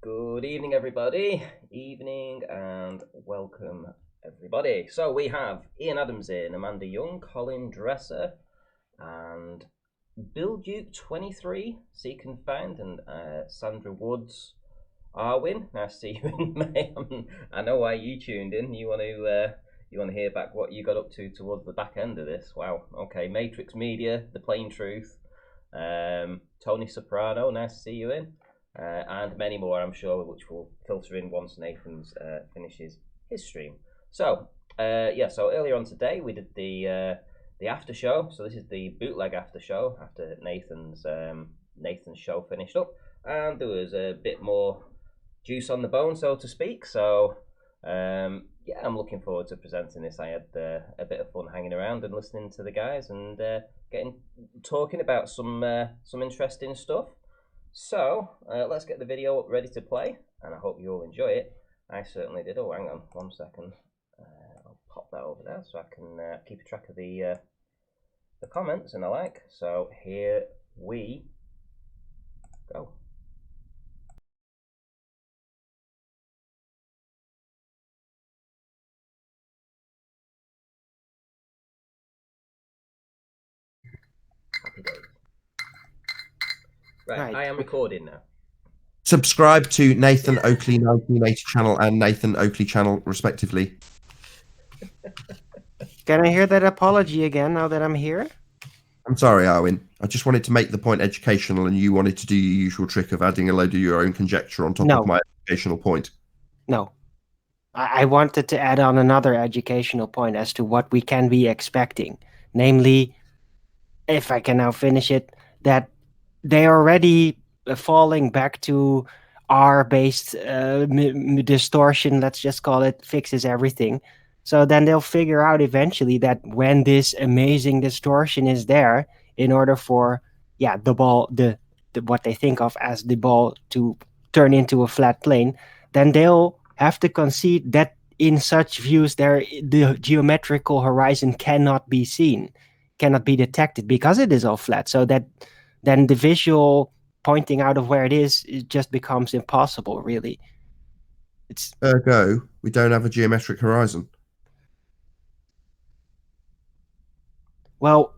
Good evening, everybody. Evening and welcome, everybody. So we have Ian Adams in, Amanda Young, Colin Dresser, and Bill Duke 23, Seek and Find, and Sandra Woods. Arwijn, nice to see you in, mate. I know why you tuned in. You want to hear back what you got up to towards the back end of this? Wow. Okay, Matrix Media, The Plain Truth, Tony Soprano, nice to see you in. And many more, I'm sure, which will filter in once Nathan's finishes his stream. So, so earlier on today we did the after show. So this is the bootleg after show after Nathan's show finished up, and there was a bit more juice on the bone, so to speak. So, I'm looking forward to presenting this. I had a bit of fun hanging around and listening to the guys and talking about some interesting stuff. So, let's get the video up ready to play, and I hope you all enjoy it. I certainly did. Oh, hang on 1 second. I'll pop that over there so I can keep a track of the comments and the like. So, here we go. Happy days. Right, I am recording now. Subscribe to Nathan Oakley 1980 channel and Nathan Oakley channel, respectively. Can I hear that apology again now that I'm here? I'm sorry, Arwijn. I just wanted to make the point educational, and you wanted to do your usual trick of adding a load of your own conjecture on top of my educational point. No. I wanted to add on another educational point as to what we can be expecting. Namely, if I can now finish it, that they're already falling back to R-based distortion, let's just call it, fixes everything. So then they'll figure out eventually that when this amazing distortion is there, in order for the ball, the what they think of as the ball to turn into a flat plane, then they'll have to concede that in such views the geometrical horizon cannot be seen, cannot be detected because it is all flat. So that then the visual pointing out of where it just becomes impossible, really. Ergo, we don't have a geometric horizon. Well,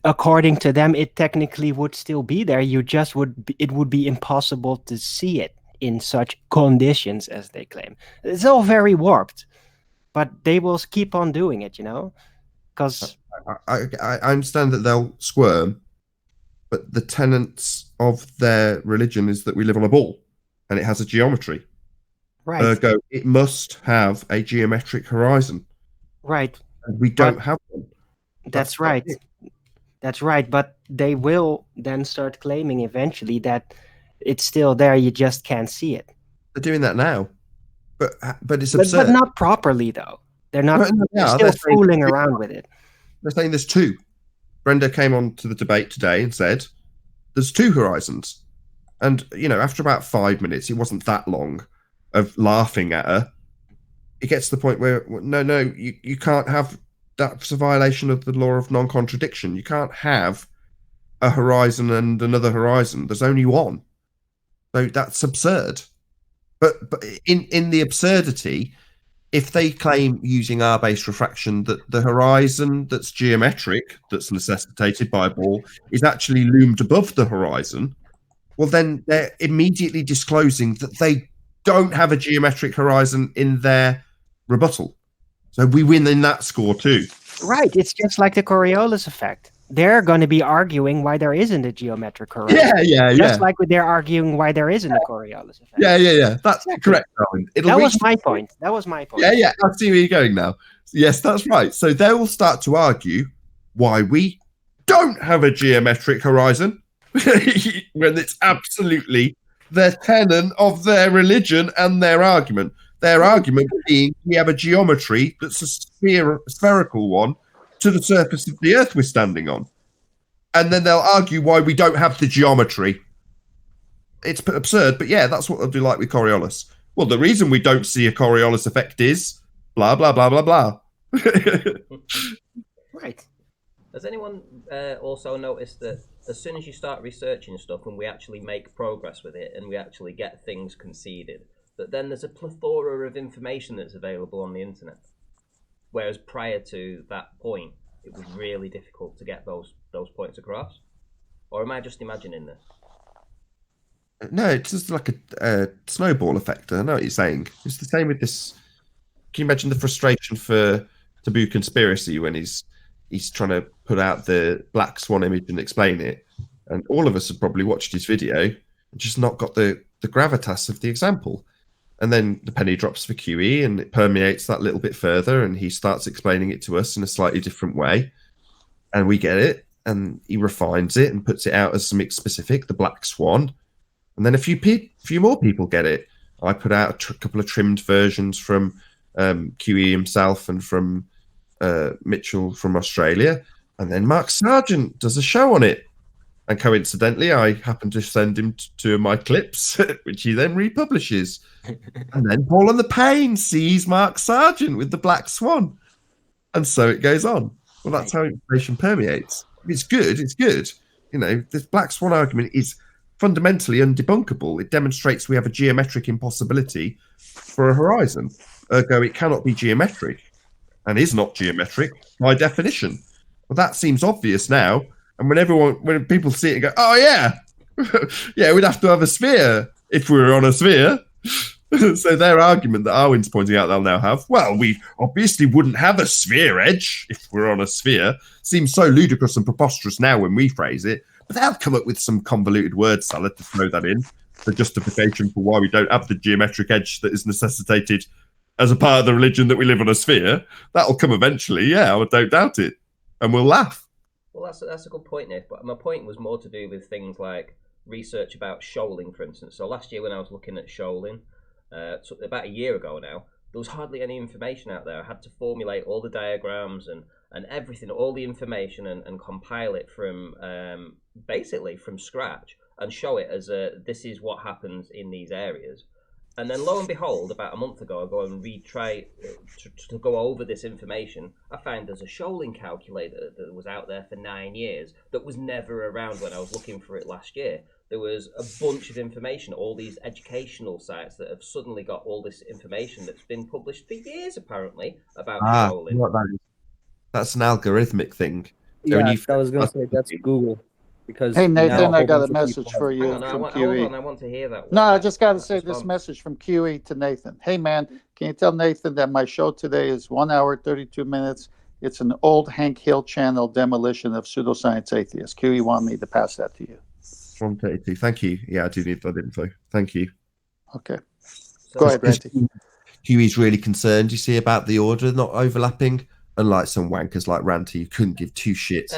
according to them, it technically would still be there. It would be impossible to see it in such conditions as they claim. It's all very warped, but they will keep on doing it, because I understand that they'll squirm, but the tenets of their religion is that we live on a ball and it has a geometry. Right. Ergo, it must have a geometric horizon. Right. And we don't have one. That's right. That's right. But they will then start claiming eventually that it's still there. You just can't see it. They're doing that now. But it's absurd. But not properly, though. They're not. They're still fooling around with it. They're saying there's two. Brenda came on to the debate today and said there's two horizons. And, after about 5 minutes, it wasn't that long of laughing at her. It gets to the point where, no, you can't have, that's a violation of the law of non-contradiction. You can't have a horizon and another horizon. There's only one. So that's absurd. But in the absurdity, if they claim using R-based refraction that the horizon that's geometric, that's necessitated by a ball, is actually loomed above the horizon, well, then they're immediately disclosing that they don't have a geometric horizon in their rebuttal. So we win in that score too. Right. It's just like the Coriolis effect. They're going to be arguing why there isn't a geometric horizon. Yeah. Just like they're arguing why there isn't a Coriolis effect. Yeah. That's correct, Arwijn. That was my point. Yeah. I see where you're going now. Yes, that's right. So they will start to argue why we don't have a geometric horizon when it's absolutely the tenet of their religion and their argument. Their argument being we have a geometry that's a spherical one to the surface of the Earth we're standing on. And then they'll argue why we don't have the geometry. It's absurd, but yeah, that's what they'll do like with Coriolis. Well, the reason we don't see a Coriolis effect is blah, blah, blah, blah, blah. Right. Has anyone also noticed that as soon as you start researching stuff and we actually make progress with it and we actually get things conceded, that then there's a plethora of information that's available on the internet? Whereas prior to that point, it was really difficult to get those points across. Or am I just imagining this? No, it's just like a snowball effect. I know what you're saying. It's the same with this. Can you imagine the frustration for Taboo Conspiracy when he's trying to put out the black swan image and explain it? And all of us have probably watched his video and just not got the gravitas of the example. And then the penny drops for QE and it permeates that little bit further and he starts explaining it to us in a slightly different way. And we get it and he refines it and puts it out as something specific, the black swan. And then a few more people get it. I put out a couple of trimmed versions from QE himself and from Mitchell from Australia. And then Mark Sargent does a show on it. And coincidentally, I happen to send him two of my clips, which he then republishes. And then Paul and the Pain sees Mark Sargent with the Black Swan. And so it goes on. Well, that's how information permeates. It's good. It's good. You know, this Black Swan argument is fundamentally undebunkable. It demonstrates we have a geometric impossibility for a horizon. Ergo, it cannot be geometric and is not geometric by definition. Well, that seems obvious now. And when people see it and go, oh, yeah, yeah, we'd have to have a sphere if we were on a sphere. So their argument that Arwin's pointing out they'll now have, well, we obviously wouldn't have a sphere edge if we're on a sphere, seems so ludicrous and preposterous now when we phrase it. But they'll come up with some convoluted word salad to throw that in for justification for why we don't have the geometric edge that is necessitated as a part of the religion that we live on a sphere. That'll come eventually, yeah, I don't doubt it. And we'll laugh. Well, that's a good point, Nick. But my point was more to do with things like research about shoaling, for instance. So last year when I was looking at shoaling, so about a year ago now, there was hardly any information out there. I had to formulate all the diagrams and everything, all the information, and compile it from basically from scratch and show it as this is what happens in these areas. And then lo and behold, about a month ago, I go and retry to go over this information. I found there's a shoaling calculator that was out there for 9 years that was never around when I was looking for it last year. There was a bunch of information, all these educational sites that have suddenly got all this information that's been published for years, apparently, about shoaling. What that is. That's an algorithmic thing. So yeah, I was going to say that's Google. Because hey, Nathan, I got a message for you from QE. Hold on, I want to hear that one. No, I just got to say this message from QE to Nathan. Hey, man, can you tell Nathan that my show today is 1 hour, 32 minutes? It's an old Hank Hill channel demolition of pseudoscience atheists. QE wanted me to pass that to you. 132. Thank you. Yeah, I do need that info. Thank you. Okay. Go ahead, Ranty. QE's really concerned, you see, about the order not overlapping. Unlike some wankers like Ranty, who couldn't give two shits.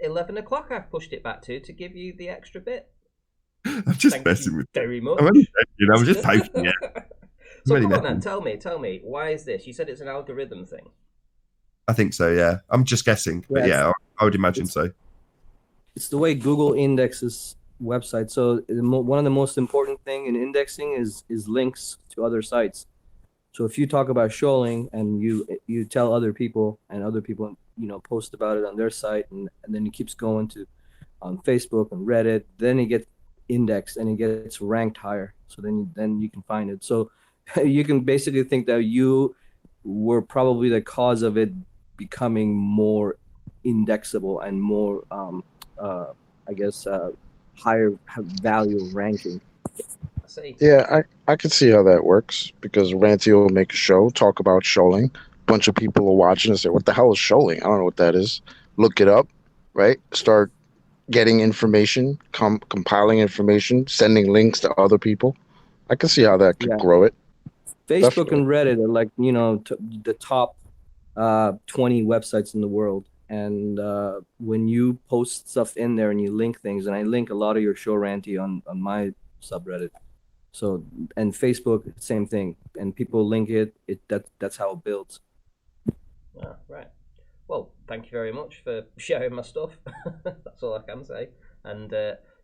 11 o'clock I've pushed it back to give you the extra bit. I'm just messing with you. Very much. I'm just poking it. So come on then, tell me, why is this? You said it's an algorithm thing. I think so, yeah. I'm just guessing, but yeah, I would imagine so. It's the way Google indexes websites. So one of the most important thing in indexing is links to other sites. So if you talk about shoaling and you tell other people and other people, post about it on their site and then it keeps going to on Facebook and Reddit, then it gets indexed and it gets ranked higher. So then you can find it. So you can basically think that you were probably the cause of it becoming more indexable and more, higher value ranking. Yeah, I can see how that works because Ranty will make a show, talk about shoaling. A bunch of people will watch and say, what the hell is shoaling? I don't know what that is. Look it up, right? Start getting information, compiling information, sending links to other people. I can see how that could grow it. Facebook and Reddit are like, the top 20 websites in the world. And when you post stuff in there and you link things, and I link a lot of your show, Ranty, on my subreddit. So, and Facebook, same thing. And people link it. That's how it builds. Right. Well, thank you very much for sharing my stuff. That's all I can say. And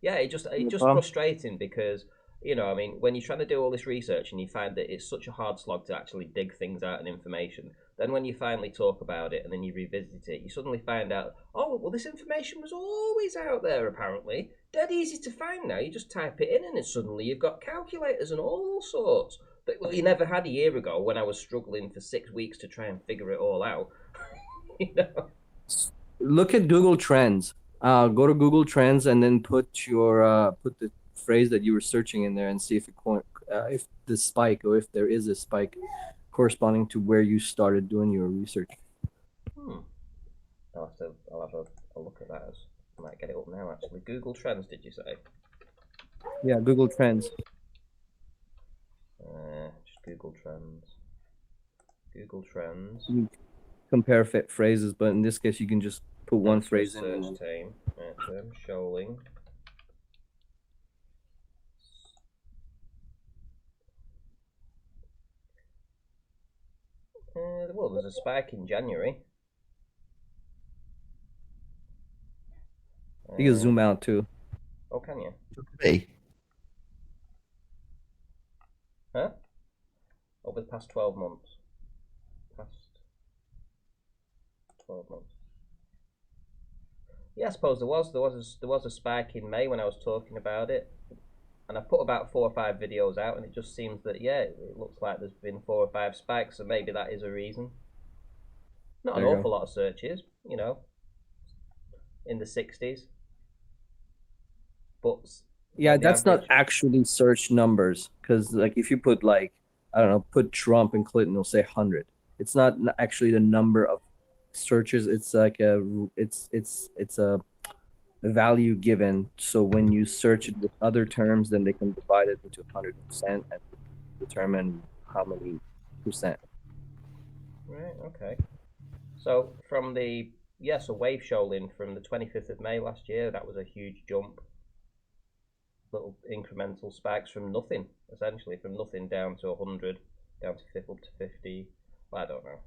it's just frustrating because You know, I mean, when you're trying to do all this research and you find that it's such a hard slog to actually dig things out and information, then when you finally talk about it and then you revisit it, you suddenly find out, oh, well, this information was always out there, apparently. Dead easy to find now. You just type it in and then suddenly you've got calculators and all sorts that well, you never had a year ago when I was struggling for 6 weeks to try and figure it all out. You know? Look at Google Trends. Go to Google Trends and then put the phrase that you were searching in there and see if the spike or if there is a spike corresponding to where you started doing your research. I'll have a look at that. I might get it up now actually. Google Trends, did you say? Yeah, Google Trends. Just Google Trends. Google Trends. You compare phrases, but in this case, you can just put one phrase in. Search team. Term shoaling. Well, there's a spike in January. You can zoom out too. Oh, can you? Me? Huh? Over the past 12 months. Past 12 months. Yeah, I suppose there was a spike in May when I was talking about it, and I put about 4 or 5 videos out, and it just seems that it looks like there's been 4 or 5 spikes, so maybe that is a reason. Not an awful lot of searches, you know, in the 60s. But yeah, that's not actually search numbers, because like if you put like I don't know, put Trump and Clinton, it'll say 100. It's not actually the number of searches. It's like it's a value given. So when you search it with other terms, then they can divide it into 100% and determine how many percent. Right. Okay. So from wave shoaling from the 25th of May last year, that was a huge jump. Little incremental spikes from nothing, essentially, from nothing down to 100, down to up to 50. Well, I don't know.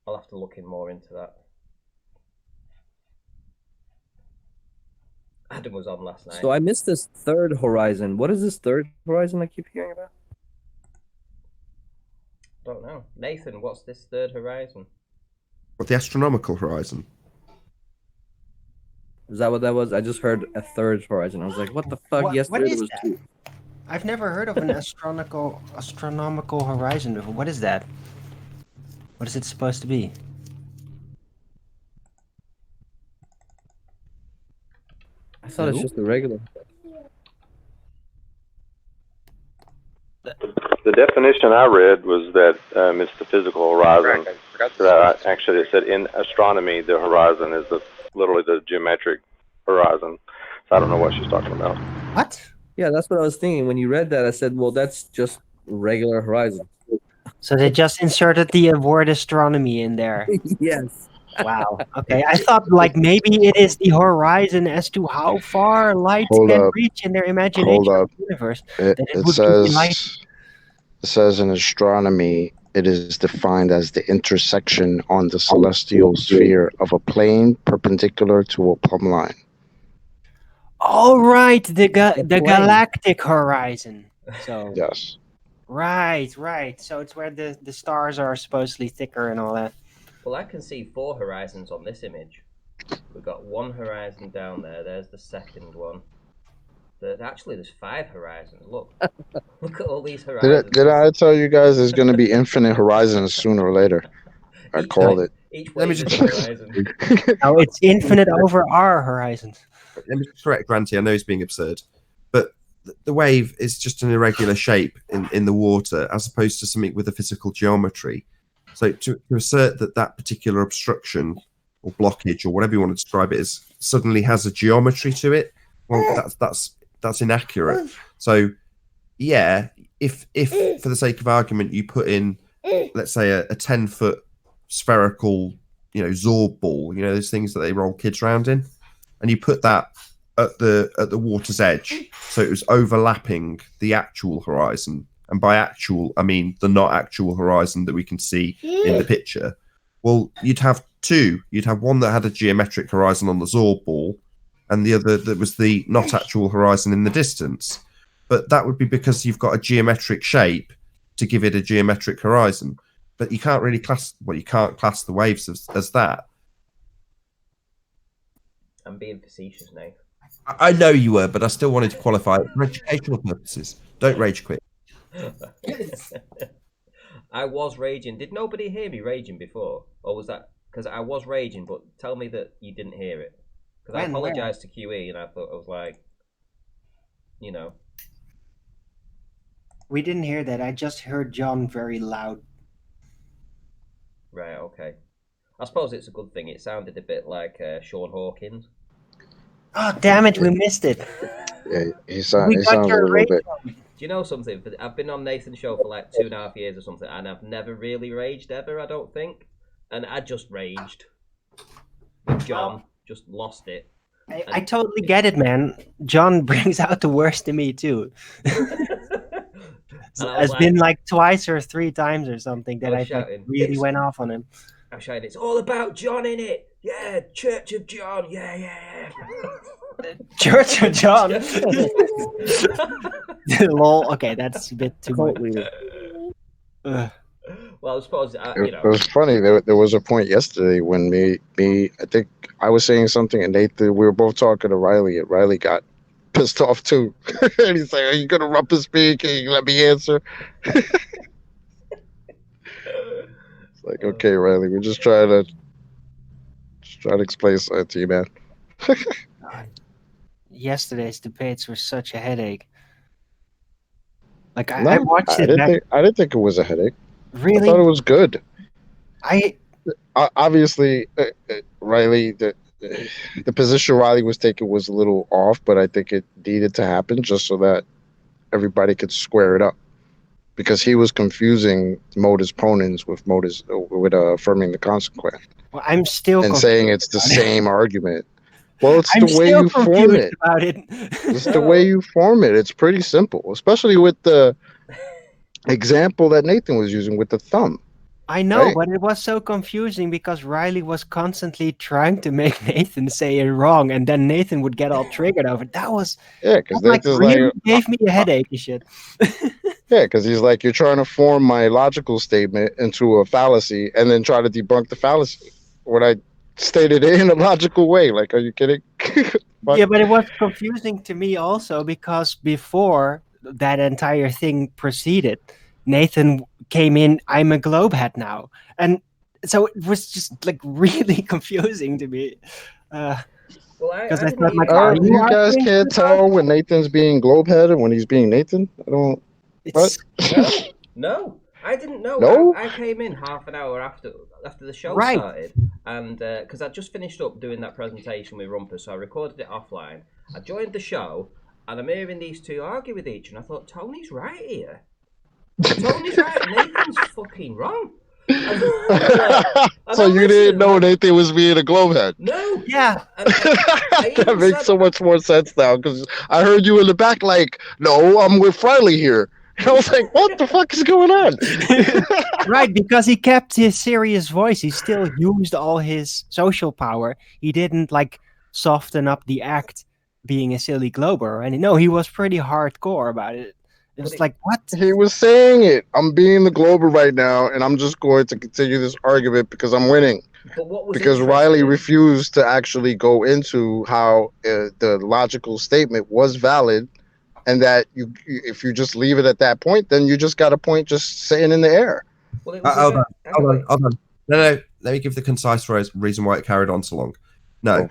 I'll have to look in more into that. Adam was on last night. So I missed this third horizon. What is this third horizon I keep hearing about? Don't know. Nathan, what's this third horizon? What, the astronomical horizon? Is that what that was? I just heard a third horizon. I was like, what the fuck? Yesterday there was that? 2. I've never heard of an astronomical horizon before. What is that? What is it supposed to be? I thought it's just a regular. The definition I read was that it's the physical horizon. Actually, it said in astronomy, the horizon is literally the geometric horizon. So I don't know what she's talking about. What? Yeah, that's what I was thinking. When you read that, I said, well, that's just regular horizon. So they just inserted the word astronomy in there. Yes. Wow. Okay. I thought like maybe it is the horizon as to how far light can reach in their imagination of the universe. It says in astronomy, it is defined as the intersection on the celestial sphere of a plane perpendicular to a plumb line. Oh, right. The galactic horizon. So yes. Right. So it's where the stars are supposedly thicker and all that. Well, I can see 4 horizons on this image. We've got 1 horizon down there. There's the second one. There's 5 horizons. Look at all these horizons. Did I tell you guys there's going to be infinite horizons sooner or later? I called it. Each wave is a horizon. Oh, it's infinite over our horizons. Let me correct Granty. I know he's being absurd, but the wave is just an irregular shape in the water, as opposed to something with a physical geometry. So to assert that particular obstruction or blockage or whatever you want to describe it as suddenly has a geometry to it, well, that's inaccurate. So yeah, if for the sake of argument you put in, let's say a 10-foot spherical, Zorb ball, those things that they roll kids around in, and you put that at the water's edge, so it was overlapping the actual horizon. And by actual, I mean the not actual horizon that we can see in the picture. Well, you'd have 2. You'd have one that had a geometric horizon on the Zorb ball, and the other that was the not actual horizon in the distance. But that would be because you've got a geometric shape to give it a geometric horizon. But you can't really class the waves as that. I'm being facetious, Nate. I know you were, but I still wanted to qualify it for educational purposes. Don't rage quit. I was raging. Did nobody hear me raging before? Or was that... Because I was raging, but tell me that you didn't hear it. Because I apologised to QE, and I thought, I was like... You know... We didn't hear that. I just heard John very loud. Right, okay. I suppose it's a good thing. It sounded a bit like Sean Hawkins. Oh, damn it, we missed it. Yeah, he sounds a little bit. Do you know something? I've been on Nathan's show for like 2.5 years or something, and I've never really raged ever, I don't think. And I just raged. With John, just lost it. I totally get it, man. John brings out the worst in me, too. It's been like twice or 3 times or something that I really went off on him. I'm shouting, it's all about John, innit? Yeah, Church of John, yeah. Church of John? Lol, okay, that's a bit too much. Well, I suppose, It was funny, there was a point yesterday when me, I think I was saying something and Nathan, we were both talking to Riley, and Riley got pissed off too. And he's like, are you gonna rumpus me? Can you let me answer? It's like, okay, Riley, we're just trying to explain something to you, man. Yesterday's debates were such a headache. Like I watched it. I didn't think it was a headache. Really? I thought it was good. Obviously, Riley, the position Riley was taking was a little off, but I think it needed to happen just so that everybody could square it up, because he was confusing Moda's opponents with affirming the consequence. Well, I'm still and saying it's the same argument. Well, it's the way you form it. It's the way you form it. It's pretty simple, especially with the example that Nathan was using with the thumb. I know, right? But it was so confusing because Riley was constantly trying to make Nathan say it wrong, and then Nathan would get all triggered over it. That was because Nathan's really gave me a headache and shit. Yeah, because he's like, you're trying to form my logical statement into a fallacy and then try to debunk the fallacy when I stated it in a logical way. Like, are you kidding? Yeah, but it was confusing to me also because before that entire thing proceeded, Nathan came in, I'm a globehead now. And so it was just like really confusing to me. Because I thought like, you guys can't tell when Nathan's being globehead and when he's being Nathan? I don't... What? No, I didn't know. No? I came in half an hour after the show started, and because I just finished up doing that presentation with Rumpus, so I recorded it offline. I joined the show, and I'm hearing these two argue with each, and I thought, Tony's right here. Tony's right, Nathan's fucking wrong. So you didn't know Nathan was being a globehead? No. Yeah. That makes so much more sense now, because I heard you in the back like, no, I'm with Riley here. And I was like, what the fuck is going on? Right, because he kept his serious voice. He still used all his social power. He didn't like soften up the act being a silly glober. And no, he was pretty hardcore about it. It was like, what? He was saying it. I'm being the glober right now, and I'm just going to continue this argument because I'm winning. Because Riley refused to actually go into how the logical statement was valid, and that if you just leave it at that point, then you just got a point just sitting in the air. Well, hold on. No, let me give the concise reason why it carried on so long. No.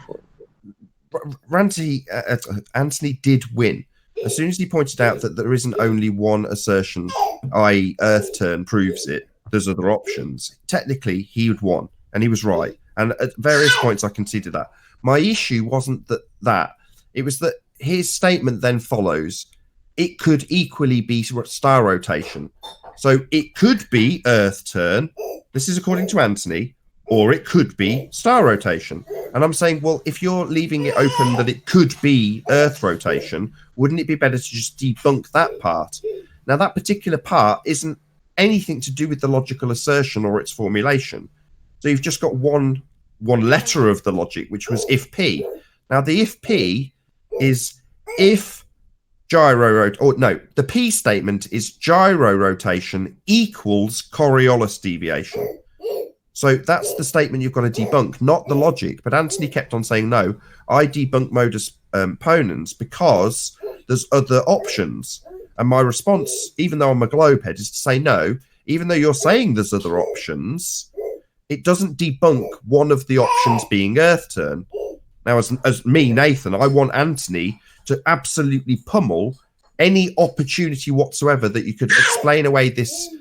Anthony did win. As soon as he pointed out that there isn't only one assertion, i.e. Earth turn proves it, there's other options. Technically, he had won, and he was right. And at various points, I conceded that. My issue wasn't that. It was that his statement then follows, it could equally be star rotation. So it could be Earth turn, this is according to Anthony, or it could be star rotation. And I'm saying, well, if you're leaving it open that it could be Earth rotation, wouldn't it be better to just debunk that part? Now, that particular part isn't anything to do with the logical assertion or its formulation. So you've just got one letter of the logic, which was if P. Now, the if P is if the P statement is gyro rotation equals Coriolis deviation. So that's the statement you've got to debunk, not the logic. But Anthony kept on saying, no, I debunk modus ponens because there's other options. And my response, even though I'm a globehead, is to say, no, even though you're saying there's other options, it doesn't debunk one of the options being Earth turn. Now, as me, Nathan, I want Anthony to absolutely pummel any opportunity whatsoever that you could explain away this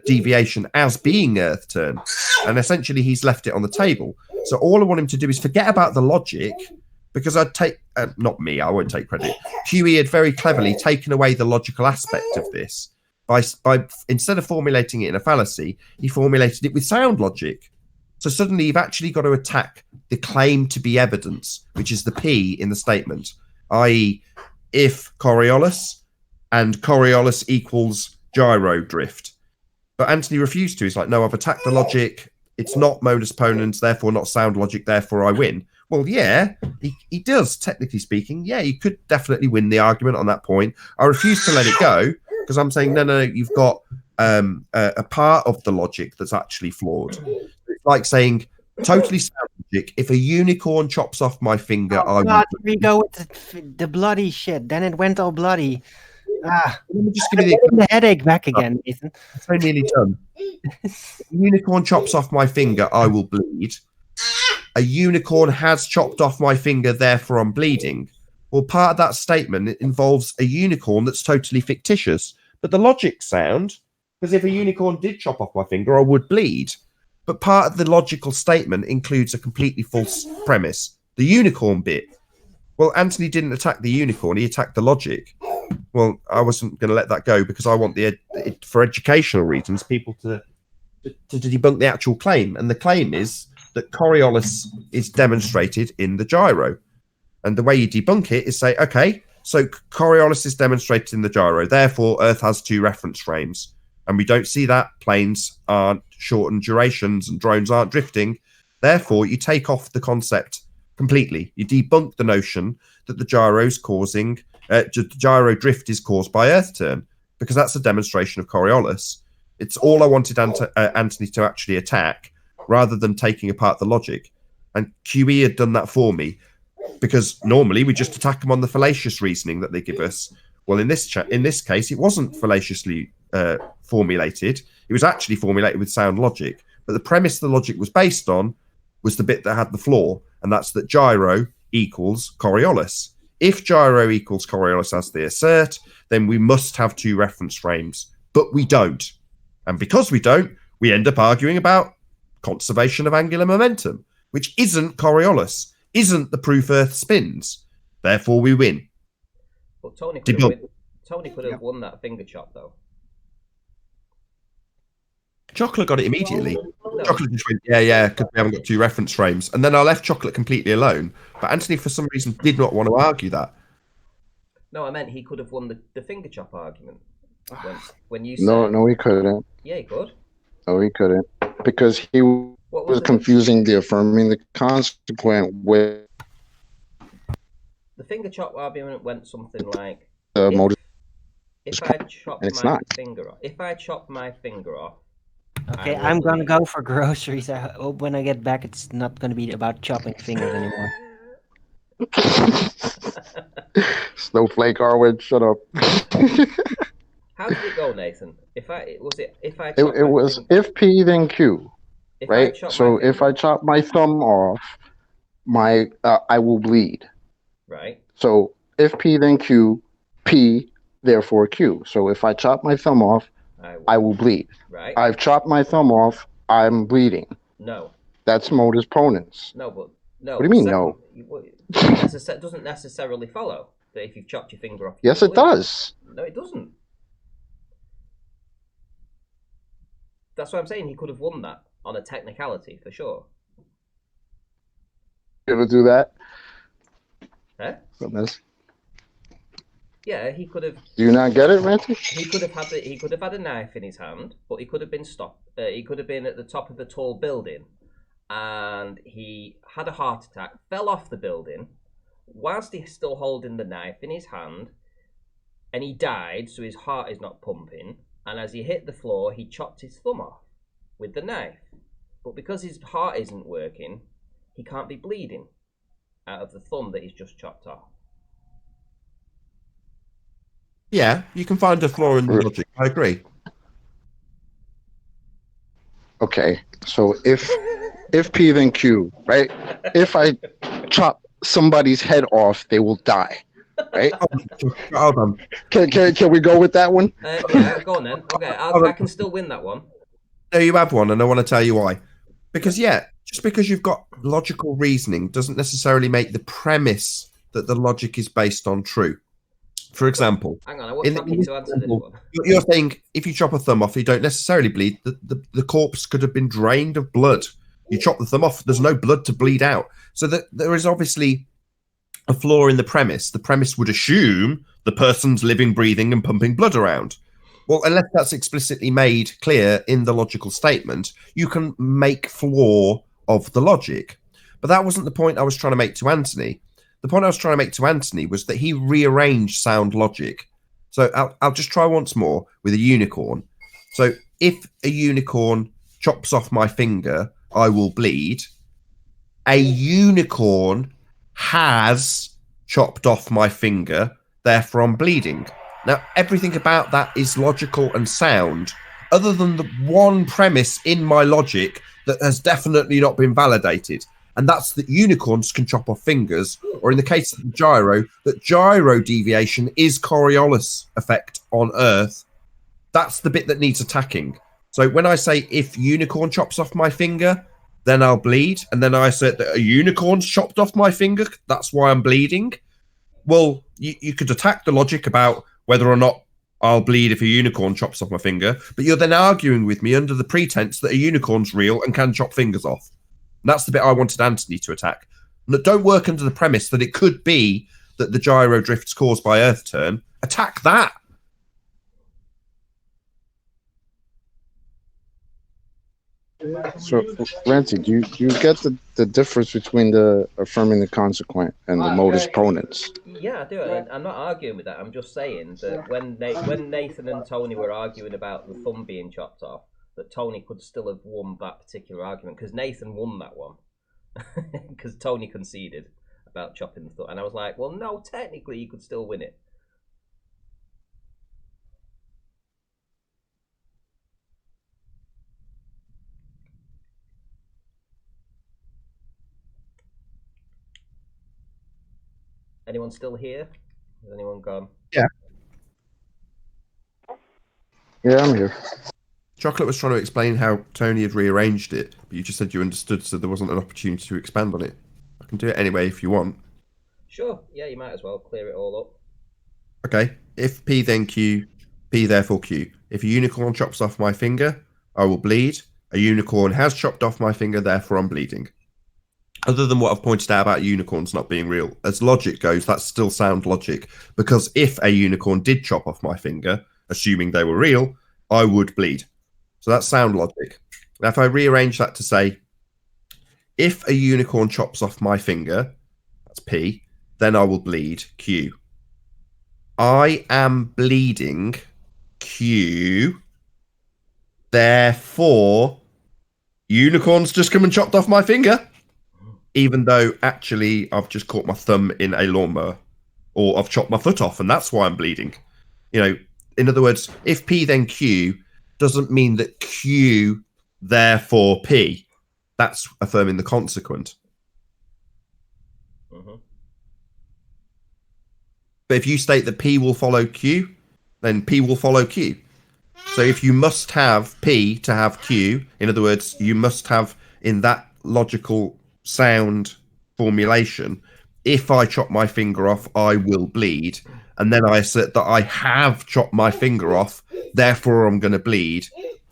deviation as being Earth turn. And essentially, he's left it on the table. So all I want him to do is forget about the logic, because I'd take, not me, I won't take credit. QE had very cleverly taken away the logical aspect of this. By instead of formulating it in a fallacy, he formulated it with sound logic. So suddenly you've actually got to attack the claim to be evidence, which is the P in the statement, i.e. if Coriolis and Coriolis equals gyro drift. But Anthony refused to. He's like, no, I've attacked the logic. It's not modus ponens, therefore not sound logic, therefore I win. Well, yeah, he does, technically speaking. Yeah, you could definitely win the argument on that point. I refuse to let it go because I'm saying, no, you've got a part of the logic that's actually flawed. It's like saying, totally sound logic, if a unicorn chops off my finger, I God, here we go with the bloody shit. Then it went all bloody. Let me just give you the headache back again, Nathan. So nearly done. If a unicorn chops off my finger, I will bleed. A unicorn has chopped off my finger, therefore I'm bleeding. Well, part of that statement involves a unicorn that's totally fictitious. But the logic's sound, because if a unicorn did chop off my finger, I would bleed. But part of the logical statement includes a completely false premise. The unicorn bit. Well, Anthony didn't attack the unicorn, he attacked the logic. Well, I wasn't going to let that go because I want for educational reasons, people to debunk the actual claim. And the claim is that Coriolis is demonstrated in the gyro. And the way you debunk it is say, okay, so Coriolis is demonstrated in the gyro. Therefore, Earth has two reference frames. And we don't see that. Planes aren't shortened durations and drones aren't drifting. Therefore, you take off the concept completely. You debunk the notion that the gyro drift is caused by Earth turn, because that's a demonstration of Coriolis. It's all I wanted Anthony to actually attack, rather than taking apart the logic. And QE had done that for me, because normally we just attack them on the fallacious reasoning that they give us. Well, in this case, it wasn't fallaciously formulated. It was actually formulated with sound logic. But the premise the logic was based on was the bit that had the flaw, and that's that gyro equals Coriolis. If gyro equals Coriolis as they assert, then we must have two reference frames. But we don't. And because we don't, we end up arguing about conservation of angular momentum, which isn't Coriolis, isn't the proof Earth spins. Therefore, we win. But Tony could have won that finger chop, though. Chocolate got it immediately. No. Chocolate just went, yeah, because we haven't got two reference frames. And then I left Chocolate completely alone. But Anthony, for some reason, did not want to argue that. No, I meant he could have won the finger chop argument. When you said... No, he couldn't. Yeah, he could. No, he couldn't. Because he was confusing the affirming the consequent with... The finger chop argument went something like... If I chop my finger off... Okay, I'm gonna go for groceries. I hope when I get back it's not gonna be about chopping fingers anymore. Snowflake Arwijn, shut up. How did it go, Nathan? It was if P then Q, right? So if I chop my thumb off, I will bleed. Right. So if P then Q, P therefore Q. So if I chop my thumb off, I will bleed. Right. I've chopped my thumb off. I'm bleeding. No. That's modus ponens. No, but no. What do you mean no? It doesn't necessarily follow that if you've chopped your finger off. Yes, it does. No, it doesn't. That's what I'm saying. He could have won that on a technicality for sure. You ever do that? Huh? Goodness. Yeah, he could have. Do you not get it, Ranty? He could have had a knife in his hand, but he could have been stopped. He could have been at the top of a tall building, and he had a heart attack, fell off the building, whilst he's still holding the knife in his hand, and he died, so his heart is not pumping, and as he hit the floor, he chopped his thumb off with the knife. But because his heart isn't working, he can't be bleeding out of the thumb that he's just chopped off. Yeah, you can find a flaw in the logic. I agree. Okay, so if P then Q, right? If I chop somebody's head off, they will die, right? Hold on. Can we go with that one? Yeah, go on then. Okay, I can still win that one. No, you have one, and I want to tell you why. Because, just because you've got logical reasoning doesn't necessarily make the premise that the logic is based on true. For example, hang on, I was happy to answer this one. You're saying if you chop a thumb off, you don't necessarily bleed. The corpse could have been drained of blood. You chop the thumb off, there's no blood to bleed out. So that there is obviously a flaw in the premise. The premise would assume the person's living, breathing, and pumping blood around. Well, unless that's explicitly made clear in the logical statement, you can make flaw of the logic. But that wasn't the point I was trying to make to Anthony. The point I was trying to make to Anthony was that he rearranged sound logic. So I'll just try once more with a unicorn. So if a unicorn chops off my finger, I will bleed. A unicorn has chopped off my finger, therefore I'm bleeding. Now, everything about that is logical and sound, other than the one premise in my logic that has definitely not been validated. And that's that unicorns can chop off fingers, or in the case of the gyro, that gyro deviation is Coriolis effect on Earth. That's the bit that needs attacking. So when I say if unicorn chops off my finger, then I'll bleed, and then I said that a unicorn's chopped off my finger, that's why I'm bleeding. Well, you could attack the logic about whether or not I'll bleed if a unicorn chops off my finger, but you're then arguing with me under the pretense that a unicorn's real and can chop fingers off. And that's the bit I wanted Anthony to attack. And don't work under the premise that it could be that the gyro drift's caused by Earth turn. Attack that. So, Ranty, do you get the difference between the affirming the consequent and the modus ponens? Yeah, I do. I'm not arguing with that. I'm just saying that when Nathan and Tony were arguing about the thumb being chopped off, that Tony could still have won that particular argument because Nathan won that one because Tony conceded about chopping the thumb, and I was like, well, no, technically you could still win it. Anyone still here? Has anyone gone? Yeah. Yeah, I'm here. Chocolate was trying to explain how Tony had rearranged it, but you just said you understood, so there wasn't an opportunity to expand on it. I can do it anyway if you want. Sure. Yeah, you might as well clear it all up. Okay. If P then Q, P therefore Q. If a unicorn chops off my finger, I will bleed. A unicorn has chopped off my finger, therefore I'm bleeding. Other than what I've pointed out about unicorns not being real, as logic goes, that's still sound logic. Because if a unicorn did chop off my finger, assuming they were real, I would bleed. So that's sound logic. Now, if I rearrange that to say, if a unicorn chops off my finger, that's P, then I will bleed, Q. I am bleeding, Q. Therefore, unicorns just come and chopped off my finger. Even though actually I've just caught my thumb in a lawnmower, or I've chopped my foot off, and that's why I'm bleeding. You know, in other words, if P then Q doesn't mean that Q therefore P. That's affirming the consequent. Mm-hmm. But if you state that P will follow Q, then P will follow Q. So if you must have P to have Q, in other words, you must have in that logical sound formulation, if I chop my finger off, I will bleed. And then I assert that I have chopped my finger off, therefore I'm going to bleed.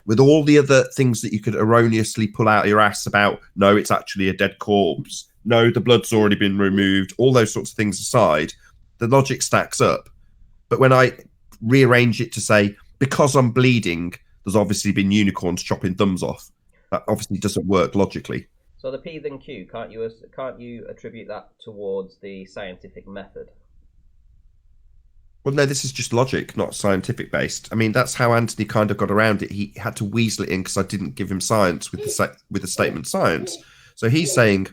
With all the other things that you could erroneously pull out your ass about, no, it's actually a dead corpse. No, the blood's already been removed. All those sorts of things aside, the logic stacks up. But when I rearrange it to say, because I'm bleeding, there's obviously been unicorns chopping thumbs off. That obviously doesn't work logically. So the P then Q, can't you attribute that towards the scientific method? Well, no, this is just logic, not scientific based. I mean, that's how Anthony kind of got around it. He had to weasel it in because I didn't give him science with the statement science. So he's saying,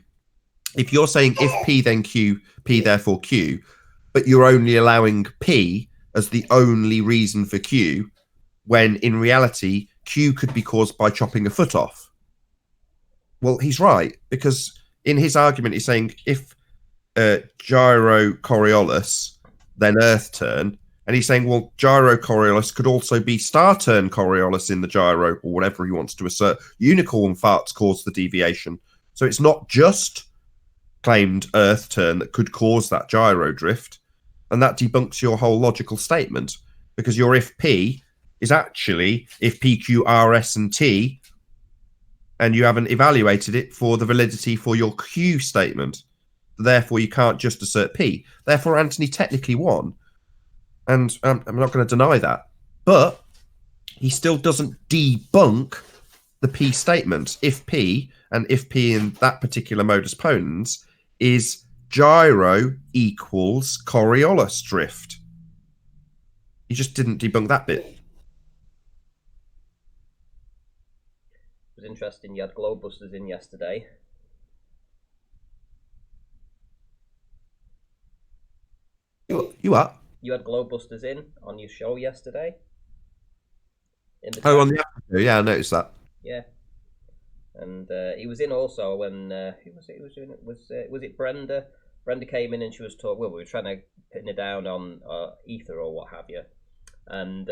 if you're saying if P then Q, P therefore Q, but you're only allowing P as the only reason for Q, when in reality Q could be caused by chopping a foot off. Well, he's right, because in his argument he's saying if gyro Coriolis, then Earth turn, and he's saying, well, gyro Coriolis could also be star turn Coriolis in the gyro, or whatever he wants to assert. Unicorn farts cause the deviation. So it's not just claimed Earth turn that could cause that gyro drift, and that debunks your whole logical statement, because your if P is actually if P, Q, R, S, and T, and you haven't evaluated it for the validity for your Q statement. Therefore, you can't just assert P. Therefore, Anthony technically won. And I'm not going to deny that. But he still doesn't debunk the P statement. If P, and if P in that particular modus ponens, is gyro equals Coriolis drift. He just didn't debunk that bit. It was interesting, you had Globebusters in yesterday. You are? You had Globebusters in on your show yesterday. On the Aftershow, yeah, I noticed that. Yeah, and he was in also when who was it? Was it Brenda? Brenda came in and she was talking. Well, we were trying to pin her down on ether or what have you, and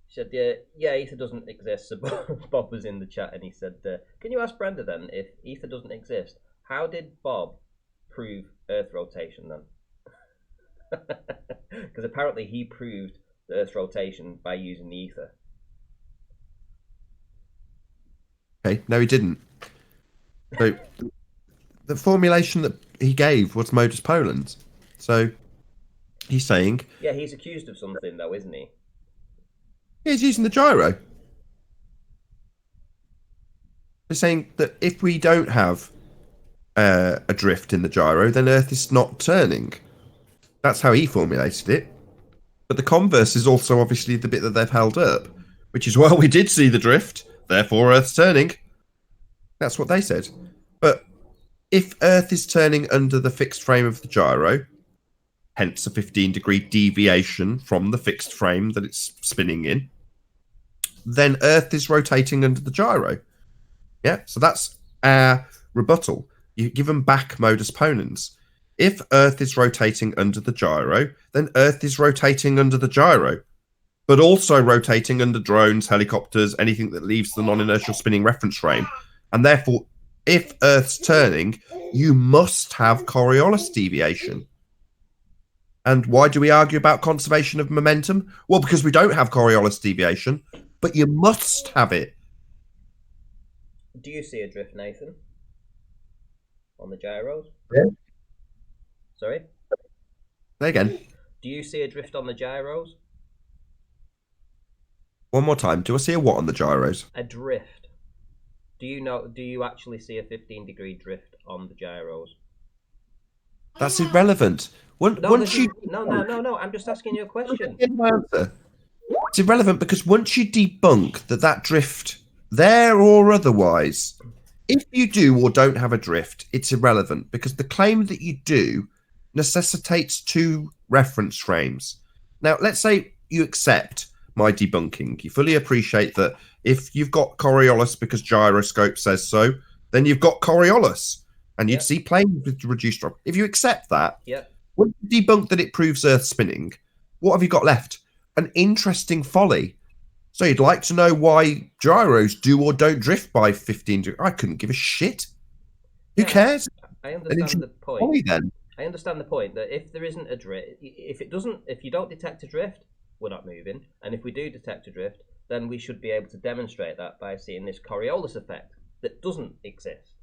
she said, "Yeah, ether doesn't exist." So Bob was in the chat and he said, "Can you ask Brenda then if ether doesn't exist? How did Bob prove Earth rotation then?" Because apparently he proved the Earth's rotation by using the ether. Okay, no, he didn't. So the formulation that he gave was modus ponens. So he's saying, yeah, he's accused of something though, isn't he? He's using the gyro. He's saying that if we don't have a drift in the gyro, then Earth is not turning. That's how he formulated it. But the converse is also obviously the bit that they've held up, which is, well, we did see the drift, therefore Earth's turning. That's what they said. But if Earth is turning under the fixed frame of the gyro, hence a 15-degree deviation from the fixed frame that it's spinning in, then Earth is rotating under the gyro. Yeah, so that's our rebuttal. You give them back modus ponens. If Earth is rotating under the gyro, then Earth is rotating under the gyro, but also rotating under drones, helicopters, anything that leaves the non-inertial spinning reference frame. And therefore, if Earth's turning, you must have Coriolis deviation. And why do we argue about conservation of momentum? Well, because we don't have Coriolis deviation, but you must have it. Do you see a drift, Nathan? On the gyros? Yeah. Sorry? Say again. Do you see a drift on the gyros? One more time. Do I see a what on the gyros? A drift. Do you actually see a 15-degree drift on the gyros? That's irrelevant. No, I'm just asking you a question. It's irrelevant because once you debunk that drift, there or otherwise, if you do or don't have a drift, it's irrelevant because the claim that you do necessitates two reference frames. Now, let's say you accept my debunking. You fully appreciate that if you've got Coriolis because gyroscope says so, then you've got Coriolis, and you'd see planes with reduced drop. If you accept that, once you debunk that it proves Earth spinning, what have you got left? An interesting folly. So you'd like to know why gyros do or don't drift by 15 degrees. I couldn't give a shit. Who cares? I understand the point. Then. I understand the point that if there isn't a drift, if you don't detect a drift, we're not moving. And if we do detect a drift, then we should be able to demonstrate that by seeing this Coriolis effect that doesn't exist.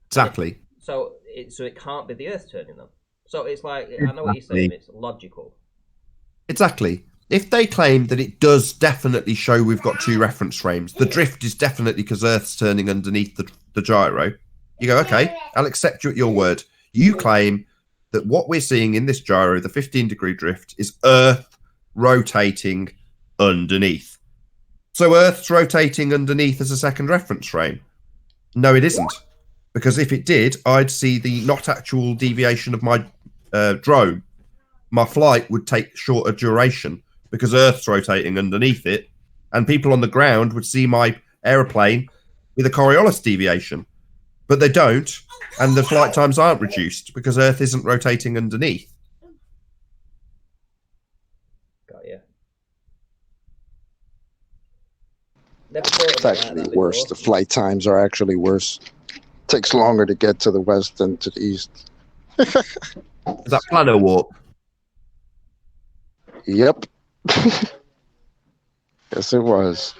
Exactly. So it can't be the Earth turning them. So it's like, I know what you're saying, it's logical. Exactly. if they claim that it does definitely show we've got 2 reference frames, the drift is definitely because Earth's turning underneath the gyro, you go, okay, I'll accept you at your word. You claim that what we're seeing in this gyro, the 15-degree drift, is Earth rotating underneath. So Earth's rotating underneath as a second reference frame. No, it isn't. Because if it did, I'd see the not actual deviation of my drone. My flight would take shorter duration because Earth's rotating underneath it, and people on the ground would see my aeroplane with a Coriolis deviation. But they don't, and the flight times aren't reduced because Earth isn't rotating underneath. Got you. Never thought It's of it like actually that worse. before. The flight times are actually worse. Takes longer to get to the west than to the east. Is that plano warp? Yep. Yes, it was.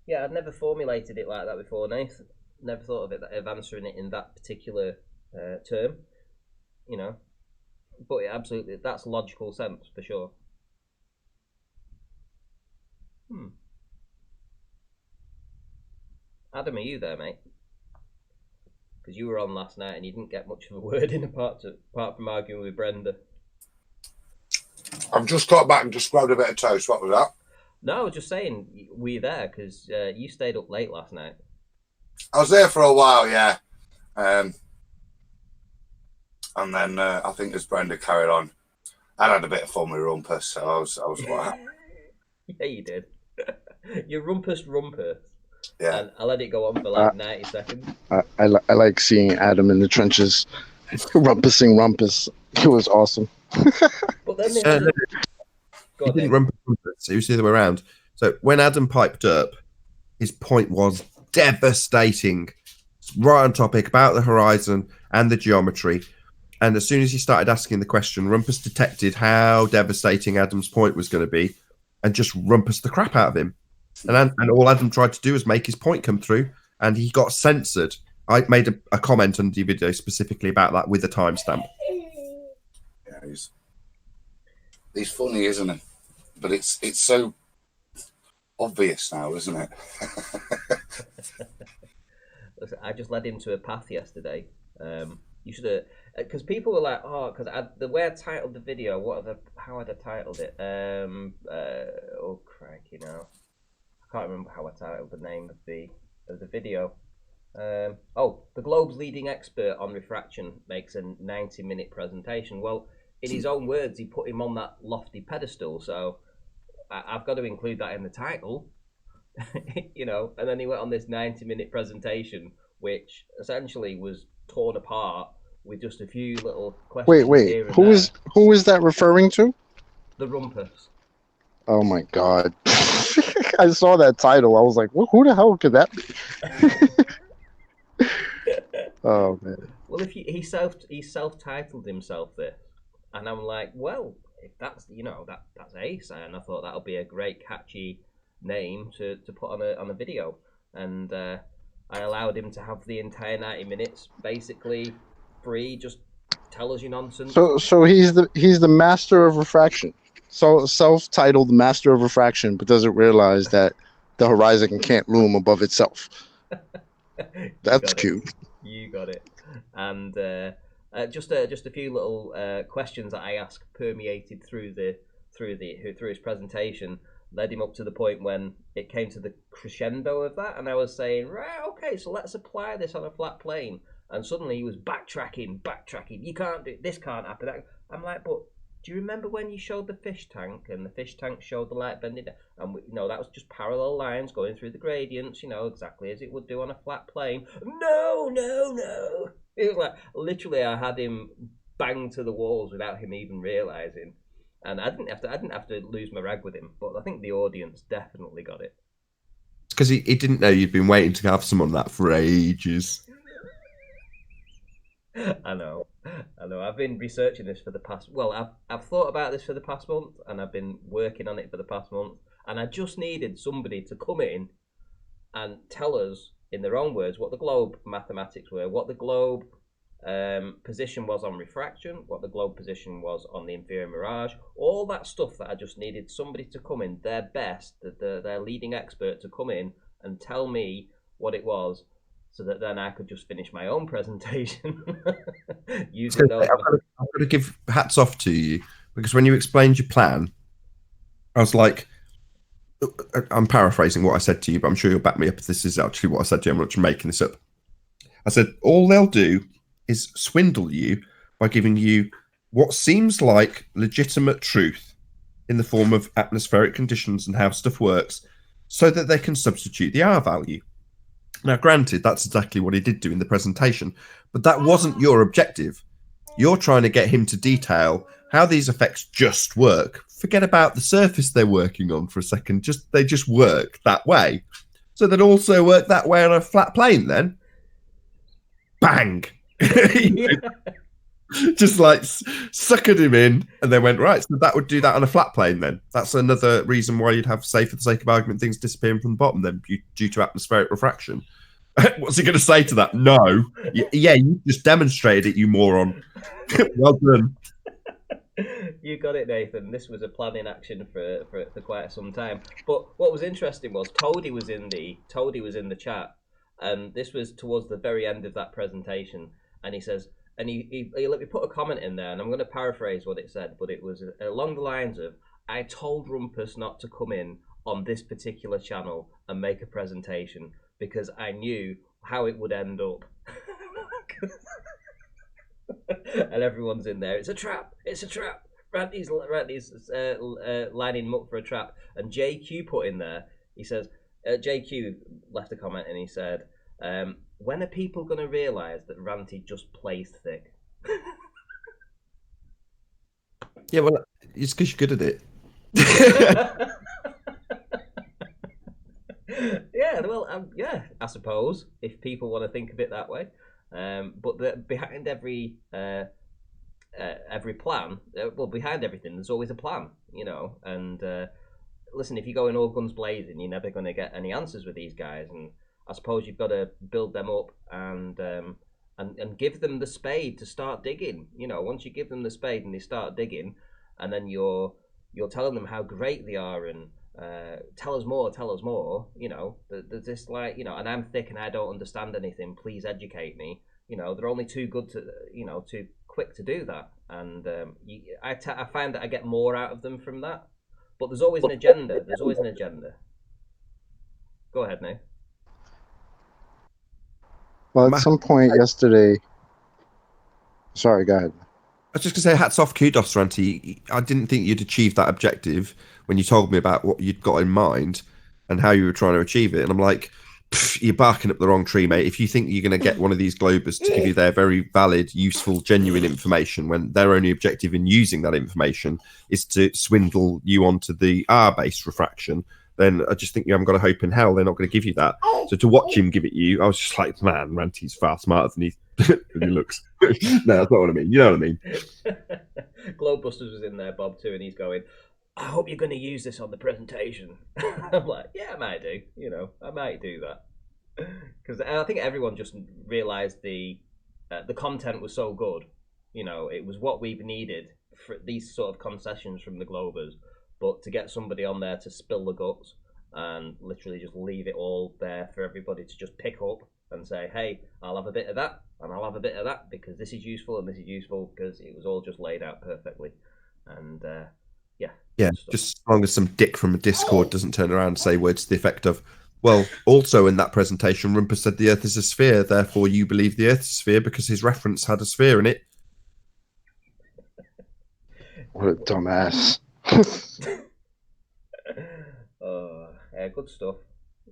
Yeah, I'd never formulated it like that before, Nathan. Never thought of answering it in that particular term, you know. But it absolutely, that's logical sense for sure. Adam, are you there, mate? Because you were on last night and you didn't get much of a word in apart from arguing with Brenda. I've just got back and just grabbed a bit of toast. What was that? No, I was just saying, were you there? Because you stayed up late last night. I was there for a while, yeah. And then I think as Brenda carried on, I had a bit of fun with Rumpus, so I was quite happy. Yeah, you did. You rumpus. Yeah. And I let it go on for like 90 seconds. I like seeing Adam in the trenches, rumpusing rumpus. It was awesome. But then He didn't rumpus. It was the other way around. So when Adam piped up, his point was devastating. Right on topic about the horizon and the geometry. And as soon as he started asking the question, Rumpus detected how devastating Adam's point was going to be and just rumpus the crap out of him. And all Adam tried to do was make his point come through, and he got censored. I made a comment on the video specifically about that with a timestamp. Yeah, he's funny, isn't he? But it's so obvious now, isn't it? Listen, I just led him to a path yesterday. You should have, because people were like, "Oh, because the way I titled the video, how had I titled it? Oh crikey, now I can't remember how I titled the name of the video. The globe's leading expert on refraction makes a 90-minute presentation. Well, in his own words, he put him on that lofty pedestal, so I've got to include that in the title, you know. And then he went on this 90-minute presentation, which essentially was torn apart with just a few little questions. Wait. Who is that referring to? The Rumpus. Oh my god. I saw that title. I was like, who the hell could that be? Oh man. Well, if he self-titled himself this, and I'm like, well, if that's that's ace, and I thought that'll be a great catchy name to put on a video, and I allowed him to have the entire 90 minutes basically free. Just tell us your nonsense. So he's the master of refraction. So self-titled master of refraction, but doesn't realize that the horizon can't loom above itself. That's cute. You got it. And just a few little questions that I asked permeated through his presentation, led him up to the point when it came to the crescendo of that, and I was saying, right, okay, so let's apply this on a flat plane. And suddenly he was backtracking. You can't do it. This can't happen. I'm like, but do you remember when you showed the fish tank and the fish tank showed the light bending down? And that was just parallel lines going through the gradients, exactly as it would do on a flat plane. No. It was like, literally, I had him banged to the walls without him even realizing. And I didn't have to lose my rag with him, but I think the audience definitely got it. It's because he didn't know you'd been waiting to have someone like that for ages. I know. I've been researching this for the past. Well, I've thought about this for the past month, and I've been working on it for the past month. And I just needed somebody to come in and tell us, in their own words, what the globe mathematics were, what the globe position was on refraction, what the globe position was on the inferior mirage, all that stuff that I just needed somebody to come in, their best, their leading expert to come in and tell me what it was, so that then I could just finish my own presentation using those. I've got to give hats off to you, because when you explained your plan, I was like, I'm paraphrasing what I said to you, but I'm sure you'll back me up if this is actually what I said to you. I'm not just making this up. I said, all they'll do is swindle you by giving you what seems like legitimate truth in the form of atmospheric conditions and how stuff works, so that they can substitute the R value. Now, granted, that's exactly what he did do in the presentation, but that wasn't your objective. You're trying to get him to detail how these effects just work. Forget about the surface they're working on for a second. They just work that way. So they'd also work that way on a flat plane then. Bang! Just like suckered him in, and then went, right, so that would do that on a flat plane then. That's another reason why you'd have, say, for the sake of argument, things disappearing from the bottom then due to atmospheric refraction. What's he going to say to that? No. Yeah, you just demonstrated it, you moron. Well done. You got it, Nathan. This was a plan in action for quite some time. But what was interesting was Toady was in the chat, and this was towards the very end of that presentation, and he says, and he let me put a comment in there, and I'm going to paraphrase what it said, but it was along the lines of, I told Rumpus not to come in on this particular channel and make a presentation because I knew how it would end up. And everyone's in there. It's a trap. It's a trap. Randy's lining him up for a trap. And JQ put in there. He says, JQ left a comment and he said, when are people going to realise that Ranty just plays thick? Yeah, well, it's because you're good at it. Yeah, well, yeah, I suppose, if people want to think of it that way. But behind every plan, behind everything, there's always a plan, you know. And listen, if you go in all guns blazing, you're never going to get any answers with these guys. And I suppose you've got to build them up and give them the spade to start digging. You know, once you give them the spade and they start digging, and then you're telling them how great they are and tell us more, you know, there's this, like, you know, and I'm thick and I don't understand anything, please educate me. You know, they're only too good to, you know, too quick to do that. And I find that I get more out of them from that. But there's always an agenda. Go ahead, Nate. Well, at some point yesterday... Sorry, go ahead. I was just going to say, hats off, kudos, Ranty. I didn't think you'd achieved that objective when you told me about what you'd got in mind and how you were trying to achieve it. And I'm like, you're barking up the wrong tree, mate. If you think you're going to get one of these Globers to give you their very valid, useful, genuine information when their only objective in using that information is to swindle you onto the R-based refraction, then I just think you haven't got a hope in hell. They're not going to give you that. So to watch him give it you, I was just like, man, Ranty's far smarter than he looks. No, that's not what I mean. You know what I mean? Globebusters was in there, Bob, too, and he's going, I hope you're going to use this on the presentation. I'm like, yeah, I might do. You know, I might do that. Because I think everyone just realised the content was so good. You know, it was what we've needed for these sort of concessions from the Globers. But to get somebody on there to spill the guts and literally just leave it all there for everybody to just pick up and say, hey, I'll have a bit of that and I'll have a bit of that because this is useful and this is useful, because it was all just laid out perfectly. And yeah, just as long as some dick from a Discord doesn't turn around and say words to the effect of, well, also in that presentation, Rumpus said the Earth is a sphere, therefore you believe the Earth is a sphere because his reference had a sphere in it. What a dumbass. Yeah, good stuff.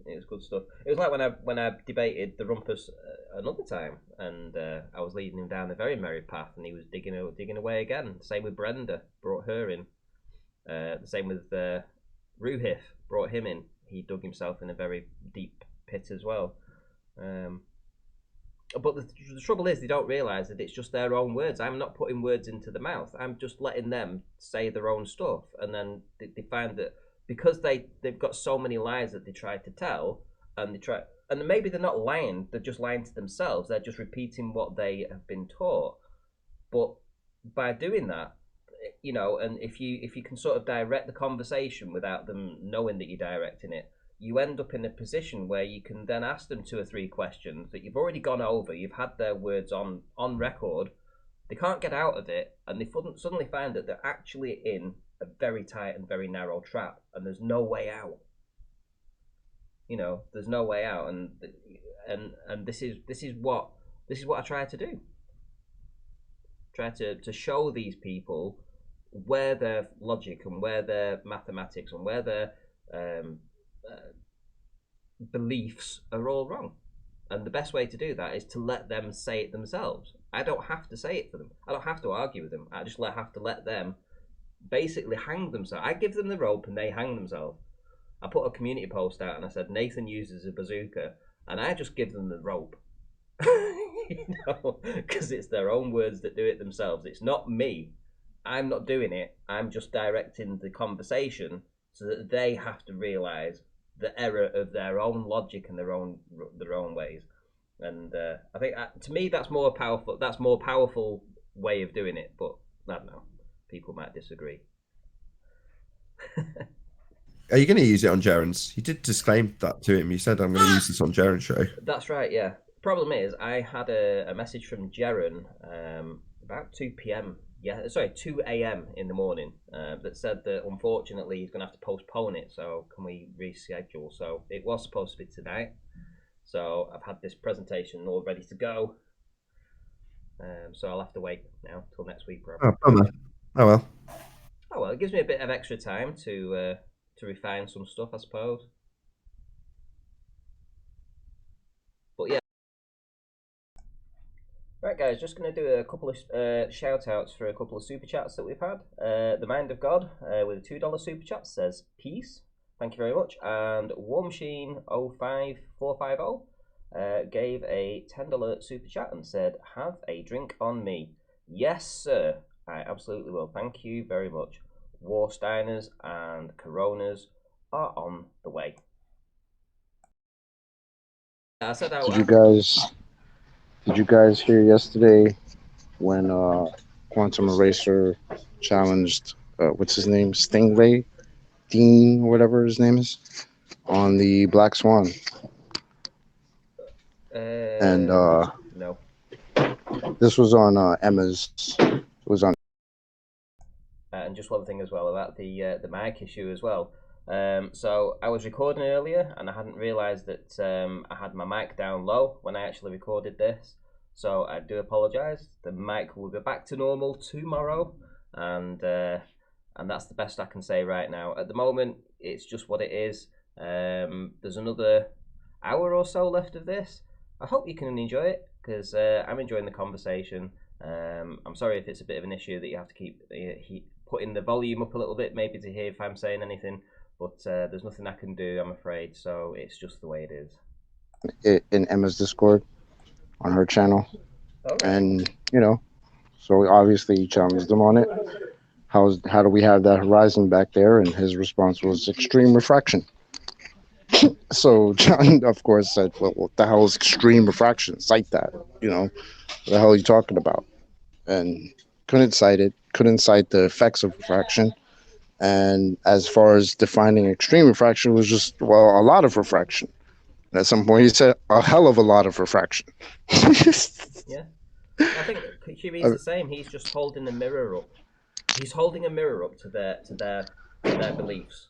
It was good stuff. It was like when I debated the Rumpus another time, and I was leading him down a very merry path, and he was digging away again. Same with Brenda, brought her in. The same with Ruhif, brought him in. He dug himself in a very deep pit as well. But the trouble is, they don't realise that it's just their own words. I'm not putting words into the mouth. I'm just letting them say their own stuff, and then they find that because they've got so many lies that they try to tell, and and maybe they're not lying, they're just lying to themselves, they're just repeating what they have been taught. But by doing that, you know, and if you can sort of direct the conversation without them knowing that you're directing it, you end up in a position where you can then ask them 2 or 3 questions that you've already gone over, you've had their words on record, they can't get out of it, and they suddenly find that they're actually in a very tight and very narrow trap, and there's no way out. You know, there's no way out, and this is what I try to do. Try to show these people where their logic and where their mathematics and where their beliefs are all wrong. And the best way to do that is to let them say it themselves. I don't have to say it for them. I don't have to argue with them. I just have to let them basically hang themselves. I give them the rope and they hang themselves. I put a community post out and I said, Nathan uses a bazooka, and I just give them the rope. You know, because it's their own words that do it themselves. It's not me. I'm not doing it. I'm just directing the conversation so that they have to realise the error of their own logic and their own ways. And I think to me that's more powerful. That's more powerful way of doing it. But I don't know. People might disagree. Are you going to use it on Jaren's? You did disclaim that to him. You said, I'm going to use this on Jaren's show. That's right, yeah. Problem is, I had a message from Jaren about 2 p.m. 2 a.m. in the morning that said that unfortunately he's going to have to postpone it, so can we reschedule? So it was supposed to be tonight. So I've had this presentation all ready to go. So I'll have to wait now till next week probably. Oh well. Oh well, it gives me a bit of extra time to refine some stuff, I suppose. But yeah. Right guys, just going to do a couple of shout outs for a couple of super chats that we've had. The Mind of God with a $2 super chat says peace. Thank you very much. And War Machine 05450 gave a $10 super chat and said, have a drink on me. Yes sir, I absolutely will. Thank you very much. Warsteiners and Coronas are on the way. I said Did you guys hear yesterday when Quantum Eraser challenged what's his name, Stingray, Dean, whatever his name is, on the Black Swan? And no. This was on Emma's. It was on. And just one thing as well about the mic issue as well. So I was recording earlier and I hadn't realised that I had my mic down low when I actually recorded this. So I do apologise. The mic will go back to normal tomorrow, and that's the best I can say right now. At the moment, it's just what it is. There's another hour or so left of this. I hope you can enjoy it because I'm enjoying the conversation. I'm sorry if it's a bit of an issue that you have to keep putting the volume up a little bit, maybe to hear if I'm saying anything. But there's nothing I can do, I'm afraid. So it's just the way it is. In Emma's Discord, on her channel, Okay. and so obviously he challenged them on it. How do we have that horizon back there? And his response was extreme refraction. So John, of course, said, well, what the hell is extreme refraction? Cite that. What the hell are you talking about? And couldn't cite it, couldn't cite the effects of refraction. And as far as defining extreme refraction, was just, well, a lot of refraction. And at some point he said, a hell of a lot of refraction. Yeah. I think QB's the same. He's just holding a mirror up. He's holding a mirror up to their beliefs.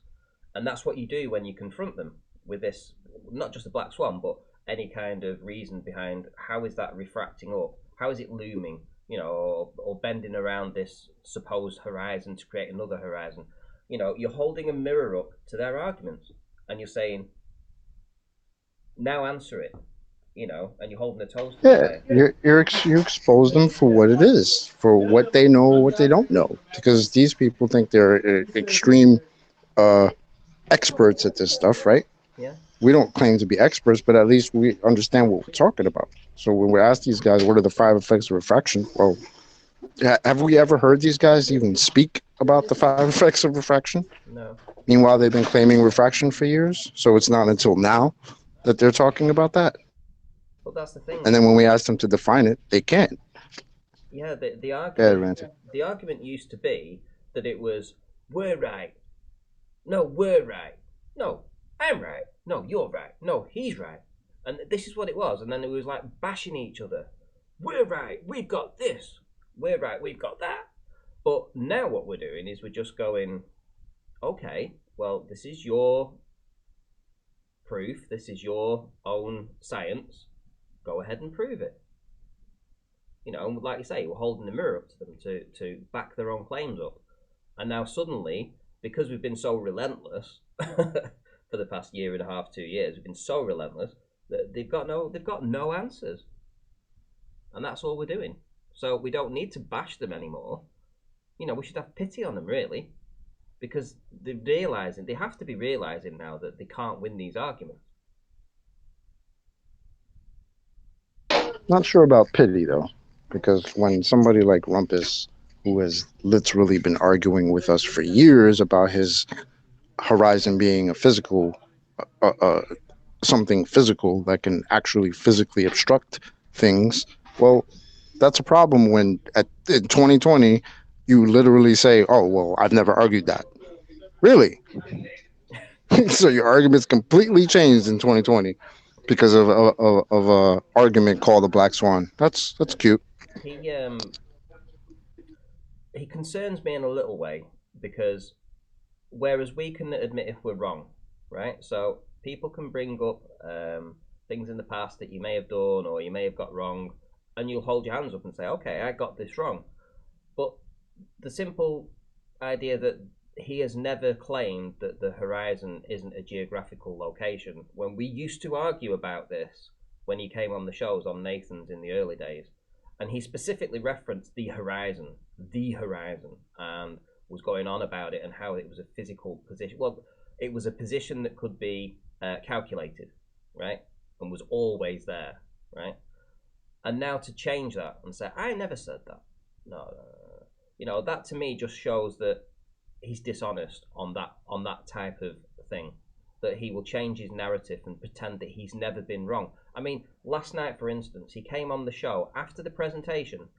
And that's what you do when you confront them with this, not just the Black Swan, but any kind of reason behind how is that refracting up? How is it looming? Or bending around this supposed horizon to create another horizon. You're holding a mirror up to their arguments and you're saying, now answer it. And you're holding a toast. Yeah, you expose them for what it is, for what they know, what they don't know, because these people think they're extreme experts at this stuff, right? Yeah. We don't claim to be experts, but at least we understand what we're talking about. So when we ask these guys, what are the 5 effects of refraction? Well, have we ever heard these guys even speak about the 5 effects of refraction? No. Meanwhile, they've been claiming refraction for years, so it's not until now that they're talking about that? But that's the thing. And then when we ask them to define it, they can't. Yeah, the argument the argument used to be that it was we're right. No, we're right. No, I'm right. No, you're right. No, he's right. And this is what it was. And then it was like bashing each other. We're right. We've got this. We're right. We've got that. But now what we're doing is we're just going, okay, well, this is your proof. This is your own science. Go ahead and prove it. You know, like you say, we're holding the mirror up to them to back their own claims up. And now suddenly, because we've been so relentless for the past year and a half, 2 years, we've been so relentless that they've got no answers. And that's all we're doing. So we don't need to bash them anymore. You know, we should have pity on them, really, because they have to be realizing now that they can't win these arguments. Not sure about pity though, because when somebody like Rumpus, who has literally been arguing with us for years about his horizon being a physical, something physical that can actually physically obstruct things, well, that's a problem when in 2020 you literally say, "Oh, well, I've never argued that." Really? So your argument's completely changed in 2020 because of a argument called the Black Swan. That's cute. He concerns me in a little way, because whereas we can admit if we're wrong, right? So people can bring up things in the past that you may have done or you may have got wrong, and you'll hold your hands up and say, okay, I got this wrong. But the simple idea that he has never claimed that the horizon isn't a geographical location, when we used to argue about this when he came on the shows on Nathan's in the early days, and he specifically referenced the horizon, and was going on about it and how it was a physical position. Well, it was a position that could be calculated, right? And was always there, right? And now to change that and say, I never said that. No. You know, that to me just shows that he's dishonest on that type of thing. That he will change his narrative and pretend that he's never been wrong. I mean, last night, for instance, he came on the show after the presentation,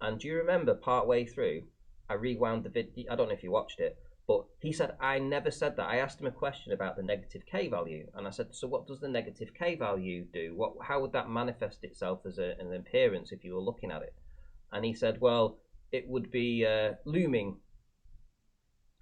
and do you remember partway through, I rewound the video, I don't know if you watched it, but he said, I never said that. I asked him a question about the negative K value, and I said, so what does the negative K value do? How would that manifest itself as an appearance if you were looking at it? And he said, well, it would be looming.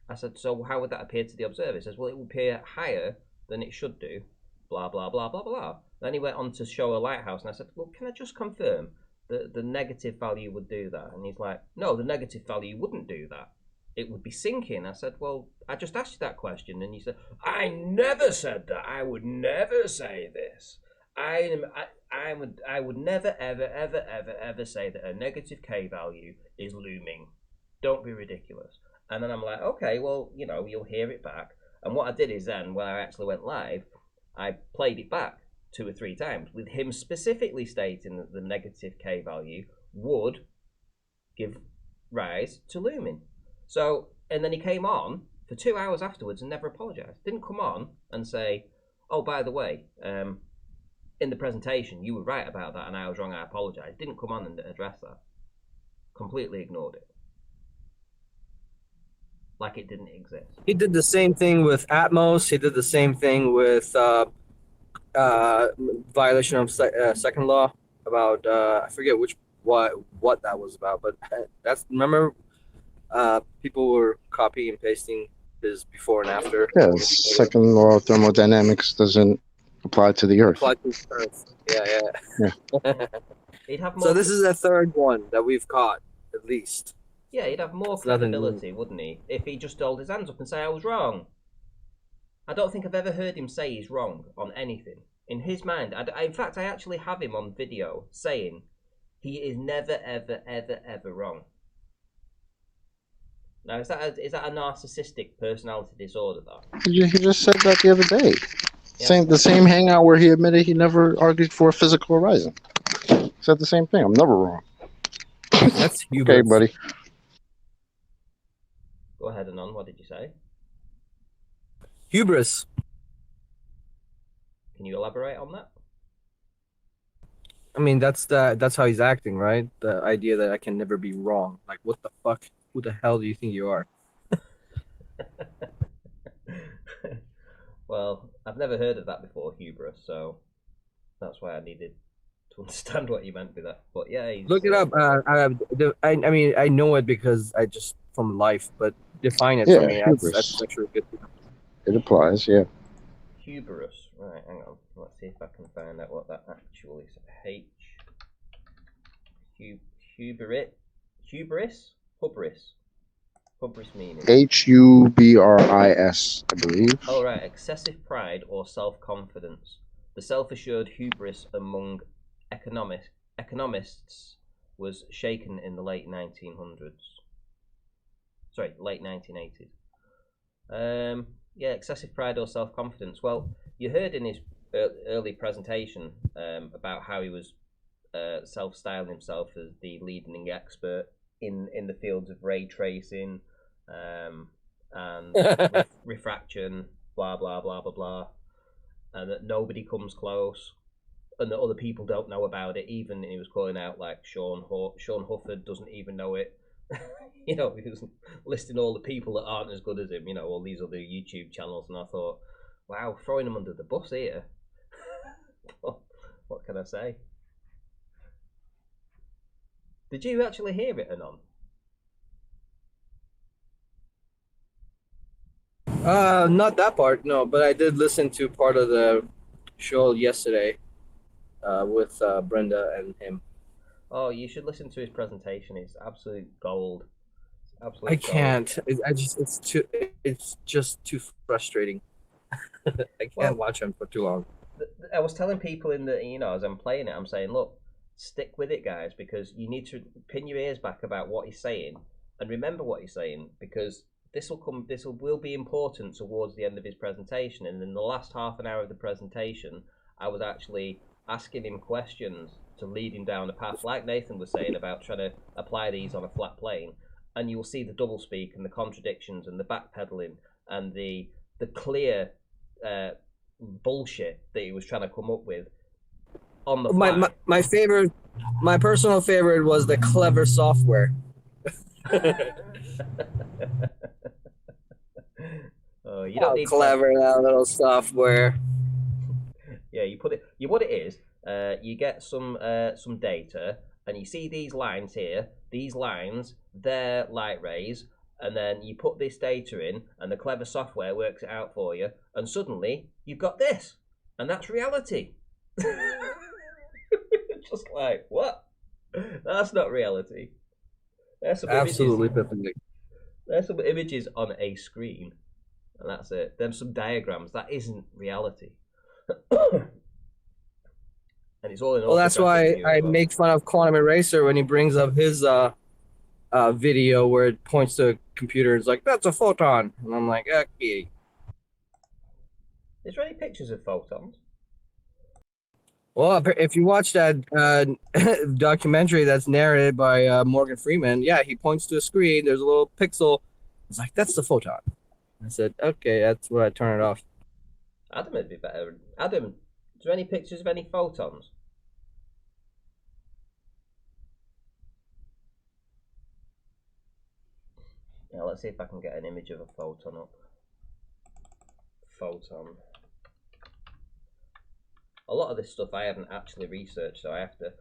I said, so how would that appear to the observer? He says, well, it would appear higher than it should do, blah, blah, blah, blah, blah. Then he went on to show a lighthouse, and I said, well, can I just confirm that the negative value would do that? And he's like, no, the negative value wouldn't do that. It would be sinking. I said, well, I just asked you that question. And he said, I never said that. I would never say this. I would never, ever say that a negative K value is looming. Don't be ridiculous. And then I'm like, okay, well, you know, you'll hear it back. And what I did is then, when I actually went live, I played it back 2 or 3 times with him specifically stating that the negative K value would give rise to looming. So, and then he came on for 2 hours afterwards and never apologized. Didn't come on and say, oh, by the way, in the presentation, you were right about that and I was wrong, I apologize. Didn't come on and address that. Completely ignored it. Like it didn't exist. He did the same thing with Atmos. He did the same thing with violation of second law about I forget what that was about, but remember people were copying and pasting his before and after. Yeah, second law of thermodynamics doesn't apply to the Earth. Apply to the Earth. Yeah. So this is the third one that we've caught, at least. Yeah, he'd have more credibility, wouldn't he, if he just held his hands up and say, I was wrong. I don't think I've ever heard him say he's wrong on anything. In his mind, in fact, I actually have him on video saying he is never, ever, ever, ever wrong. Now, is that a narcissistic personality disorder, though? He just said that the other day. Yeah. The same hangout where he admitted he never argued for a physical horizon. Said the same thing. I'm never wrong. That's hubris. Okay, buddy. Go ahead, Anon. What did you say? Hubris. Can you elaborate on that? I mean, that's how he's acting, right? The idea that I can never be wrong. Like, what the fuck? Who the hell do you think you are? Well, I've never heard of that before, hubris, so that's why I needed to understand what you meant by that. But yeah, Look it up. I mean, I know it because I just from life, but define it for Yeah, me. hubris. That's actually good. It applies, yeah. Hubris. Right, hang on. Let's see if I can find out what that actually is. Hubris? Hubris meaning. HUBRIS, I believe. Oh, right. Excessive pride or self-confidence. The self-assured hubris among economists was shaken in the late 1900s. Sorry, late 1980s. Yeah, excessive pride or self-confidence. Well, you heard in his early presentation about how he was self-styling himself as the leading expert in the fields of ray tracing and refraction, blah blah blah blah blah, and that nobody comes close, and that other people don't know about it. Even he was calling out like Sean Hufford doesn't even know it. He was listing all the people that aren't as good as him. All these other YouTube channels, and I thought, wow, throwing him under the bus here. What can I say? Did you actually hear it, Anon? Not that part, no, but I did listen to part of the show yesterday with Brenda and him. Oh, you should listen to his presentation. It's absolute gold. I can't. It's just too frustrating. I can't watch him for too long. I was telling people as I'm playing it, I'm saying, look, stick with it, guys, because you need to pin your ears back about what he's saying and remember what he's saying, because this will be important towards the end of his presentation. And in the last half an hour of the presentation, I was actually asking him questions to lead him down a path, like Nathan was saying about trying to apply these on a flat plane. And you'll see the doublespeak and the contradictions and the backpedaling and the clear bullshit that he was trying to come up with on the fly. My personal favorite was the clever software. Oh, you don't need clever that little software. Yeah, what it is. You get some data, and you see these lines here. These lines, they're light rays, and then you put this data in, and the clever software works it out for you, and suddenly you've got this, and that's reality. Just like, what? That's not reality. There's some absolutely perfect. There's some images on a screen, and that's it. There's some diagrams. That isn't reality. And it's all in. Well, that's why I make fun of Quantum Eraser when he brings up his video where it points to a computer. It's like, that's a photon, and I'm like, okay. Is there any pictures of photons? Well, if you watch that documentary that's narrated by Morgan Freeman, yeah, he points to a screen. There's a little pixel. It's like, that's the photon. I said, okay, that's where I turn it off. Adam would be better. Adam, is there any pictures of any photons? Now let's see if I can get an image of a photon up. Photon. A lot of this stuff I haven't actually researched, so I have to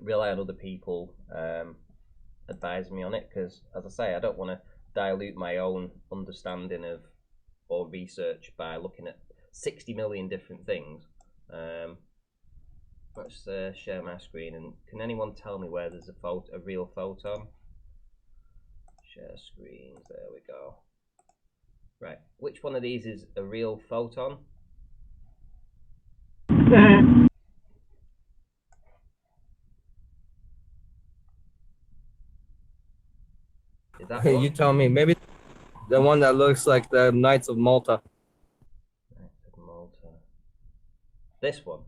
rely on other people advising me on it, because, as I say, I don't want to dilute my own understanding of or research by looking at 60 million different things. Let's share my screen, and can anyone tell me where there's a real photon? Share screens, there we go. Right, which one of these is a real photon? Is that You tell me. Maybe the one that looks like the Knights of Malta. Knights of Malta. This one.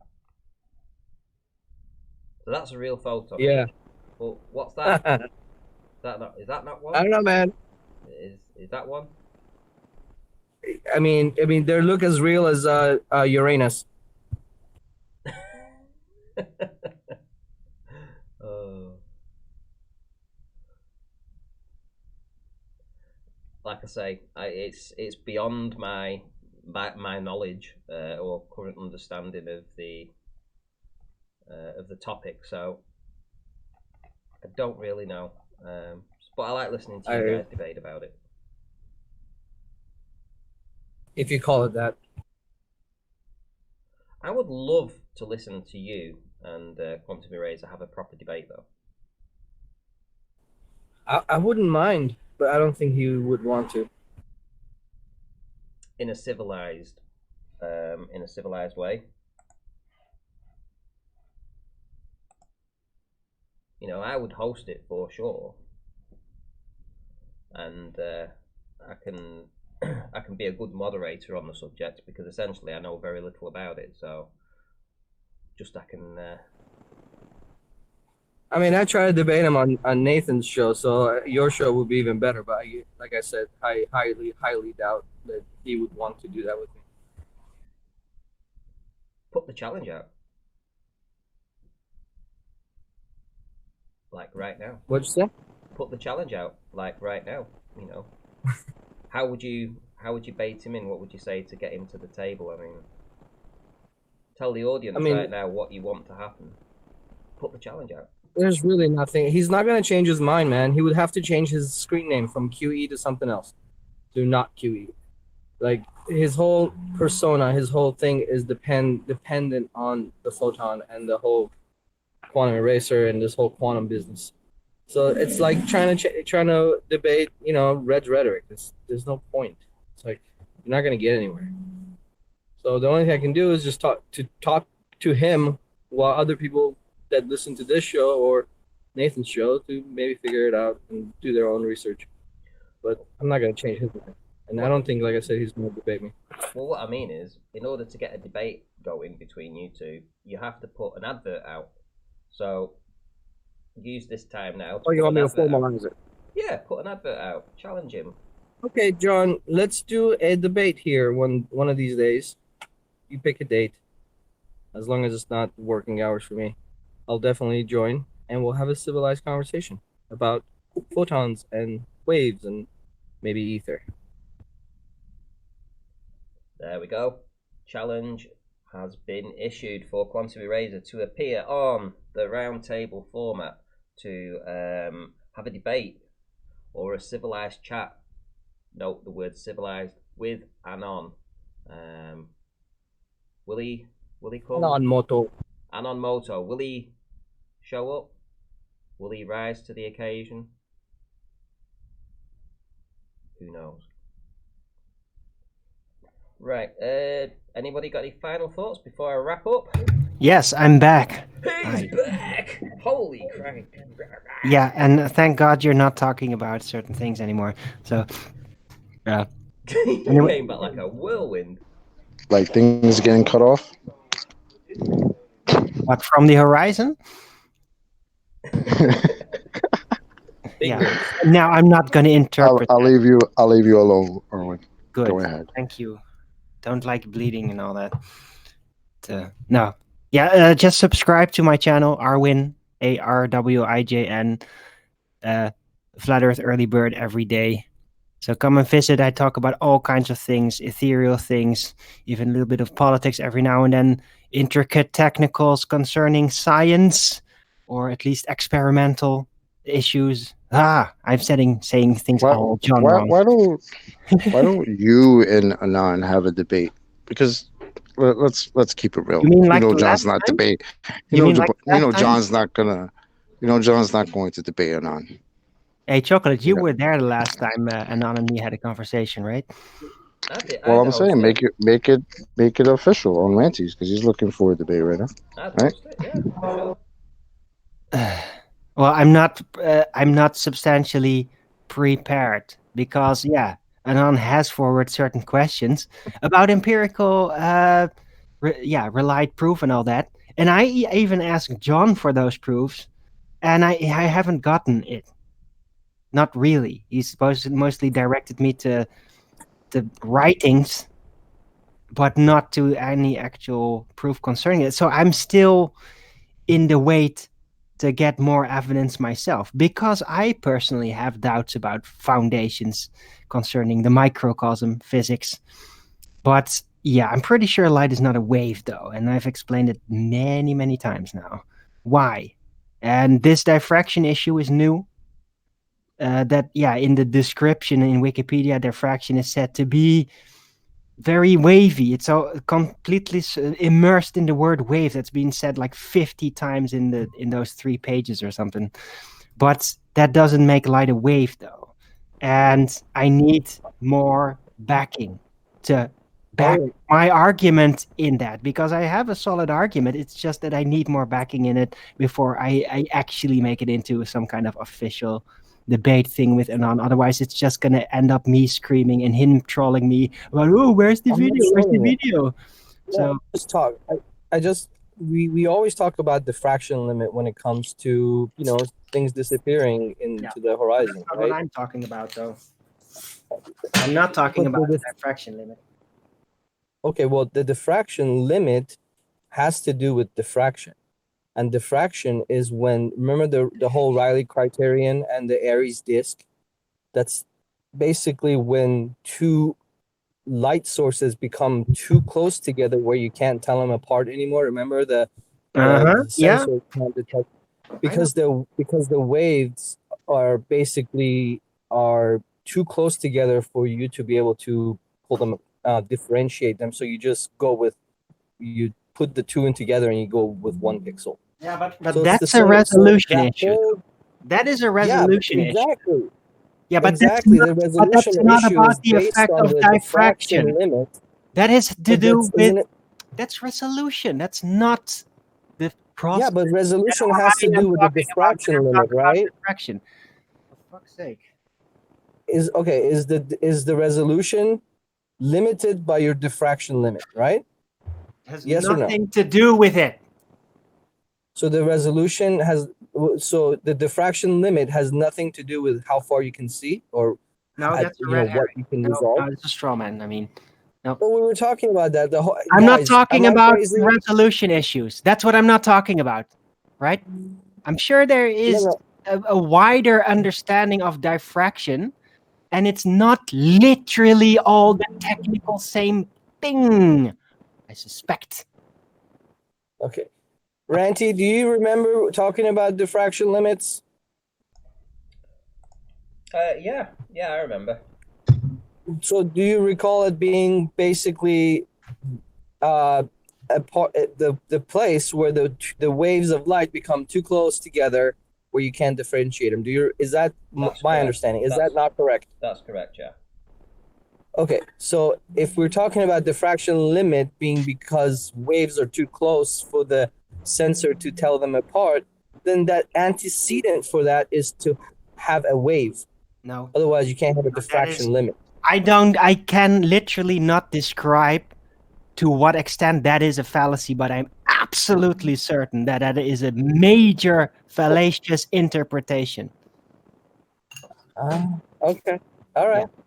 So that's a real photon. Yeah. Well, what's that? Is that not one? I don't know, man. Is that one? I mean, they look as real as Uranus. Like I say, it's beyond my knowledge or current understanding of the topic, so I don't really know. But I like listening to you guys debate about it. If you call it that. I would love to listen to you and Quantum Eraser have a proper debate, though. I wouldn't mind, but I don't think he would want to. In a civilized way. You know, I would host it for sure, and I can be a good moderator on the subject because essentially I know very little about it. So, just I can. I mean, I try to debate him on Nathan's show, so your show would be even better. But like I said, I highly doubt that he would want to do that with me. Put the challenge out. Like right now. What'd you say? Put the challenge out, like right now. You know, how would you bait him in? What would you say to get him to the table? I mean, tell the audience right now what you want to happen. Put the challenge out. There's really nothing. He's not gonna change his mind, man. He would have to change his screen name from QE to something else, to not QE. Like his whole persona, his whole thing is dependent on the photon and the whole quantum eraser and this whole quantum business. So it's like trying to debate, you know, Red's rhetoric. There's no point. It's like you're not gonna get anywhere. So the only thing I can do is just talk to him while other people that listen to this show or Nathan's show to maybe figure it out and do their own research. But I'm not gonna change his mind. And I don't think, like I said, he's gonna debate me. Well, what I mean is, in order to get a debate going between you two, you have to put an advert out. So use this time now. Oh, you want me to formalize it? Yeah, put an advert out. Challenge him. Okay, John, let's do a debate here one of these days. You pick a date. As long as it's not working hours for me, I'll definitely join, and we'll have a civilized conversation about photons and waves and maybe ether. There we go. Challenge has been issued for Quantum Eraser to appear on the round table format to have a debate or a civilized chat. Note the word civilized with Anon. Will he come? Anon Moto. Anon Moto. Will he show up? Will he rise to the occasion? Who knows? Right. Anybody got any final thoughts before I wrap up? Yes, I'm back. He's back! Holy crap! Yeah, and thank God you're not talking about certain things anymore. So, You came back like a whirlwind. Like things getting cut off. What, from the horizon? Yeah. Now I'm not going to interpret. I'll leave you alone, Arwijn. Good. Go ahead. Thank you. Don't like bleeding and all that. No. Yeah, just subscribe to my channel, Arwijn, ARWIJN, Flat Earth Early Bird every day. So come and visit. I talk about all kinds of things, ethereal things, even a little bit of politics every now and then, intricate technicals concerning science, or at least experimental issues. I'm saying things all John wrong. Why don't you and Anon have a debate? Because let's keep it real. You mean like John's not debate. John's not going to debate Anon. Hey, Chocolate, you were there the last time Anon and me had a conversation, right? Well, I'm saying make it official on Ranty's because he's looking for a debate right now. Right? Well, I'm not substantially prepared because Anon has forwarded certain questions about empirical relied proof and all that, and I even asked John for those proofs, and I haven't gotten it. Not really. He's mostly directed me to the writings, but not to any actual proof concerning it. So I'm still in the wait to get more evidence myself, because I personally have doubts about foundations concerning the microcosm physics. But yeah, I'm pretty sure light is not a wave, though, and I've explained it many, many times now. Why? And this diffraction issue is new. In the description in Wikipedia, diffraction is said to be very wavy. It's all completely immersed in the word wave. That's been said like 50 times in those 3 pages or something. But that doesn't make light a wave, though. And I need more backing to back my argument in that, because I have a solid argument. It's just that I need more backing in it before I actually make it into some kind of official debate thing with Anon. Otherwise, it's just going to end up me screaming and him trolling me about, oh, where's the video? Where's the video? So just talk. We always talk about diffraction limit when it comes to, things disappearing into the horizon. That's not right? what I'm talking about, though. I'm not talking about the diffraction limit. Okay, well, the diffraction limit has to do with diffraction. And diffraction is when, remember the whole Rayleigh criterion and the Aries disk? That's basically when 2 light sources become too close together where you can't tell them apart anymore. Remember the sensor can't detect, because the waves are basically too close together for you to be able to pull them, differentiate them. So you just you put the 2 in together and you go with 1 pixel. Yeah, but So that's a resolution issue. That is a resolution issue. Exactly. Yeah, but exactly. that's not about the effect of diffraction. Limit. That has to do with that's resolution. That's not the process. Yeah, but resolution has to do with the diffraction limit, right? Diffraction. For fuck's sake. Is the resolution limited by your diffraction limit, right? Has yes or no? Nothing to do with it. So the resolution the diffraction limit has nothing to do with how far you can see, or that's what you can resolve. No, it's a straw man. I mean, no. But we were talking about that. I'm not talking about resolution issues. That's what I'm not talking about, right? I'm sure there is a wider understanding of diffraction, and it's not literally all the technical same thing, I suspect. Okay. Ranty, do you remember talking about diffraction limits? Yeah, I remember. So do you recall it being basically the place where the waves of light become too close together where you can't differentiate them? Is that my understanding? Is that not correct? That's correct, yeah. Okay, so if we're talking about diffraction limit being because waves are too close for the sensor to tell them apart, then that antecedent for that is to have a wave. No. Otherwise, you can't have a diffraction limit. I can literally not describe to what extent that is a fallacy, but I'm absolutely certain that that is a major fallacious interpretation. Okay. All right. Yeah.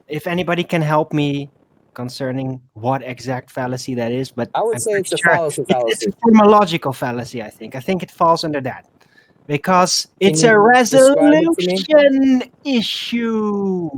If anybody can help me concerning what exact fallacy that is, but I would say it's a fallacy. It's a phermological fallacy, I think. I think it falls under that. Because it's a resolution issue.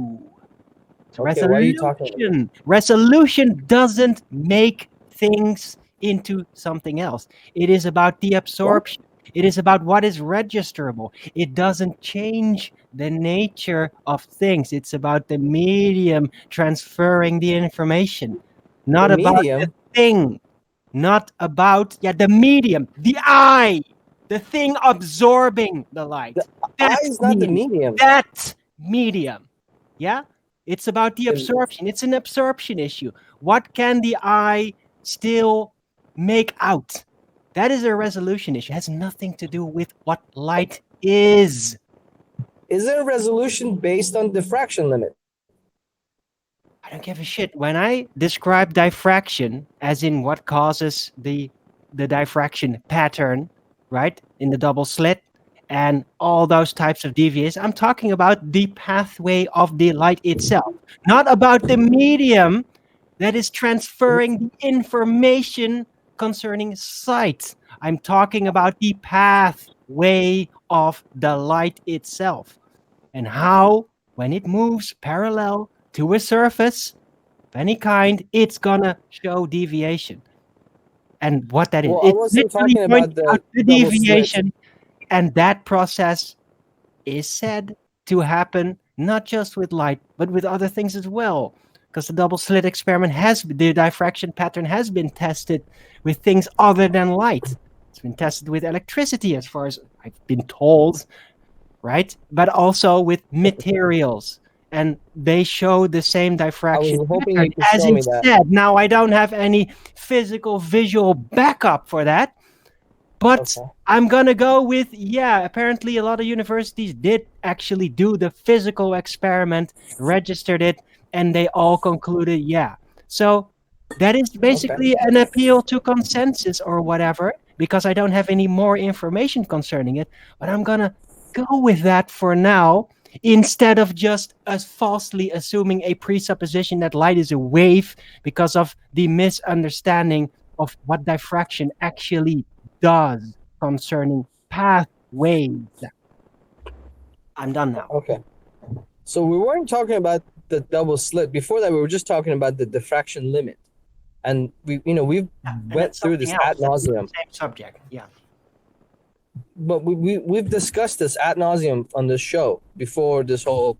Okay, why are you talking about? Resolution doesn't make things into something else. It is about the absorption. It is about what is registerable. It doesn't change the nature of things. It's about the medium transferring the information, not about the thing, not about the medium, the eye, the thing absorbing the light. The eye is not the medium. That medium, yeah. It's about the absorption. It's an absorption issue. What can the eye still make out? That is a resolution issue. It has nothing to do with what light is. Is there a resolution based on diffraction limit? I don't give a shit. When I describe diffraction, as in what causes the diffraction pattern, right, in the double slit, and all those types of deviations. I'm talking about the pathway of the light itself, not about the medium that is transferring the information concerning sight. I'm talking about the pathway of the light itself and how, when it moves parallel to a surface of any kind, it's gonna show deviation. And what that is, Well, I wasn't talking about the double deviation, and that process is said to happen not just with light, but with other things as well. Because the double slit experiment the diffraction pattern has been tested with things other than light. It's been tested with electricity, as far as I've been told, right? But also with materials. And they show the same diffraction pattern as instead. Now, I don't have any physical visual backup for that. But I'm going to go with, apparently a lot of universities did actually do the physical experiment, registered it, and they all concluded, So that is basically an appeal to consensus or whatever, because I don't have any more information concerning it. But I'm going to go with that for now, instead of just falsely assuming a presupposition that light is a wave because of the misunderstanding of what diffraction actually does concerning pathways. I'm done now. Okay. So we weren't talking about the double slit. Before that, we were just talking about the diffraction limit. And we've went through this ad nauseum. Same subject, yeah. But we've discussed this ad nauseum on the show before this whole,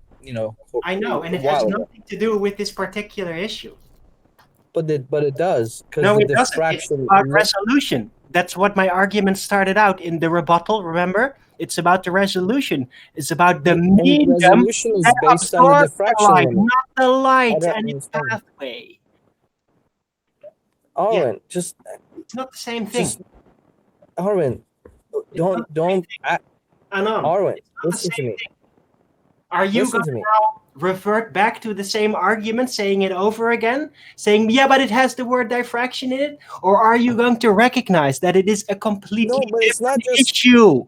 I know, and it has nothing to do with this particular issue. But it does. No, it doesn't. It's about resolution. That's what my argument started out in the rebuttal, remember? It's about the resolution. It's about the medium resolution is based on the diffraction light, limit. not the light and its pathway. Arwijn, it's not the same thing. Arwijn, don't Anon, Arwijn, listen to me. Are you going to now revert back to the same argument, saying it over again, saying, but it has the word diffraction in it? Or are you going to recognize that it is a completely different issue?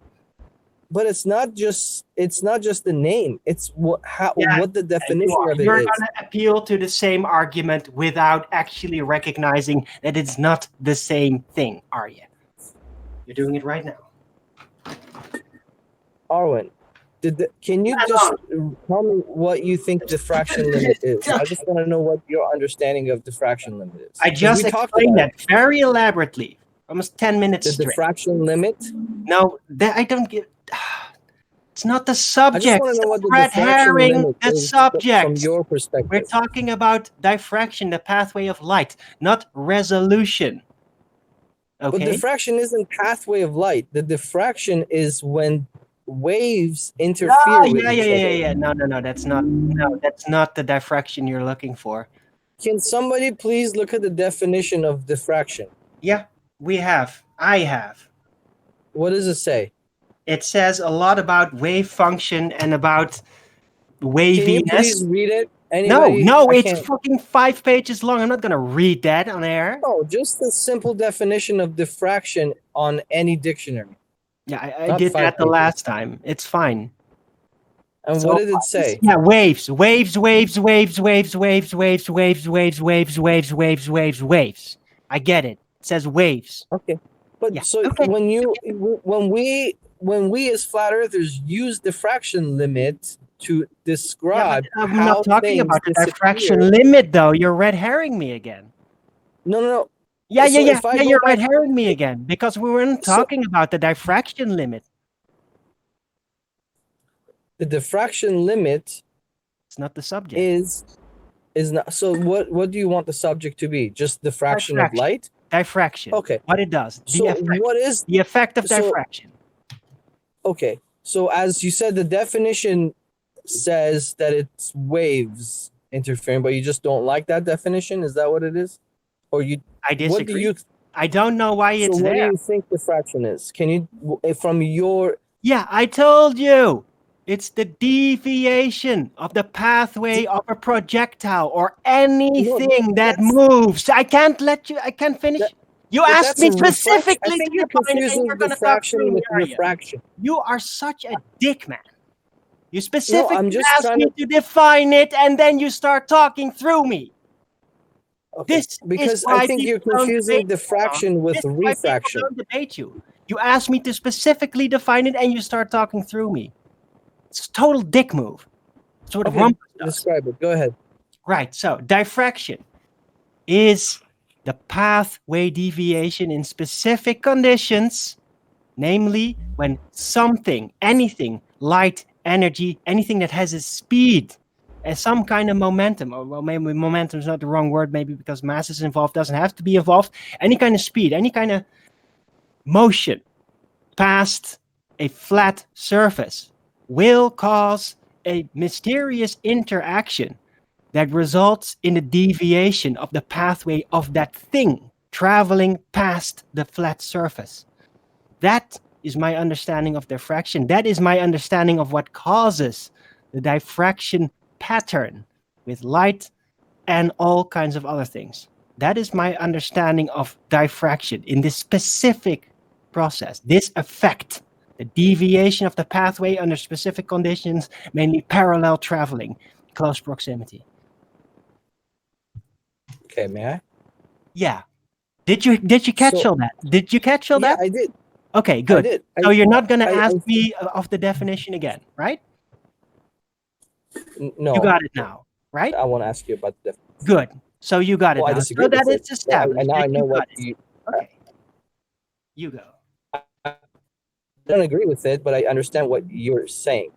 But it's not just the name. It's what the definition of it is. You're going to appeal to the same argument without actually recognizing that it's not the same thing, are you? You're doing it right now. Arwijn, can you just tell me what you think diffraction limit is? I just want to know what your understanding of diffraction limit is. I just explained that very elaborately, almost 10 minutes straight. The diffraction limit? No, I don't get. It's not the subject. I just want to know what the red herring, limit the is subject. From your perspective. We're talking about diffraction, the pathway of light, not resolution. Okay. But diffraction isn't pathway of light. The diffraction is when waves interfere with each other. No, that's not the diffraction you're looking for. Can somebody please look at the definition of diffraction? Yeah, we have. I have. What does it say? It says a lot about wave function and about waviness. Can you please read it? No, it's fucking 5 pages long. I'm not gonna read that on air. No, just the simple definition of diffraction on any dictionary. Yeah, I did that the last time. It's fine. And what did it say? Yeah, waves. I get it. It says waves. Okay. But when we as flat earthers use diffraction limit to describe I'm not talking about the diffraction limit though. You're red herring me again. No. Yeah, you're red herring me again because we weren't talking about the diffraction limit. The diffraction limit it's not the subject. Is not. So what do you want the subject to be? Just diffraction of light? Diffraction. Okay. What it does. What is the effect of diffraction? Okay. So as you said, the definition says that it's waves interfering, but you just don't like that definition? Is that what it is? Or I disagree. I don't know why it's there. What do you think diffraction is? Can you, from your... Yeah, I told you. It's the deviation of the pathway of a projectile or anything that moves. I can't finish. You But asked that's me a reflection. I specifically think to you're define it, and confusing you're going to talk diffraction through me, with are you? refraction. You are such a dick, man. You No, specifically I'm just asked trying me to. to define it, and then you start talking through me. Okay. This is Because I why think you're people don't confusing debate you. diffraction with This is why people refraction. don't debate you. You asked me to specifically define it, and you start talking through me. It's a total dick move. It's what Okay, Rumpus does. describe it. Go ahead. Right, so diffraction is the pathway deviation in specific conditions, namely when something, anything, light, energy, anything that has a speed, as some kind of momentum, or well, maybe momentum is not the wrong word, maybe because mass is involved, doesn't have to be involved, any kind of speed, any kind of motion past a flat surface will cause a mysterious interaction that results in the deviation of the pathway of that thing traveling past the flat surface. That is my understanding of diffraction. That is my understanding of what causes the diffraction pattern with light and all kinds of other things. That is my understanding of diffraction in this specific process, this effect, the deviation of the pathway under specific conditions, mainly parallel traveling, close proximity. Okay, may I? Yeah. Did you catch So- all that? Did you catch all Yeah, that? I did. Okay, I good. did. So you're not going to I- ask I- me of the definition again, right? No. You got it now, right? I want to ask you about the. Good. So you got it Well, I now. disagree So that with it's it. established. And now I that know you what got it. you. Okay. You go. I don't agree with it, but I understand what you're saying.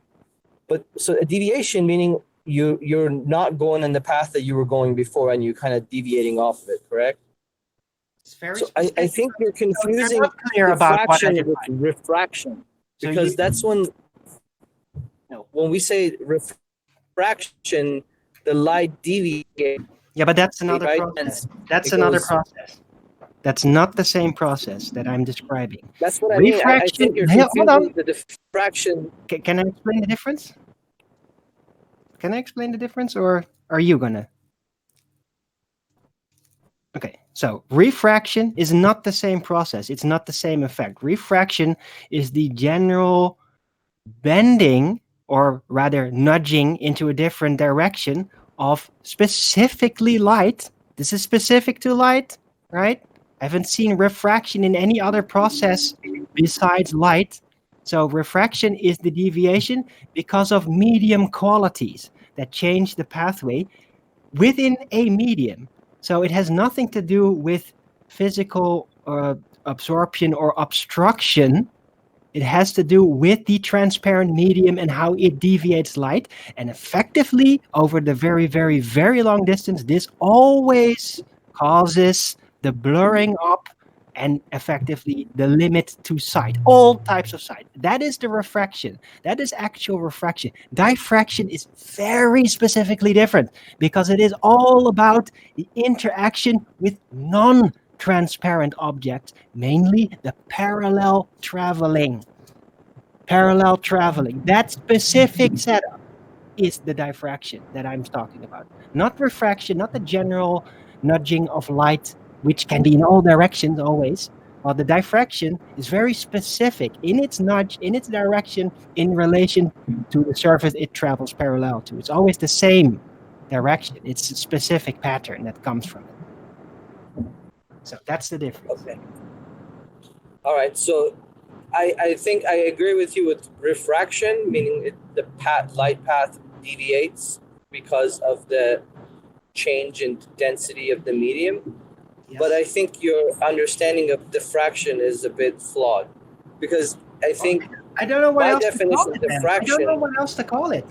But so a deviation meaning you're not going in the path that you were going before, and you're kind of deviating off of it, correct? It's very So I think you're confusing not clear about what I diffraction with define. refraction, So because you- that's when we say refraction, the light deviates. Yeah, but that's another right? process. And That's it another goes- process. That's not the same process that I'm describing. That's what I mean. I think you're Hey, hold on. confusing the diffraction. Can I explain the difference? Can I explain the difference, or are you gonna? Okay, so refraction is not the same process. It's not the same effect. Refraction is the general bending, or rather nudging into a different direction of specifically light. This is specific to light, right? I haven't seen refraction in any other process besides light. So refraction is the deviation because of medium qualities that change the pathway within a medium. So it has nothing to do with physical absorption or obstruction. It has to do with the transparent medium and how it deviates light. And effectively, over the very, very, very long distance, this always causes the blurring up and effectively the limit to sight, all types of sight. That is the refraction. That is actual refraction. Diffraction is very specifically different because it is all about the interaction with non-transparent objects, mainly the parallel traveling. Parallel traveling. That specific setup is the diffraction that I'm talking about. Not refraction, not the general nudging of light, which can be in all directions always. While the diffraction is very specific in its nudge, in its direction, in relation to the surface it travels parallel to. It's always the same direction. It's a specific pattern that comes from it. So that's the difference. Okay. All right. So I think I agree with you with refraction, meaning the light path deviates because of the change in density of the medium. Yes. But I think your understanding of diffraction is a bit flawed, because I think I don't know what by else definition to call it. Then. I diffraction. don't know what else to call it.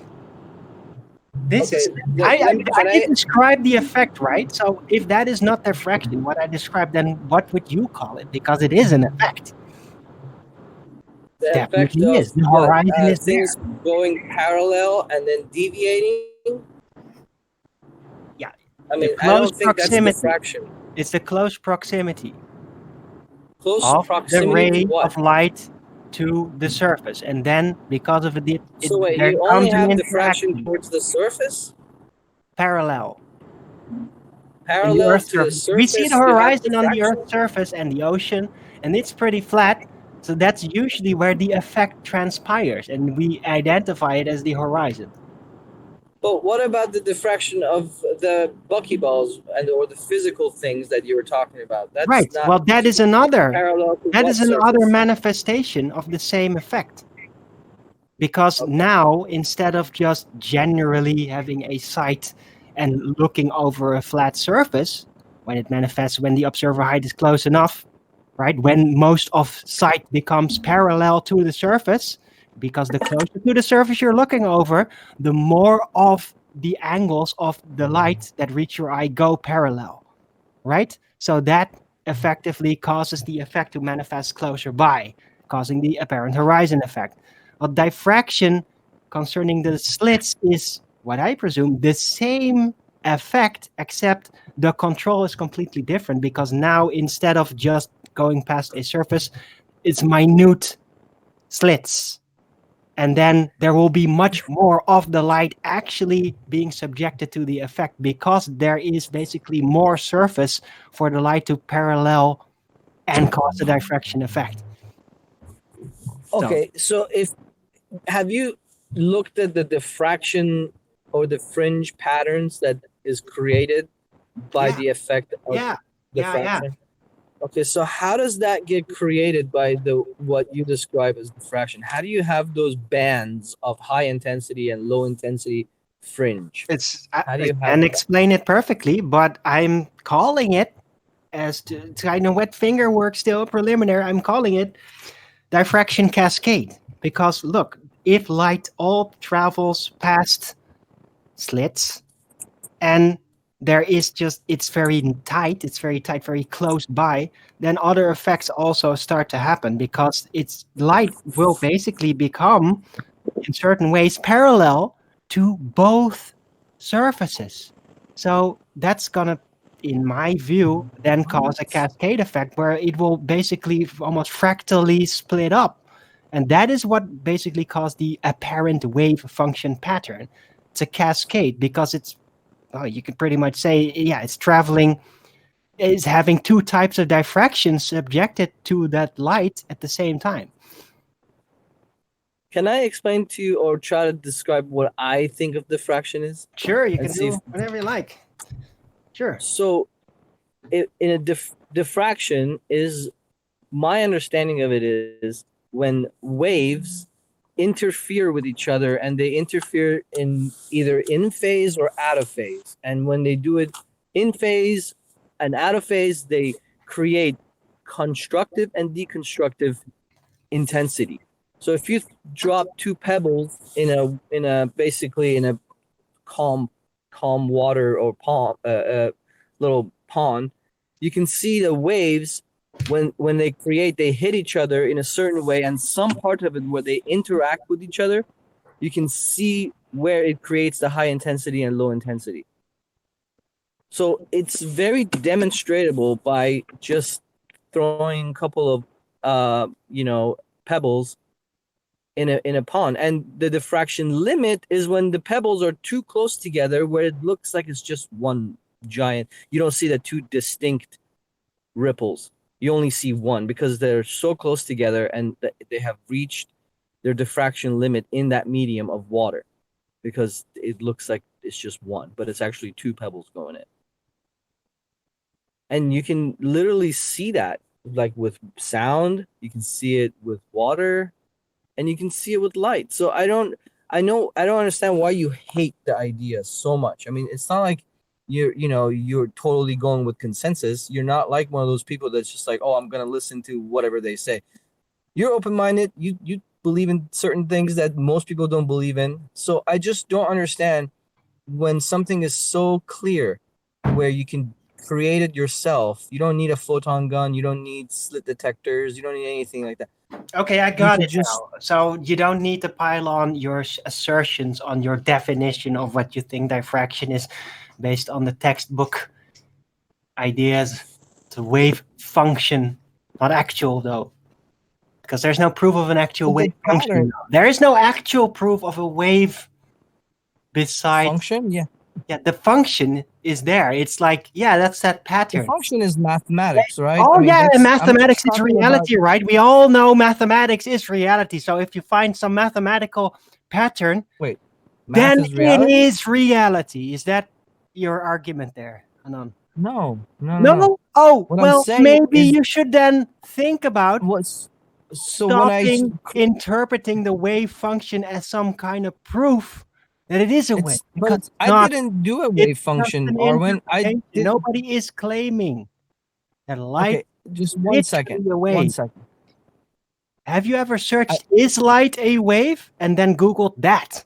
This Okay, is I did describe the effect, right? So if that is not diffraction, what I described, then what would you call it? Because it is an effect. The effect Definitely of is. The horizon is things there. going parallel and then deviating. Yeah. I mean, The I don't close think proximity. that's diffraction. It's the close proximity Close of proximity the ray to what? of light to the surface, and then because of it, So wait, there you only comes an have diffraction interaction. towards the surface? Parallel. parallel to the surface. surface. We see the you have horizon on the diffraction. Earth's surface and the ocean, and it's pretty flat. So that's usually where the effect transpires, and we identify it as the horizon. But what about the diffraction of the buckyballs or the physical things that you were talking about? That's Right. not Well, that is another. parallel to That what is another surface? manifestation of the same effect. Because now, instead of just generally having a sight and looking over a flat surface, when it manifests when the observer height is close enough, right? When most of sight becomes parallel to the surface, because the closer to the surface you're looking over, the more of the angles of the light that reach your eye go parallel, right? So that effectively causes the effect to manifest closer by, causing the apparent horizon effect. A diffraction concerning the slits is, what I presume, the same effect, except the control is completely different, because now instead of just going past a surface, it's minute slits. And then there will be much more of the light actually being subjected to the effect, because there is basically more surface for the light to parallel and cause a diffraction effect. Okay, so have you looked at the diffraction or the fringe patterns that is created by the effect of diffraction? Okay, so how does that get created by what you describe as diffraction? How do you have those bands of high intensity and low intensity fringe? I can explain it perfectly, but I'm calling it, as to I know wet finger work still preliminary, I'm calling it diffraction cascade. Because look, if light all travels past slits, and there is just, it's very tight, very close by, then other effects also start to happen, because light will basically become, in certain ways, parallel to both surfaces. So that's gonna, in my view, then cause a cascade effect where it will basically almost fractally split up. And that is what basically caused the apparent wave function pattern. It's a cascade, because you could pretty much say, it's traveling, is having two types of diffraction subjected to that light at the same time. Can I explain to you or try to describe what I think of diffraction is? Sure, you can do whatever you like. Sure. So, in a diffraction is, my understanding of it is when waves interfere with each other, and they interfere in either in phase or out of phase. And when they do it in phase and out of phase, they create constructive and deconstructive intensity. So if you drop two pebbles in a calm water or pond, little pond, you can see the waves when they create, they hit each other in a certain way, and some part of it where they interact with each other, you can see where it creates the high intensity and low intensity. So it's very demonstrable by just throwing a couple of pebbles in a pond. And the diffraction limit is when the pebbles are too close together, where it looks like it's just one giant. You don't see the two distinct ripples. You only see one, because they're so close together and they have reached their diffraction limit in that medium of water, because it looks like it's just one, but it's actually two pebbles going in. And you can literally see that, like with sound, you can see it with water, and you can see it with light. So I don't understand why you hate the idea so much. I mean, it's not like you're totally going with consensus. You're not like one of those people that's just like, oh, I'm gonna listen to whatever they say. You're open-minded. You believe in certain things that most people don't believe in. So I just don't understand when something is so clear, where you can create it yourself. You don't need a photon gun. You don't need slit detectors. You don't need anything like that. Okay, I got it now. So you don't need to pile on your assertions on your definition of what you think diffraction is, based on the textbook ideas. It's a wave function, not actual though, because there's no proof of an actual wave function. There is no actual proof of a wave besides function. Yeah, the function is there. It's like, yeah, that's that The pattern. function is mathematics, right? Oh, I mean, yeah, that's- and I'm just mathematics is talking reality, about- right? We all know mathematics is reality. So if you find some mathematical pattern, Wait, then math is reality? it is reality. Is that your argument there, Anon? No. Oh, What I'm well, saying maybe is- you should then think about So when I stopping interpreting the wave function as some kind of proof that it is a wave. But I didn't do a wave function, Arwin. Nobody is claiming that light. Okay, just 1 second. 1 second. Have you ever searched "is light a wave" and then Googled that?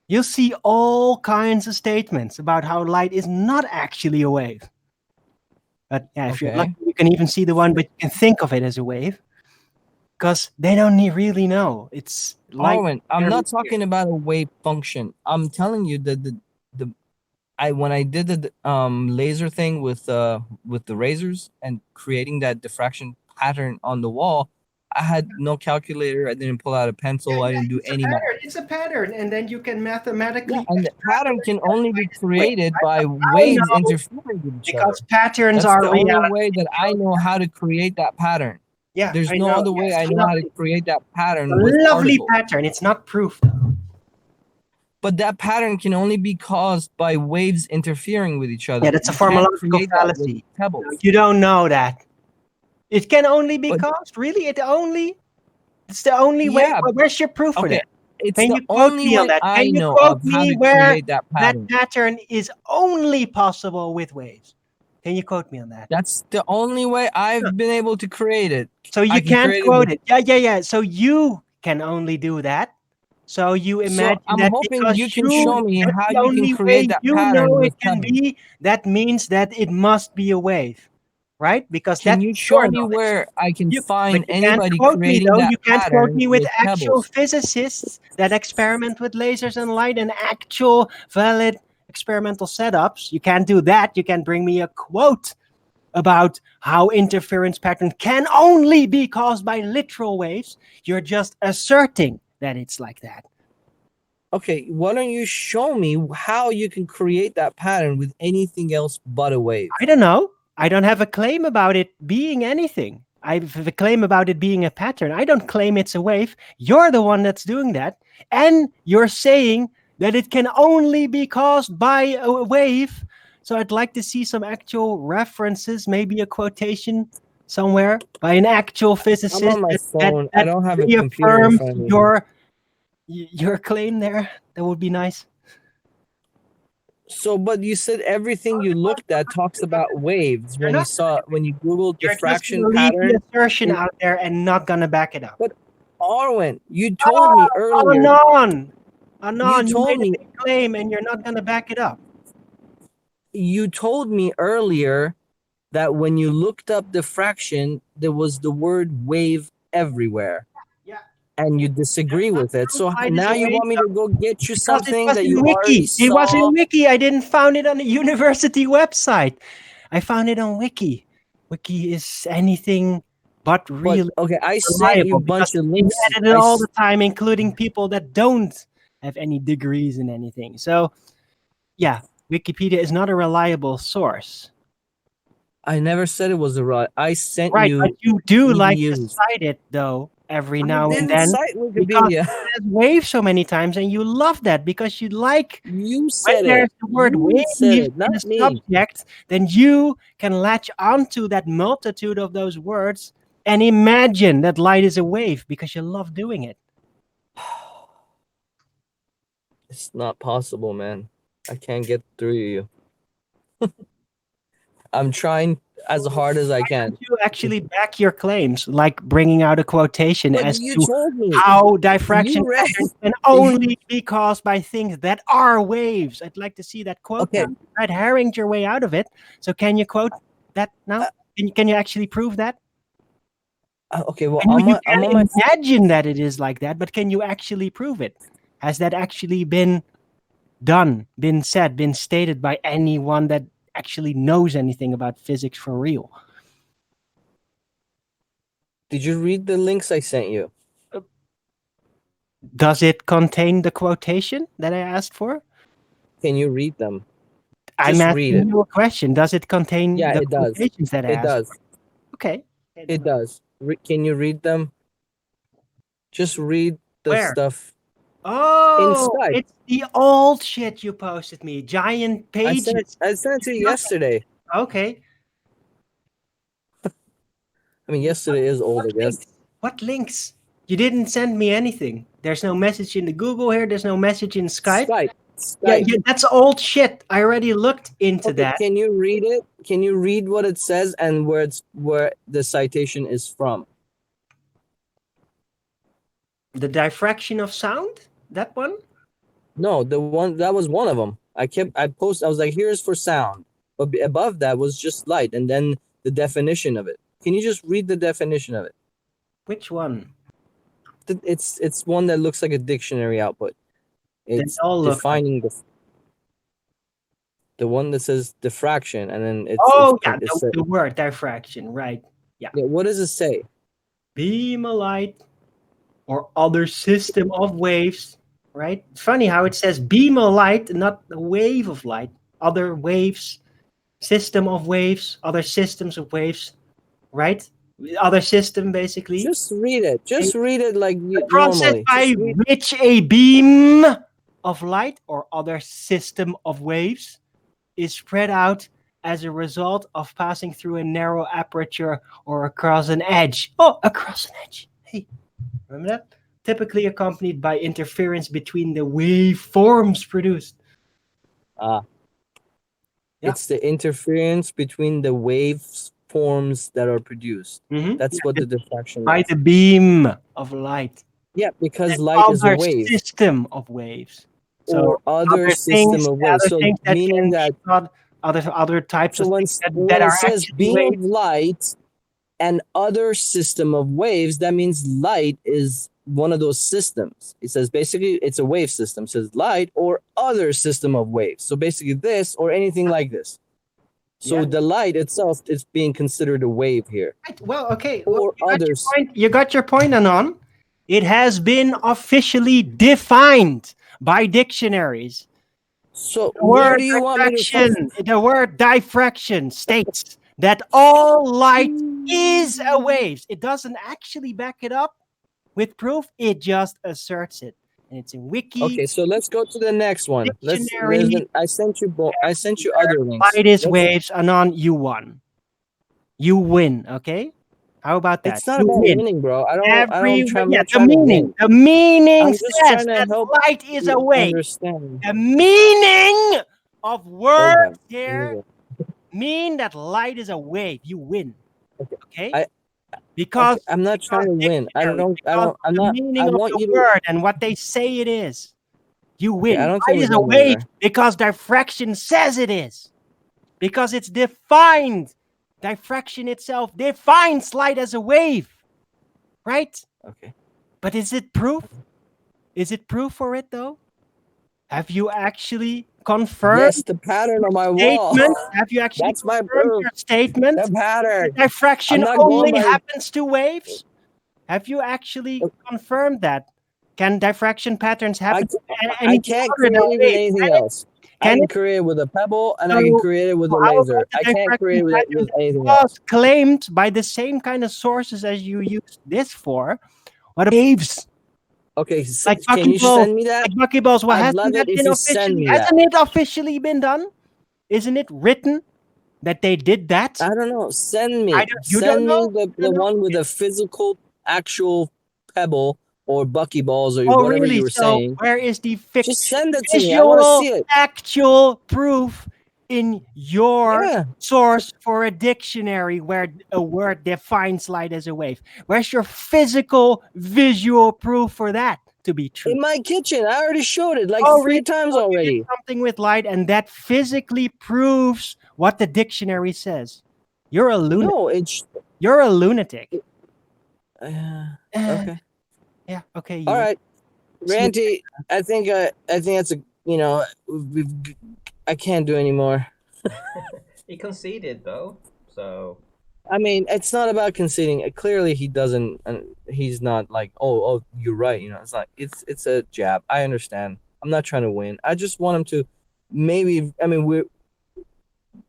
You'll see all kinds of statements about how light is not actually a wave. But yeah, if you're lucky, you can even see the one, but you can think of it as a wave. Because they don't really know. It's like Arwin, I'm not talking about a wave function. I'm telling you that when I did the laser thing with the razors and creating that diffraction pattern on the wall, I had no calculator. I didn't pull out a pencil. I didn't do any math. It's a pattern, and then you can mathematically. Yeah, and the pattern can only be created by waves interfering with each other. Because patterns That's are the reality. only way that I know how to create that pattern. Yeah, there's no other way I know how to create that pattern. With lovely pattern. It's not proof. But that pattern can only be caused by waves interfering with each other. Yeah, that's a formological fallacy. Pebbles. You don't know that. It can only be caused. Really, it's the only way. Well, where's your proof for that? It's Can the you quote only me on way that? I Can you know quote of how me to where create that pattern. that pattern is only possible with waves? Can you quote me on that? That's the only way I've been able to create it. So you can't quote it. Yeah. So you can only do that. So you imagine I'm that hoping because you can show me that's how the you only can create way that you pattern know with it can pebbles. be. That means that it must be a wave, right? Because Can that's you show your me knowledge. where I can find But you can't anybody quote me, creating though. that You can't quote pattern me with actual pebbles? physicists that experiment with lasers and light and actual valid experimental setups. You can't do that. You can bring me a quote about how interference pattern can only be caused by literal waves. You're just asserting that it's like that. Okay, why don't you show me how you can create that pattern with anything else but a wave? I don't know. I don't have a claim about it being anything. I have a claim about it being a pattern. I don't claim it's a wave. You're the one that's doing that. And you're saying that it can only be caused by a wave. So I'd like to see some actual references, maybe a quotation somewhere by an actual physicist. I'm on my phone. I don't have a computer in front of me. Your claim there. That would be nice. So, but you said everything you looked at talks about waves when you Googled diffraction pattern. Leave the assertion out there and not gonna back it up. But Arwin, you told me earlier. Anon, you made a big claim and you're not gonna back it up. You told me earlier that when you looked up diffraction, there was the word wave everywhere. And you disagree with it. So now you want me to go get you something that you already saw? It was in Wiki. I didn't found it on the university website. I found it on Wiki. Wiki is anything but real. Okay, I sent you a bunch of links. We edit it all the time, including people that don't have any degrees in anything. So, yeah, Wikipedia is not a reliable source. I never said it was a right. I sent you. Right, but you do like to cite it, though. Every now and then, because it says wave so many times, and you love that because you like. You said when there's the word wave in a subject, then you can latch onto that multitude of those words and imagine that light is a wave because you love doing it. It's not possible, man. I can't get through you. I'm trying as hard as I can. You actually back your claims, like bringing out a quotation as to how diffraction patterns can only be caused by things that are waves. I'd like to see that quote. Okay. You tried herring your way out of it. So can you quote that now? Can you actually prove that? Okay, well, you can imagine that it is like that, but can you actually prove it? Has that actually been done, been said, been stated by anyone that actually knows anything about physics for real? Did you read the links I sent you? Does it contain the quotation that I asked for? Can you read them? I'm Just read asking it. you a question. Does it contain Yeah, the it does. quotations that It has? does. Okay. It does. Can you read them? Just read the Where? stuff. Oh, Skype. it's the old shit you posted me. Giant I sent pages. it to you yesterday. Okay. I mean, yesterday is old, I guess. What links? You didn't send me anything. There's no message in the Google here. There's no message in Skype. Yeah, that's old shit. I already looked into that. Can you read it? Can you read what it says and where the citation is from? The diffraction of sound? That one? No, that was one of them. I was like, here's for sound. But above that was just light, and then the definition of it. Can you just read the definition of it? Which one? It's one that looks like a dictionary output. It's defining the one that says diffraction, and then the word diffraction, right? Yeah. What does it say? Beam of light or other system of waves, right? It's funny how it says beam of light, not a wave of light. Other waves, system of waves, other systems of waves, right? Other system, basically. Just read it. Just read it like the process by which a beam of light or other system of waves is spread out as a result of passing through a narrow aperture or across an edge. Oh, across an edge. Hey, remember that? Typically accompanied by interference between the waveforms produced. It's the interference between the waveforms that are produced. Mm-hmm. That's what the diffraction by is. the beam of light. Yeah, because light is a wave. System of waves. So or other system of waves. So meaning that other types of things when it says beam of light and other system of waves, that means light is one of those systems. It says basically it's a wave system. It says light or other system of waves. So basically this or anything like this. So the light itself is being considered a wave here. Right. Well, okay. Or others. You got your point, Anon. It has been officially defined by dictionaries. So where do you want me to? The word diffraction states that all light is a wave. It doesn't actually back it up with proof. It just asserts it, and it's in Wiki. Okay, so let's go to the next one. I sent you other links. Light is waves. Anon, you won. You win. Okay. How about that? It's not about winning, bro. The meaning says that light is a wave. The meaning of words here mean that light is a wave. You win. Okay? Because I'm not trying to win. I'm not. I want you to word and what they say it is. You win. I don't light is a wave because diffraction says it is. Because it's defined. Diffraction itself defines light as a wave, right? Okay. But is it proof? Is it proof for it though? Have you actually confirmed? Yes, the pattern on my wall. Have you actually That's my proof. Your statement? The pattern. Diffraction only happens to waves. Have you actually confirmed that? Can diffraction patterns happen? I can't create anything else. I can create it with a pebble and I can create it with a laser. I can't create it with anything else. Claimed by the same kind of sources as you used this for. What waves? Okay, can you send me that? Like buckyballs. Well, hasn't it officially been done? Isn't it written that they did that? I don't know. Send me. Send me the one with a physical, actual pebble. Or buckyballs, or whatever you were saying. Where is the just send it to me? I want to see it. Actual proof in your source for a dictionary where a word defines light as a wave? Where's your physical, visual proof for that to be true? In my kitchen. I already showed it like 3 times already. Something with light, and that physically proves what the dictionary says. You're a lunatic. No, you're a lunatic. Okay. Yeah. Okay. All right, Randy. I think that's I can't do anymore. He conceded though, so. I mean, it's not about conceding. Clearly, he doesn't. He's not like, oh, you're right. It's like it's a jab. I understand. I'm not trying to win. I just want him to. Maybe. I mean,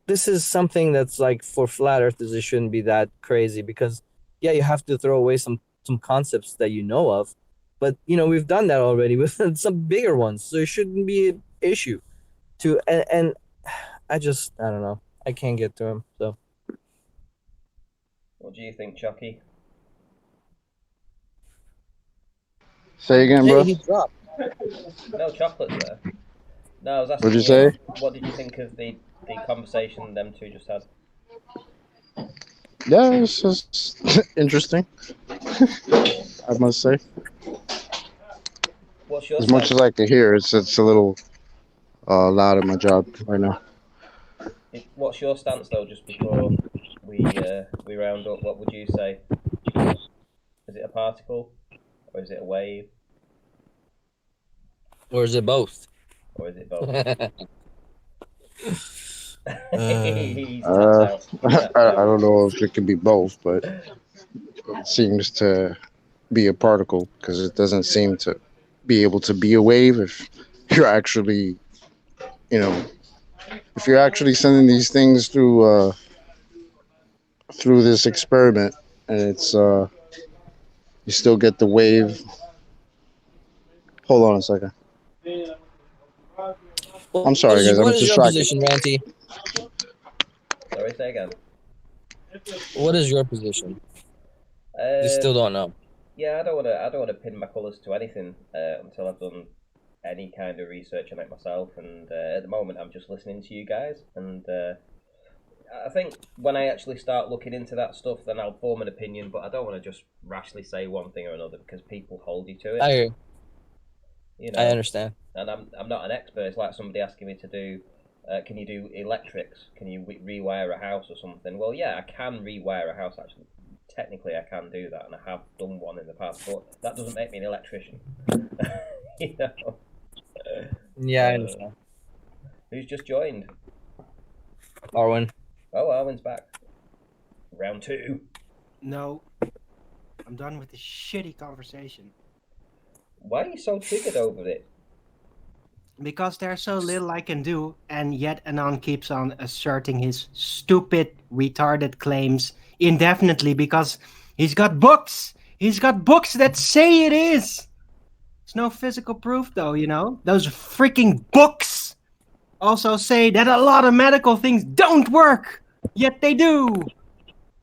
this is something that's like for flat earthers, it shouldn't be that crazy because yeah, you have to throw away some concepts that you know of, but you know we've done that already with some bigger ones, so it shouldn't be an issue. And I don't know. I can't get to him. So What do you think, Chucky? Say again, bro. he dropped. No chocolates there. No, I was asking What'd you say? What did you think of the conversation them two just had? Yeah, it's just interesting. I must say. What's your As much as I can hear, it's a little loud at my job right now. What's your stance though? Just before we round up, what would you say? Is it a particle, or is it a wave, Or is it both? or is it both? I don't know if it can be both, but it seems to be a particle because it doesn't seem to be able to be a wave if you're actually, if you're actually sending these things through this experiment and it's you still get the wave. Hold on a second. I'm sorry, guys. What I'm is your distracted. position, Ranty? Sorry, say again. What is your position? You still don't know. Yeah, I don't want to pin my colours to anything until I've done any kind of research on it myself. And at the moment, I'm just listening to you guys. And I think when I actually start looking into that stuff, then I'll form an opinion. But I don't want to just rashly say one thing or another because people hold you to it. I hear. You know, I understand. And I'm not an expert. It's like somebody asking me to do, can you do electrics? Can you rewire a house or something? Well, yeah, I can rewire a house, actually. Technically, I can do that, and I have done one in the past, but that doesn't make me an electrician. You know? Yeah, I understand. Who's just joined? Arwijn. Oh, Arwyn's back. Round 2. No. I'm done with this shitty conversation. Why are you so triggered over it? Because there's so little I can do, and yet Anon keeps on asserting his stupid, retarded claims indefinitely because he's got books. He's got books that say it is. There's no physical proof, though, you know? Those freaking books also say that a lot of medical things don't work, yet they do.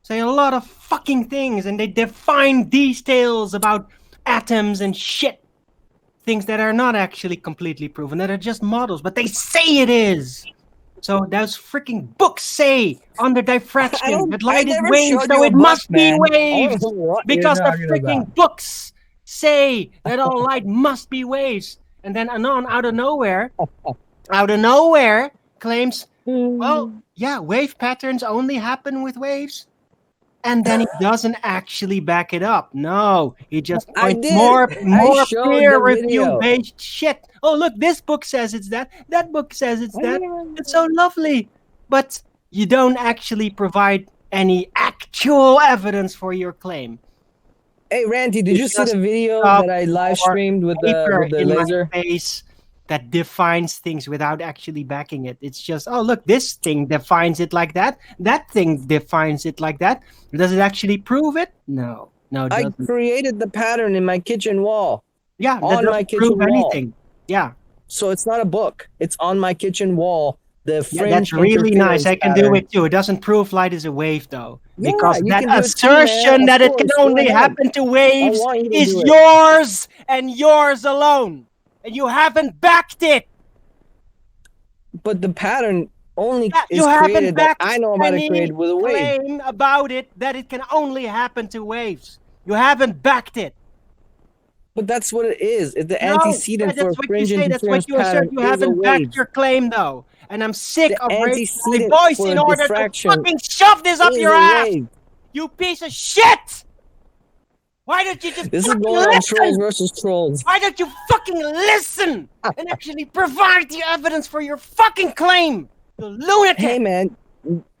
Say a lot of fucking things, and they define details about atoms and shit. Things that are not actually completely proven, that are just models, but they say it is. So those freaking books say under diffraction that light is waves, so it must be waves. Because the freaking books say that all light must be waves. And then Anon, out of nowhere, claims, well, yeah, wave patterns only happen with waves. And then he doesn't actually back it up. No, he just points more peer-review-based shit. Oh, look, this book says it's that. That book says it's that. It's so lovely. But you don't actually provide any actual evidence for your claim. Hey, Ranty, did you see the video that I live streamed with the laser? That defines things without actually backing it. It's just, oh, look, this thing defines it like that. That thing defines it like that. Does it actually prove it? No, it I doesn't. created the pattern in my kitchen wall. Yeah, that on my doesn't prove kitchen wall. anything. Yeah. So it's not a book. It's on my kitchen wall. The fringe that's really nice. I can do it too. It doesn't prove light is a wave, though. Because that assertion that it can only happen to waves is yours and yours alone. And you haven't backed it. But the pattern only is created that I know about it created with a wave. Claim about it that it can only happen to waves. You haven't backed it. But that's what it is. It's the antecedent for fringe interference That's what you assert. You haven't backed your claim, though. And I'm sick of raising my voice in order to fucking shove this up your ass. You piece of shit! Why don't you just This is going on trolls versus trolls. Why don't you fucking listen and actually provide the evidence for your fucking claim? You lunatic! Hey, man.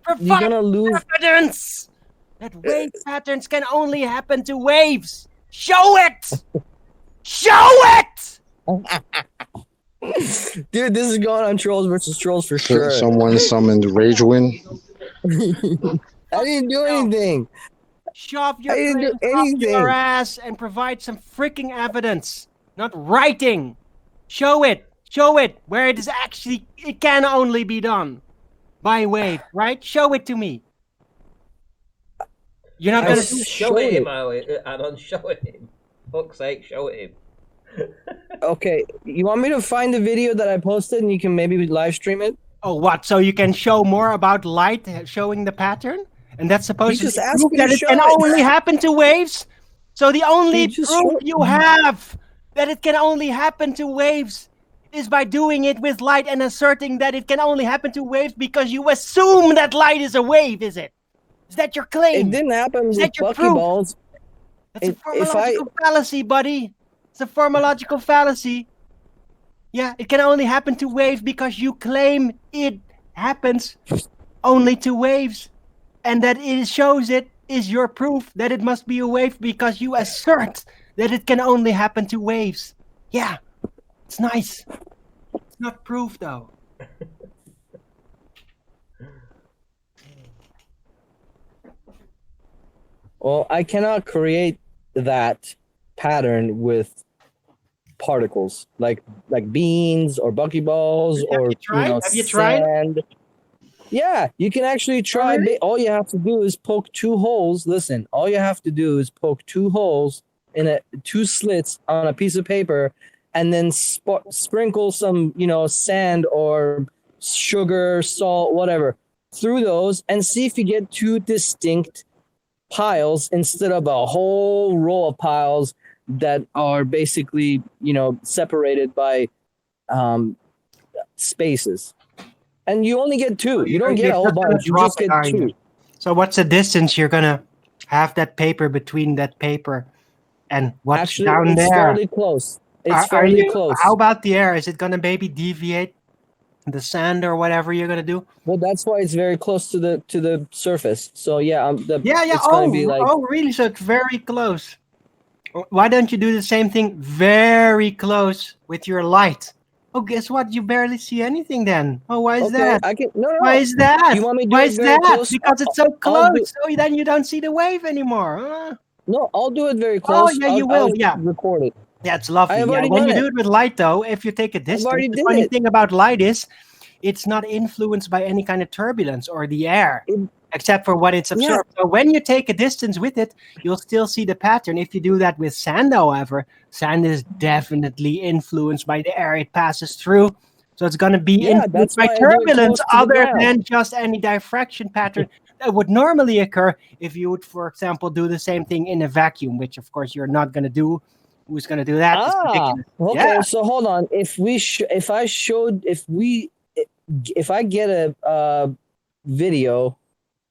Provide you're gonna lose evidence that wave patterns can only happen to waves. Show it! Show it! Dude, this is going on Trolls versus Trolls for sure. Someone summoned Ragewind. I didn't do anything. Shove your I didn't do claims up your anything. ass and provide some freaking evidence, not writing. Show it where it is actually, it can only be done by wave, right? Show it to me. You're not I gonna s- Show it him, it. Anon. Show it him. Fuck's sake, show it him. Okay, you want me to find the video that I posted and you can maybe live stream it? Oh, what? So you can show more about light showing the pattern? And that's supposed He to just be asked proof me that to it show can it. only happen to waves? So the only He just proof showed- you have that it can only happen to waves is by doing it with light and asserting that it can only happen to waves because you assume that light is a wave, is it? Is that your claim? It didn't happen Is with that your Buckyballs. That's a if I- formological fallacy, buddy. It's a formological fallacy. Yeah, it can only happen to waves because you claim it happens only to waves. And that it shows it is your proof that it must be a wave because you assert that it can only happen to waves. Yeah, it's nice. It's not proof, though. Well, I cannot create that pattern with particles like beans or buckyballs or you tried? Have you tried? sand. Yeah, you can actually try. Really? All you have to do is poke 2 holes. Listen, all you have to do is poke 2 holes in 2 slits on a piece of paper, and then sprinkle some, sand or sugar, salt, whatever, through those, and see if you get 2 distinct piles instead of a whole row of piles that are basically, separated by spaces. And you only get 2. You don't get a whole bunch. You just get 2. So what's the distance you're gonna have that paper between that paper and what's Actually, down it's there? fairly close. It's Are fairly you- close. How about the air? Is it gonna maybe deviate the sand or whatever you're gonna do? Well, that's why it's very close to the surface. So yeah, Yeah. It's gonna be like Oh, really? So it's very close. Why don't you do the same thing very close with your light? Oh, guess what? You barely see anything then. Oh, why is that? I can no. Why is that? You want me to do Why it is very that? close? Because it's so I'll close. So then you don't see the wave anymore. Huh? No, I'll do it very close. yeah, you will, I'll yeah. record it. Yeah, it's lovely. I have Yeah. already When done you it. do it with light, though, if you take a distance, already the did funny it. thing about light is it's not influenced by any kind of turbulence or the air, except for what it's absorbed. So when you take a distance with it, you'll still see the pattern. If you do that with sand, however, sand is definitely influenced by the air it passes through. So it's going to be Yeah, influenced that's by why I do it turbulence close to the other ground. than just any diffraction pattern that would normally occur if you would, for example, do the same thing in a vacuum, which of course you're not going to do. Who's going to do that? It's ridiculous. Okay. Yeah. So hold on. If I get a video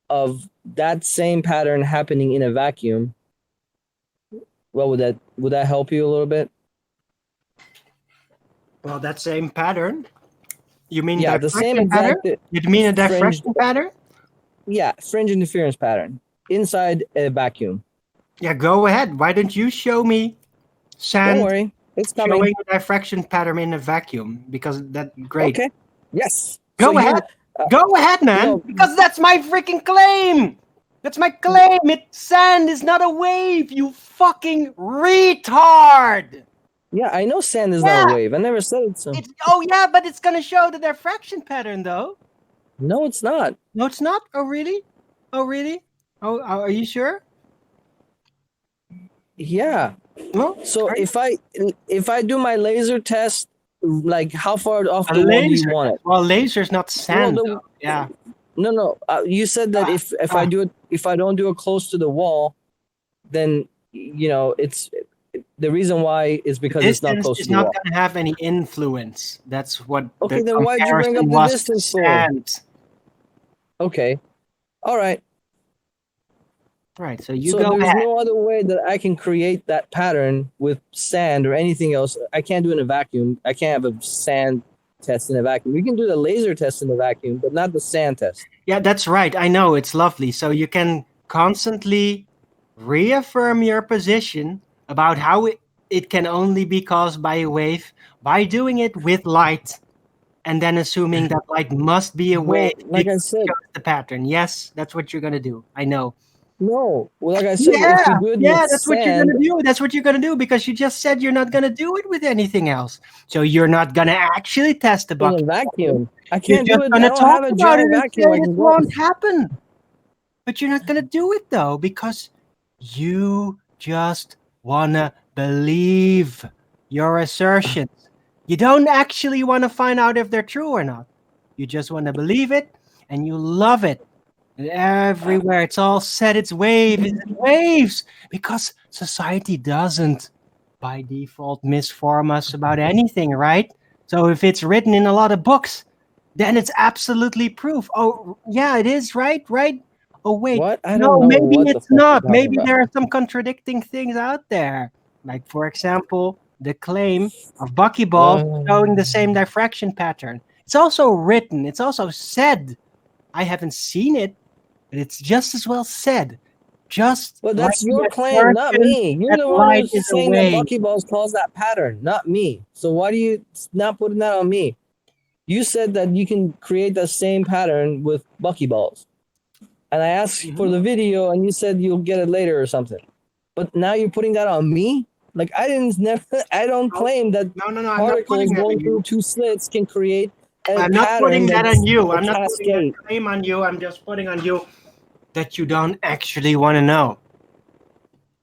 of that same pattern happening in a vacuum, what would that help you a little bit? Well, that same pattern. You mean Yeah, the same diffraction pattern? exact. You mean a fringe- diffraction pattern? Yeah, fringe interference pattern inside a vacuum. Yeah, go ahead. Why don't you show me sand Don't worry, it's coming. showing a diffraction pattern in a vacuum? Because that's great. Okay. Yes. Go So ahead. Go ahead, man. no. Because that's my freaking claim. That's my claim. Sand is not a wave, you fucking retard. Yeah, I know sand is not a wave. I never said it's. Oh, yeah, but it's going to show the diffraction pattern, though. No, it's not. No, it's not. Oh, really? Oh, really? Oh, are you sure? Yeah. No. So if I do my laser test, like how far off the wall do you want it? Well, laser's not sand. No, though. Yeah. No. You said that if I do it, if I don't do it close to the wall, then it's the reason why is because it's not close to the wall. It's not going to have any influence. That's what. Okay, the then why'd you bring up comparison the was distance to for? sand. Okay. All right. Right. So you So go there's ahead. no other way that I can create that pattern with sand or anything else. I can't do it in a vacuum. I can't have a sand test in a vacuum. You can do the laser test in the vacuum, but not the sand test. Yeah, that's right. I know it's lovely. So you can constantly reaffirm your position about how it can only be caused by a wave by doing it with light, and then assuming that light must be a wave. Like I said, the pattern. Yes, that's what you're gonna do. I know. No, well, like I said, if you do it with that's sand, what you're gonna do. That's what you're gonna do because you just said you're not gonna do it with anything else. So you're not gonna actually test the in bucket a vacuum, I You're can't just do it. I gonna don't talk have a about giant it and vacuum. say Like it won't happen. But you're not gonna do it though because you just wanna believe your assertions. You don't actually want to find out if they're true or not. You just want to believe it and you love it. And everywhere it's all set its waves because society doesn't by default misform us about anything, right? So if it's written in a lot of books, then it's absolutely proof. Oh, yeah, it is, right? Oh, wait. What? I No, don't know maybe what the it's fuck you're not. talking Maybe about. there are some contradicting things out there. Like, for example, the claim of buckyball showing the same diffraction pattern. It's also written. It's also said. I haven't seen it, but it's just as well said. But that's like your the claim, not assertion me. You're that the one light who's is a saying that wave. buckyballs cause that pattern, not me. So why do you not putting that on me? You said that you can create the same pattern with buckyballs, and I asked for the video, and you said you'll get it later or something. But now you're putting that on me. Like I don't claim that particles going through two slits can create a I'm not pattern putting that that's on you. a I'm not putting cascade. that claim on you. I'm just putting on you that you don't actually want to know.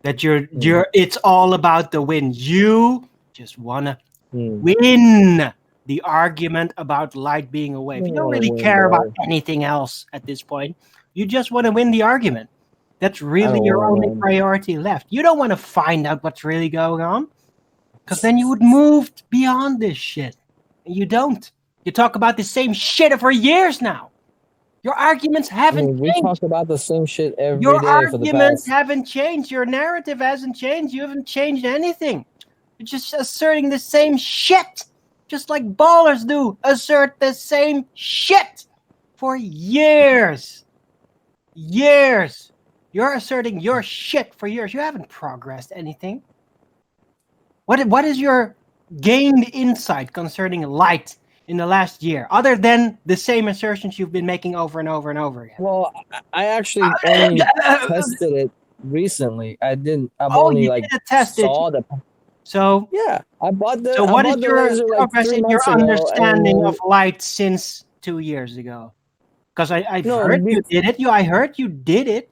That you're it's all about the win. You just want to win the argument about light being a wave. You don't really care about anything else at this point. You just want to win the argument. That's really your only priority left. You don't want to find out what's really going on because then you would move beyond this shit. And you don't. You talk about the same shit for years now. Your arguments haven't We changed. talk about the same shit every Your day for the arguments past. haven't changed. Your narrative hasn't changed. You haven't changed anything. You're just asserting the same shit. Just like ballers do. Assert the same shit for years. Years. You're asserting your shit for years. You haven't progressed anything. What is your gained insight concerning light in the last year, other than the same assertions you've been making over and over and over again? Well, I actually only tested it recently. I've only you like did a test, saw the. So yeah, I bought the. So what I is bought the your laser like progress 3 in your months ago, understanding and of light since 2 years ago? Because I've No, heard be- you did it. I heard you did it.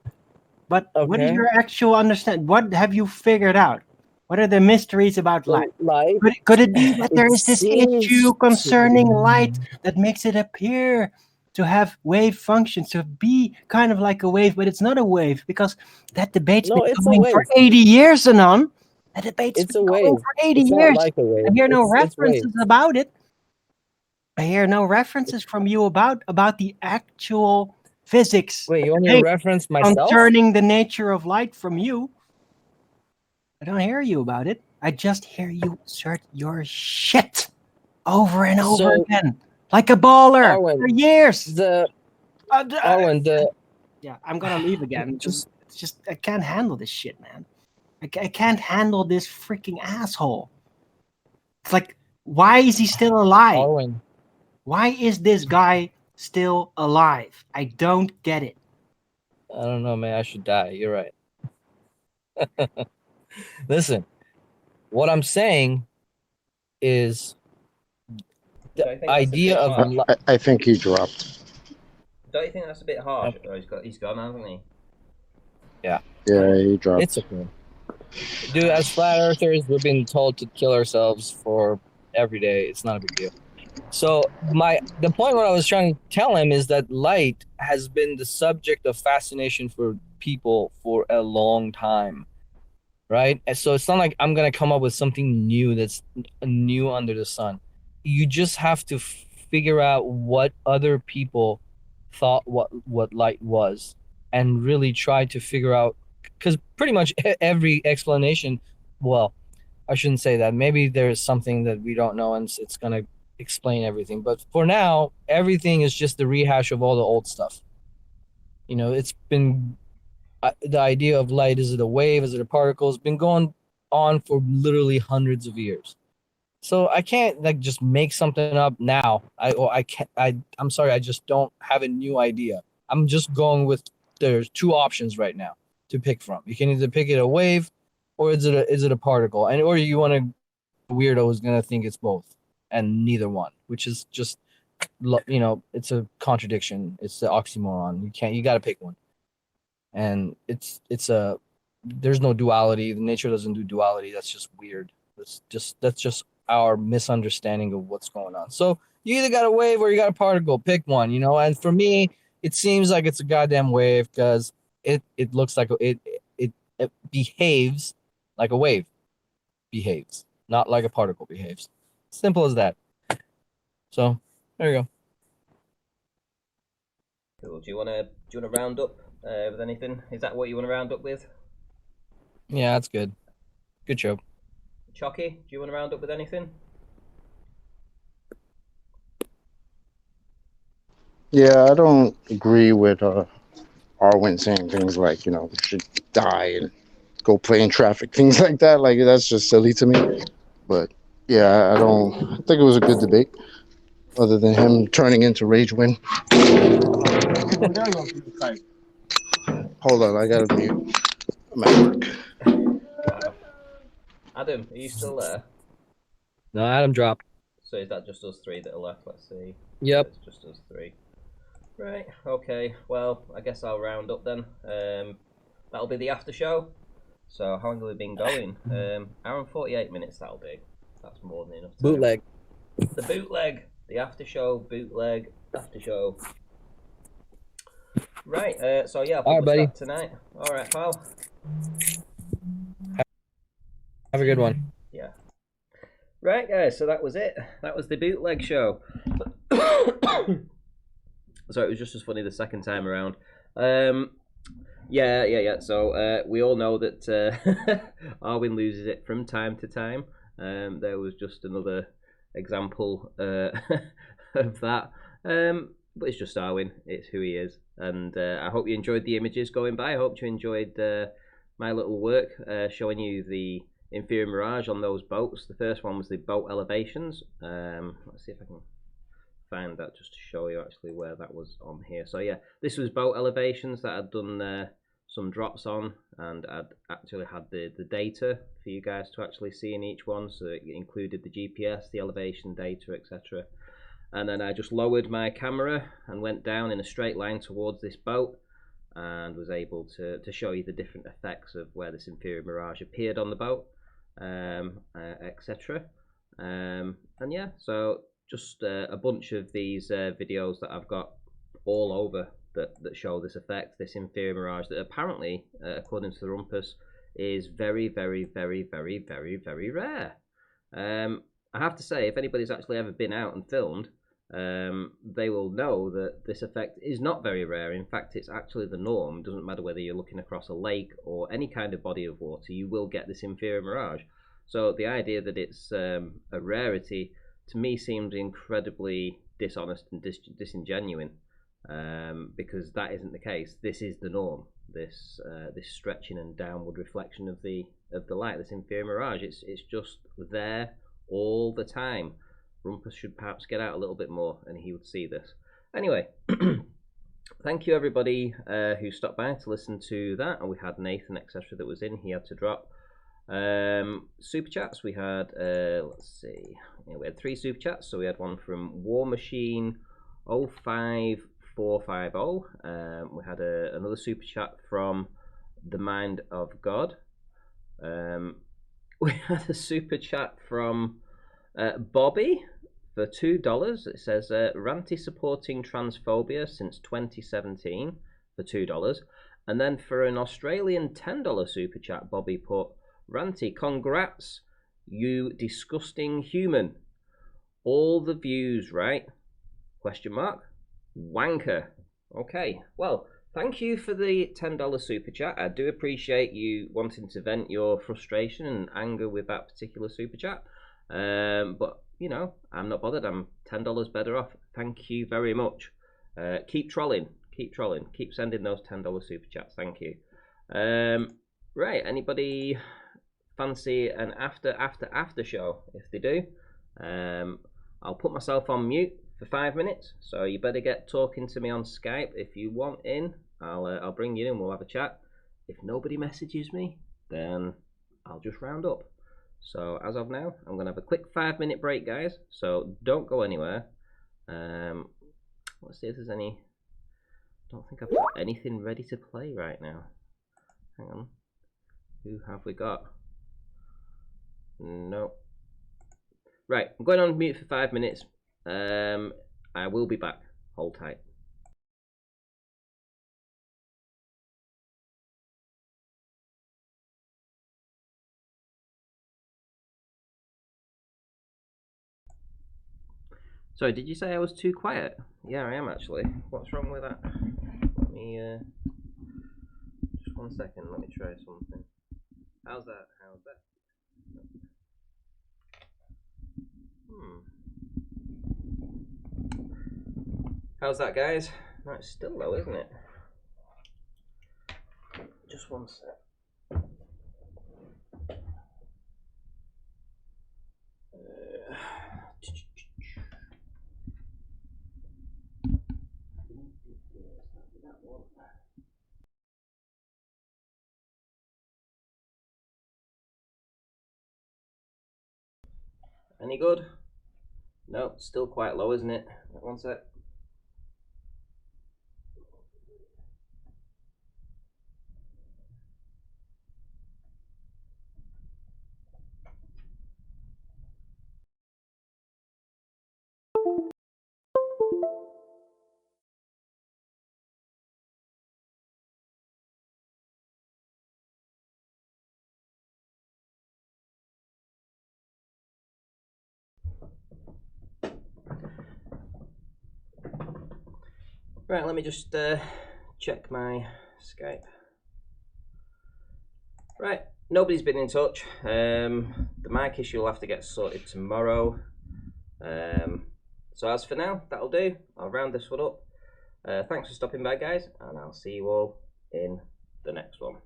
But what is Okay. your actual understanding? What have you figured out? What are the mysteries about light? Light. Could it be that there It is this seems issue to- concerning light that makes it appear to have wave functions, to be kind of like a wave, but it's not a wave? Because that debate's No, been it's a going for wave. 80 years, Anon. That debate's It's been a going wave. for 80 It's not years. like a wave. I hear no It's wave. references about it. I hear no references from you about the actual physics. Wait, you want me to reference myself? Concerning the nature of light from you. I don't hear you about it. I just hear you assert your shit over and over again. Like a baller Arwijn, for years. Arwijn, Yeah, I'm gonna leave again. It's just I can't handle this shit, man. I can't handle this freaking asshole. It's like, why is he still alive? Arwijn. Why is this guy still alive? I don't get it. I don't know, man. I should die. You're right. Listen, what I'm saying is the idea of. I think he dropped. Don't you think that's a bit harsh? Oh, he's gone, hasn't he? Yeah. Yeah, he dropped. It's okay. Dude, as flat earthers, we've been told to kill ourselves for every day. It's not a big deal. So the point what I was trying to tell him is that light has been the subject of fascination for people for a long time, right? And so it's not like I'm gonna come up with something new that's new under the sun. You just have to figure out what other people thought what light was, and really try to figure out, because pretty much every explanation, well, I shouldn't say that. Maybe there's something that we don't know, and it's gonna explain everything. But for now, everything is just the rehash of all the old stuff. You know, it's been the idea of light. Is it a wave? Is it a particle? It's been going on for literally hundreds of years. So I can't like just make something up now. I'm sorry, I just don't have a new idea. I'm just going with there's two options right now to pick from. You can either pick it a wave or is it a particle? And or you want a weirdo who's gonna think it's both and neither one, which is just it's a contradiction. It's the oxymoron. You gotta pick one. And there's no duality. Nature doesn't do duality. That's just weird. That's just our misunderstanding of what's going on. So you either got a wave or you got a particle. Pick one, And for me, it seems like it's a goddamn wave because it looks like it behaves like a wave behaves, not like a particle behaves. Simple as that. So there you go. Cool. Do you wanna round up with anything? Is that what you want to round up with? Yeah, that's good. Good show. Chalky, do you want to round up with anything? Yeah, I don't agree with Arwyn saying things like, we should die and go play in traffic, things like that. Like, that's just silly to me. But yeah, I think it was a good debate, other than him turning into Rage Win. Hold on, I gotta mute. I'm at work. Wow. Adam, are you still there? No, Adam dropped. So is that just us three that are left? Let's see. Yep. It's just us three. Right, okay. Well, I guess I'll round up then. That'll be the after show. So how long have we been going? Hour and 48 minutes that'll do. That's more than enough time. Bootleg. The bootleg. The after show, bootleg, after show. Right, so yeah, I'll publish that tonight. Alright, pal. Have a good one. Yeah. Right, guys, so that was it. That was the bootleg show. So it was just as funny the second time around. Yeah. So we all know that Arwyn loses it from time to time. There was just another example of that. But it's just Arwyn. It's who he is. And I hope you enjoyed the images going by. I hope you enjoyed my little work showing you the inferior mirage on those boats. The first one was the boat elevations. Let's see if I can find that just to show you actually where that was on here. So yeah, this was boat elevations that I'd done some drops on, and I'd actually had the data for you guys to actually see in each one. So it included the GPS, the elevation data, etc. And then I just lowered my camera and went down in a straight line towards this boat and was able to show you the different effects of where this inferior mirage appeared on the boat, etc. And yeah, so just a bunch of these videos that I've got all over that show this effect, this inferior mirage that apparently, according to the Rumpus, is very, very, very, very, very, very rare. I have to say, if anybody's actually ever been out and filmed, they will know that this effect is not very rare. In fact, it's actually the norm. It doesn't matter whether you're looking across a lake or any kind of body of water, you will get this inferior mirage. So the idea that it's a rarity, to me, seems incredibly dishonest and disingenuine, because that isn't the case. This is the norm. This stretching and downward reflection of the light, this inferior mirage. It's just there all the time. Rumpus should perhaps get out a little bit more, and he would see this. Anyway, thank you everybody who stopped by to listen to that. And we had Nathan, etc., that was in. He had to drop. Super chats. We had let's see. Yeah, we had 3 super chats. So we had one from War Machine 05450. We had another super chat from The Mind of God. We had a super chat from Bobby for $2. It says Ranty supporting transphobia since 2017 for $2. And then for an Australian $10 super chat, Bobby put, Ranty, congrats, you disgusting human. All the views, right? Question mark. Wanker. Okay, well, thank you for the $10 super chat. I do appreciate you wanting to vent your frustration and anger with that particular super chat. But, you know, I'm not bothered. I'm $10 better off. Thank you very much. Keep trolling. Keep trolling. Keep sending those $10 super chats. Thank you. Right, anybody fancy an after show, if they do, I'll put myself on mute for 5 minutes. So you better get talking to me on Skype if you want in. I'll bring you in. We'll have a chat. If nobody messages me, then I'll just round up. So as of now, I'm gonna have a quick 5-minute break, guys. So don't go anywhere. Let's see if there's any. Don't think I've got anything ready to play right now. Hang on. Who have we got? No. Right, I'm going on mute for 5 minutes. I will be back. Hold tight. Sorry, did you say I was too quiet? Yeah, I am actually. What's wrong with that? Let me, just 1 second, let me try something. How's that? How's that? How's that, guys? No, it's still low, isn't it? Just 1 sec. Any good? No, still quite low, isn't it? 1 sec. Right, let me just check my Skype. Right, nobody's been in touch. The mic issue will have to get sorted tomorrow. So as for now, that'll do. I'll round this one up. Thanks for stopping by, guys, and I'll see you all in the next one.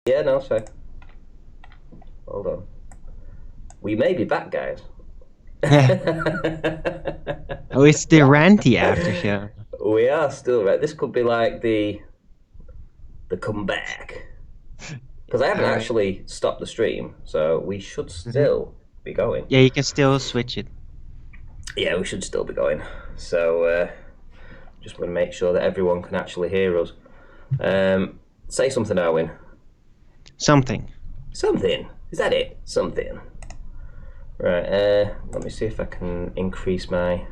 Yeah, no, sorry. Hold on. We may be back, guys. Oh, it's the ranty after show. We are still right. This could be like the comeback. Because I haven't actually stopped the stream, so we should still be going. Yeah, you can still switch it. Yeah, we should still be going. So, just want to make sure that everyone can actually hear us. Say something, Arwijn. Something. Something? Is that it? Something. Right, let me see if I can increase my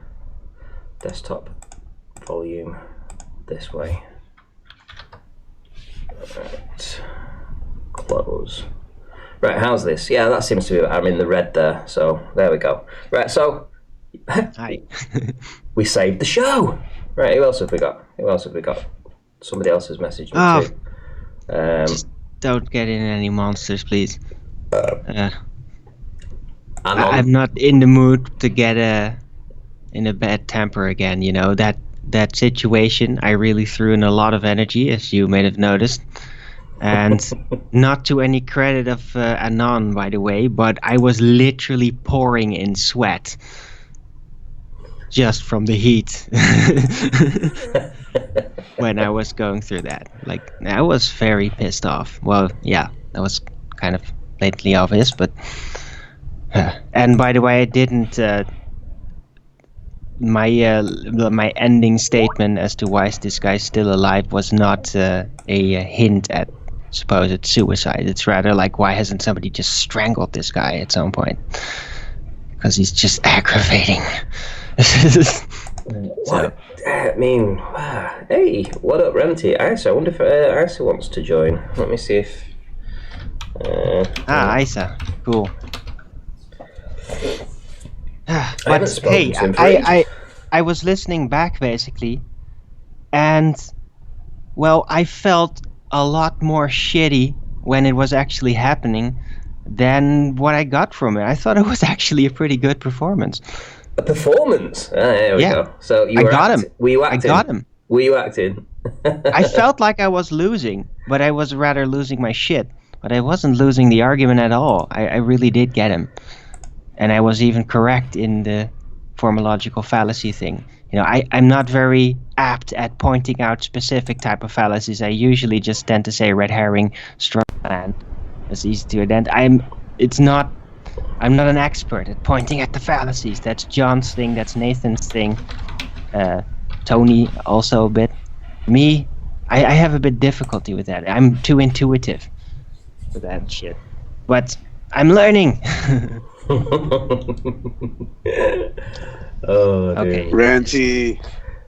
desktop volume this way. Right. Close. Right, how's this? Yeah, that seems to be, I'm in the red there, so there we go. Right, so Hi. we saved the show. Right, who else have we got? Who else have we got? Somebody else has messaged me too. Just don't get in any monsters, please. I'm not in the mood to get in a bad temper again. You know that situation. I really threw in a lot of energy, as you may have noticed, and not to any credit of Anon, by the way, but I was literally pouring in sweat just from the heat when I was going through that. Like, I was very pissed off. Well, yeah, that was kind of blatantly obvious, but And by the way, I didn't. My ending statement as to why is this guy still alive was not a hint at supposed suicide. It's rather like, why hasn't somebody just strangled this guy at some point? Because he's just aggravating. What? I mean, hey, what up, Renty? I wonder if Isa wants to join. Let me see if. Isa, cool. But hey, I was listening back basically, and well, I felt a lot more shitty when it was actually happening than what I got from it. I thought it was actually a pretty good performance. A performance? There we go. So you were him. Were you acting? I got him. Were you acting? I felt like I was losing, but I was rather losing my shit. But I wasn't losing the argument at all. I really did get him. And I was even correct in the formological fallacy thing. You know, I'm not very apt at pointing out specific type of fallacies. I usually just tend to say red herring, straw man. It's easy to identify. I'm not an expert at pointing at the fallacies. That's John's thing. That's Nathan's thing. Tony also a bit. Me, I have a bit difficulty with that. I'm too intuitive for that shit. But I'm learning. Oh, okay. Ranty.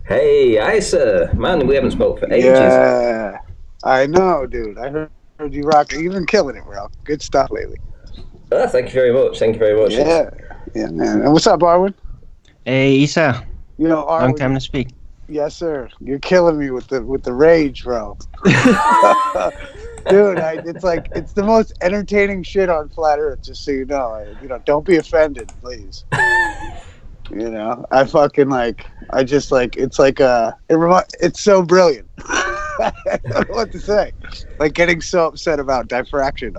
Hey, Isa. Man, we haven't spoke for ages. Yeah, I know, dude. I heard you rock. You've been killing it, bro. Good stuff lately. Oh, thank you very much. Thank you very much. Yeah, man. And what's up, Arwijn? Hey, Isa. You know, Arwijn, long time to speak. Yes, sir. You're killing me with the rage, bro. Dude, it's the most entertaining shit on Flat Earth. Just so you know, don't be offended, please. I fucking it's so brilliant. I don't know what to say. Like getting so upset about diffraction.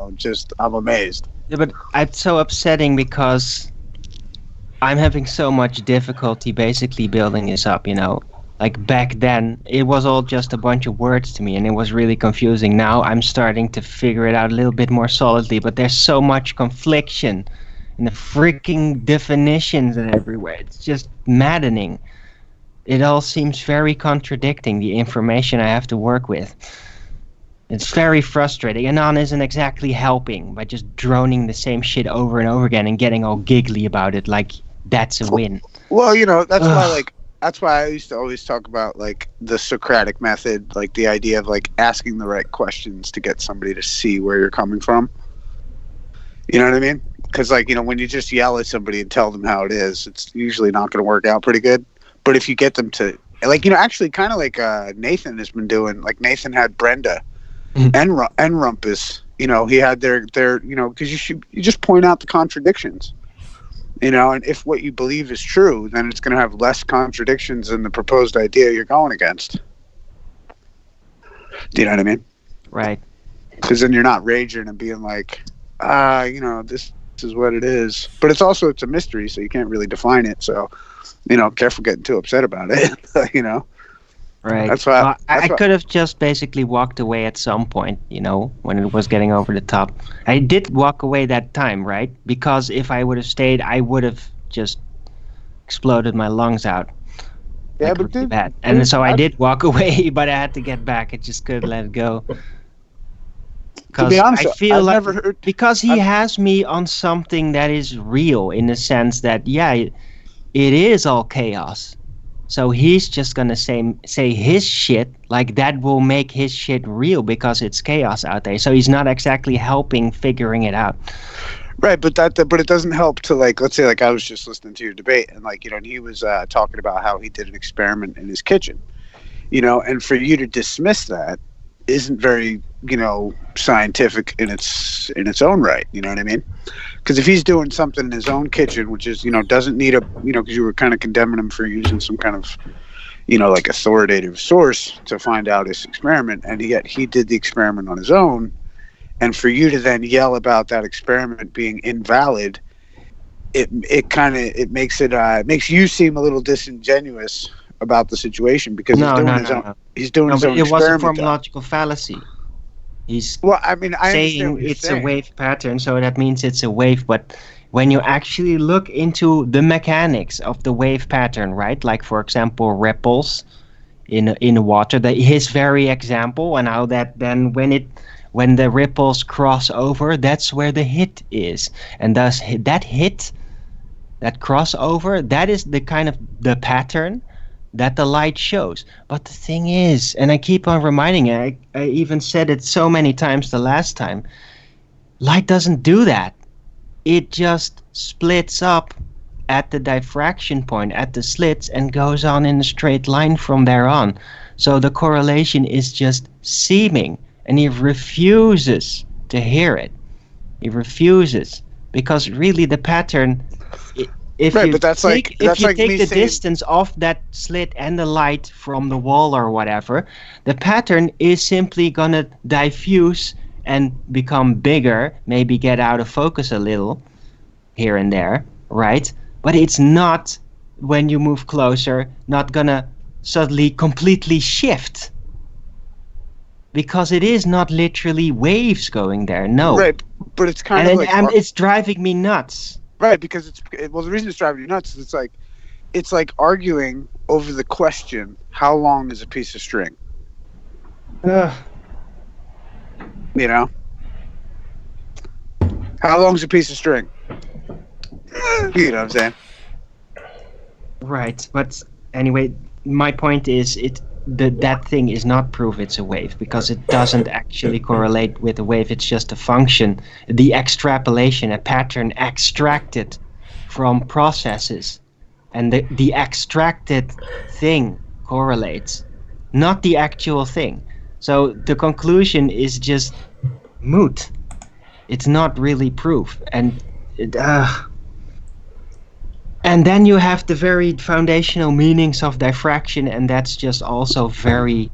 I'm amazed. Yeah, but it's so upsetting because I'm having so much difficulty basically building this up, Like back then, it was all just a bunch of words to me, and it was really confusing. Now I'm starting to figure it out a little bit more solidly, but there's so much confliction in the freaking definitions and everywhere. It's just maddening. It all seems very contradicting, the information I have to work with. It's very frustrating. Anon isn't exactly helping by just droning the same shit over and over again and getting all giggly about it like that's a win. Well, that's why that's why I used to always talk about like the Socratic method, like the idea of like asking the right questions to get somebody to see where you're coming from. You know what I mean? Because when you just yell at somebody and tell them how it is, it's usually not going to work out pretty good. But if you get them to actually kind of like Nathan has been doing, like Nathan had Brenda and Rumpus, he had their because you just point out the contradictions. And if what you believe is true, then it's going to have less contradictions in the proposed idea you're going against. Do you know what I mean? Right. Because then you're not raging and being like, this is what it is. But it's a mystery, so you can't really define it. So, careful getting too upset about it. Right. That's why I could have just basically walked away at some point, when it was getting over the top. I did walk away that time, right? Because if I would have stayed, I would have just exploded my lungs out. Yeah, like, but really bad. And so I did walk away, but I had to get back. I just couldn't let it go. To be honest, I feel I've like never heard, because he has me on something that is real in the sense that it is all chaos. So he's just gonna say his shit, like that will make his shit real because it's chaos out there. So he's not exactly helping figuring it out. Right, but it doesn't help to let's say I was just listening to your debate and and he was talking about how he did an experiment in his kitchen, and for you to dismiss that isn't very scientific in its own right. You know what I mean? Because if he's doing something in his own kitchen, which is doesn't need because you were kind of condemning him for using some kind of authoritative source to find out his experiment, and yet he did the experiment on his own, and for you to then yell about that experiment being invalid, it makes you seem a little disingenuous about the situation because he's doing his own experiment. It was a formological fallacy. He's I saying it's a wave pattern, so that means it's a wave. But when you actually look into the mechanics of the wave pattern, right? Like, for example, ripples in water, his very example, and how that then when the ripples cross over, that's where the hit is. And thus that hit, that crossover, that is the kind of the pattern that the light shows. But the thing is, and I keep on reminding it, I even said it so many times the last time, light doesn't do that. It just splits up at the diffraction point, at the slits, and goes on in a straight line from there on. So the correlation is just seeming, and he refuses to hear it. He refuses, because really the pattern, if you take the distance of that slit and the light from the wall or whatever, the pattern is simply gonna diffuse and become bigger, maybe get out of focus a little here and there, right? But it's not, when you move closer, not gonna suddenly completely shift. Because it is not literally waves going there, no. Right, but it's kind of like... And it's driving me nuts. Right, because the reason it's driving you nuts is it's like arguing over the question, how long is a piece of string? You know? How long's a piece of string? You know what I'm saying? Right, but anyway, my point is that thing is not proof it's a wave, because it doesn't actually correlate with a wave. It's just a function, the extrapolation, a pattern extracted from processes, and the extracted thing correlates, not the actual thing. So the conclusion is just moot. It's not really proof, and then you have the very foundational meanings of diffraction, and that's just also very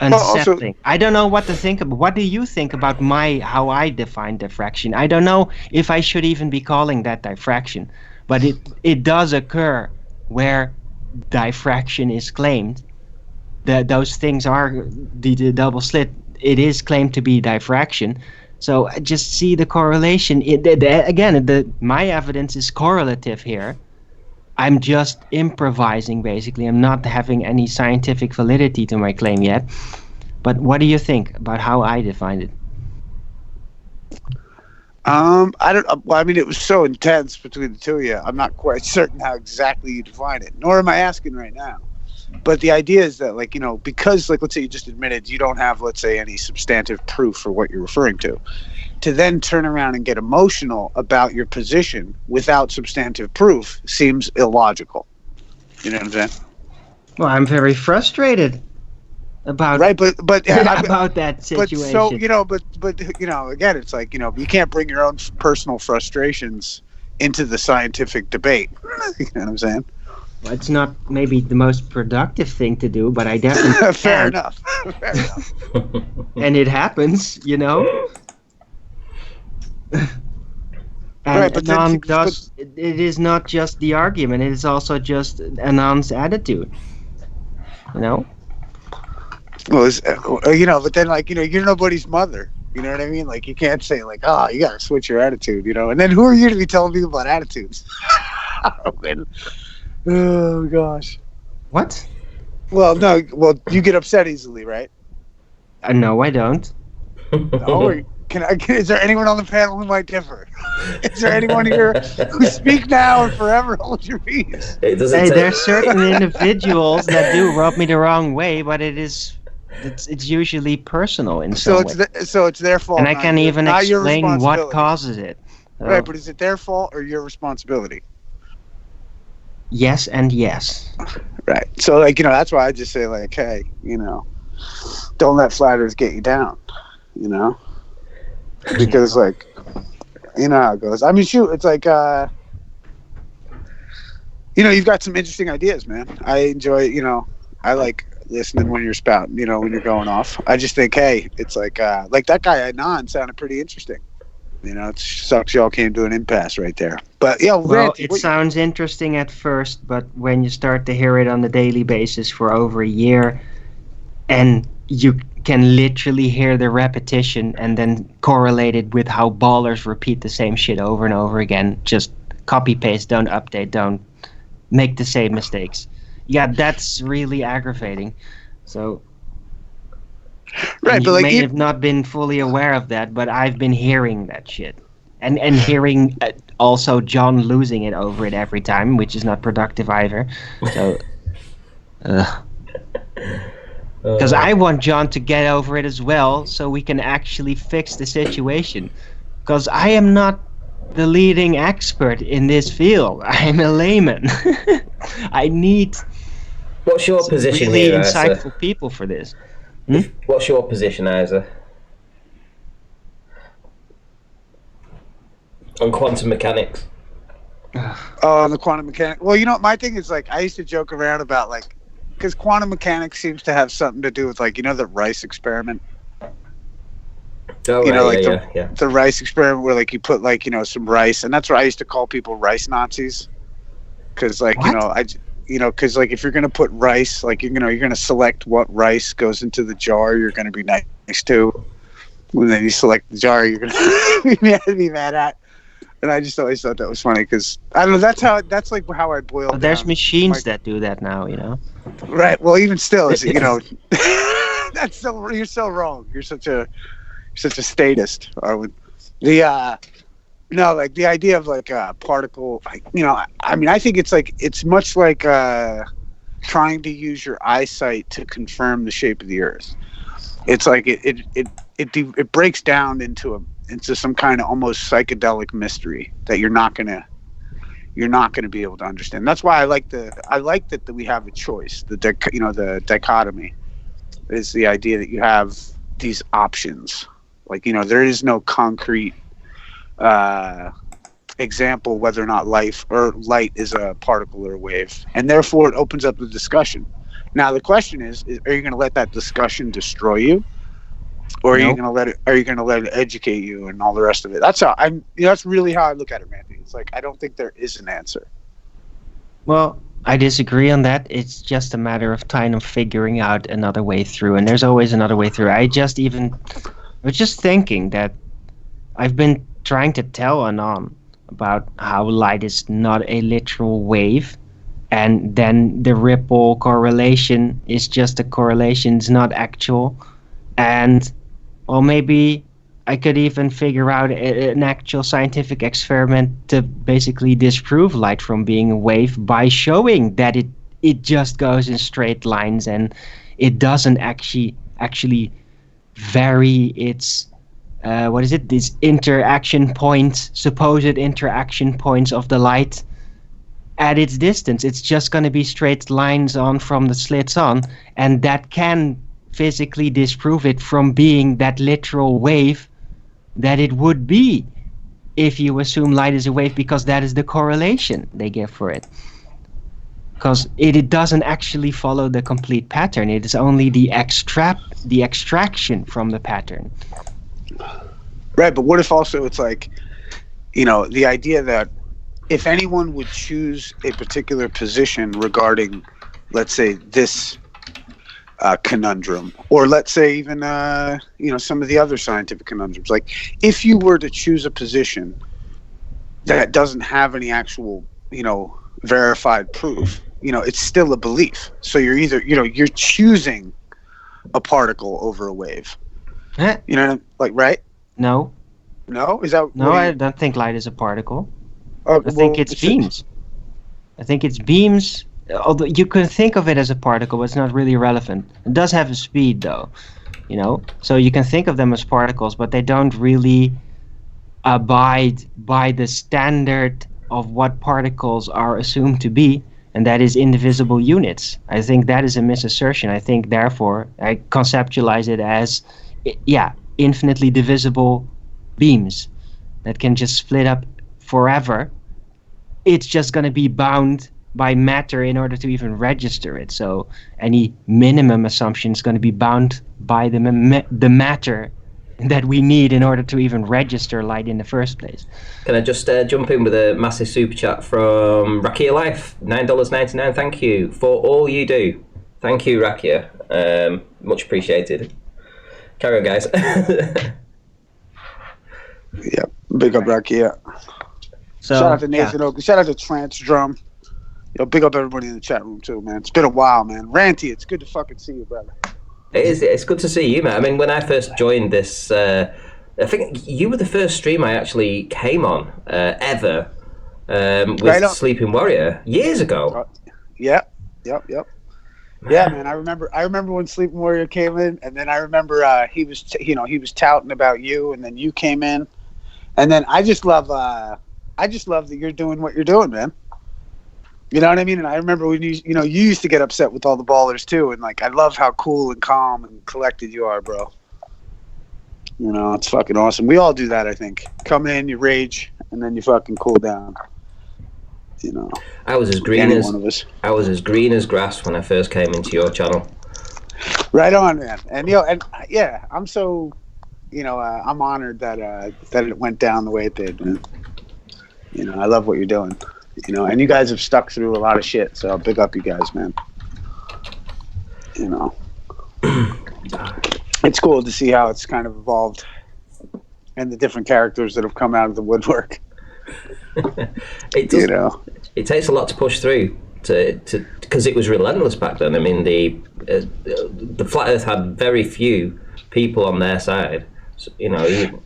unsettling. I don't know what to think about. What do you think about how I define diffraction? I don't know if I should even be calling that diffraction, but it does occur where diffraction is claimed. Those things are the double slit. It is claimed to be diffraction. So just see the correlation. My evidence is correlative here. I'm just improvising, basically. I'm not having any scientific validity to my claim yet. But what do you think about how I defined it? I don't. Well, I mean, it was so intense between the two of you. I'm not quite certain how exactly you define it. Nor am I asking right now. But the idea is that, like, you know, because, like, let's say you just admitted you don't have, let's say, any substantive proof for what you're referring to then turn around and get emotional about your position without substantive proof seems illogical. You know what I'm saying? Well, I'm very frustrated about but about that situation. But so but you know, again, it's like, you know, you can't bring your own personal frustrations into the scientific debate. You know what I'm saying? Well, it's not maybe the most productive thing to do, but I definitely Fair enough. And it happens, you know. And right, but Anon it is not just the argument; it is also just Anon's attitude. You know. Well, you know, but then, like, you know, you're nobody's mother. You know what I mean? Like, you can't say, like, oh, you gotta switch your attitude. You know, and then who are you to be telling people about attitudes? Oh gosh. What? Well, no. Well, you get upset easily, right? No, I don't. No. Is there anyone on the panel who might differ? Is there anyone here who speak now and forever hold your peace? Hey, there's certain individuals that do rub me the wrong way, but it's usually personal in some way. So it's their fault. And I can't even explain what causes it. So. Right, but is it their fault or your responsibility? Yes and yes. Right. So, like, you know, that's why I just say, like, hey, you know, don't let flatters get you down, you know? Because, like, you know how it goes. I mean, shoot, it's like, you know, you've got some interesting ideas, man. I enjoy, you know, I like listening when you're spouting, you know, when you're going off. I just think, hey, it's like that guy Anon sounded pretty interesting. You know, it sucks y'all came to an impasse right there. But, yeah, it sounds interesting at first, but when you start to hear it on a daily basis for over a year, and can literally hear the repetition and then correlate it with how ballers repeat the same shit over and over again. Just copy paste, don't update, don't make the same mistakes. Yeah, that's really aggravating. So Right, you but like may have not been fully aware of that, but I've been hearing that shit. And hearing also John losing it over it every time, which is not productive either. So because I want John to get over it as well, so we can actually fix the situation. Because I am not the leading expert in this field. I am a layman. I need What's your position really here, insightful Isa? people for this. What's your position, Isa? On quantum mechanics. Oh, the quantum mechanics. Well, you know, my thing is like I used to joke around about like because quantum mechanics seems to have something to do with like the Rice experiment. Oh, You know, right, like the Rice experiment where like you put like some rice, and that's why I used to call people rice Nazis. Because like What? because like if you're gonna put rice, like you're gonna select what rice goes into the jar you're gonna be nice to. And then you select the jar you're gonna be mad at. And I just always thought that was funny because I don't know. That's like how I boil. But there's down machines that do that now, Right. Well, even still, that's so you're so wrong. You're such a statist. Like the idea of like a particle. I mean, I think it's much like trying to use your eyesight to confirm the shape of the Earth. It's like it breaks down into some kind of almost psychedelic mystery that you're not gonna be able to understand. That's why I like that we have a choice. The dichotomy is the idea that you have these options. Like there is no concrete example whether or not light is a particle or a wave, and therefore it opens up the discussion. Now the question is are you going to let that discussion destroy you? Or are you gonna let it educate you and all the rest of it? That's how that's really how I look at it, Randy. It's like I don't think there is an answer. Well, I disagree on that. It's just a matter of time of figuring out another way through, and there's always another way through. I was just thinking that I've been trying to tell Anon about how light is not a literal wave, and then the ripple correlation is just a correlation, it's not actual, and or maybe I could even figure out an actual scientific experiment to basically disprove light from being a wave by showing that it just goes in straight lines and it doesn't actually vary its these supposed interaction points of the light at its distance. It's just going to be straight lines on from the slits on, and that can physically disprove it from being that literal wave that it would be if you assume light is a wave, because that is the correlation they give for it. Because it doesn't actually follow the complete pattern. It is only the extraction from the pattern. Right, but what if also it's like, the idea that if anyone would choose a particular position regarding, let's say, this conundrum, or let's say even some of the other scientific conundrums, like if you were to choose a position that doesn't have any actual verified proof, it's still a belief. So you're either you're choosing a particle over a wave. Right? No, is that I don't think light is a particle. I think it's beams. I think it's beams. Although you can think of it as a particle, but it's not really relevant. It does have a speed, though, so you can think of them as particles, but they don't really abide by the standard of what particles are assumed to be, and that is indivisible units. I think that is a misassertion. I think, therefore, I conceptualize it as, infinitely divisible beams that can just split up forever. It's just going to be bound by matter in order to even register it. So any minimum assumption is going to be bound by the matter that we need in order to even register light in the first place. Can I just jump in with a massive super chat from Rakia Life, $9.99. Thank you for all you do. Thank you, Rakia. Much appreciated. Carry on, guys. Yeah, big up Rocky. Yeah. So, Shout out to Nathan Oakley. Shout out to Trance Drum. Yo, big up everybody in the chat room too, man. It's been a while, man. Ranty, it's good to fucking see you, brother. It's good to see you, man. I mean, when I first joined this, I think you were the first stream I actually came on ever with Right on. Sleeping Warrior years ago. Yep. Yeah, man. I remember when Sleeping Warrior came in, and then I remember he was touting about you, and then you came in, and then I just love that you're doing what you're doing, man. You know what I mean? And I remember when you used to get upset with all the ballers too, and like I love how cool and calm and collected you are, bro. You know, it's fucking awesome. We all do that, I think. Come in, you rage, and then you fucking cool down. You know, I was as green as grass when I first came into your channel. Right on, man. And yeah, I'm so, I'm honored that it went down the way it did, man. You know, I love what you're doing. You know, and you guys have stuck through a lot of shit, so I'll big up you guys, man. You know, it's cool to see how it's kind of evolved and the different characters that have come out of the woodwork. It takes a lot to push through because it was relentless back then. I mean, the Flat Earth had very few people on their side. So, really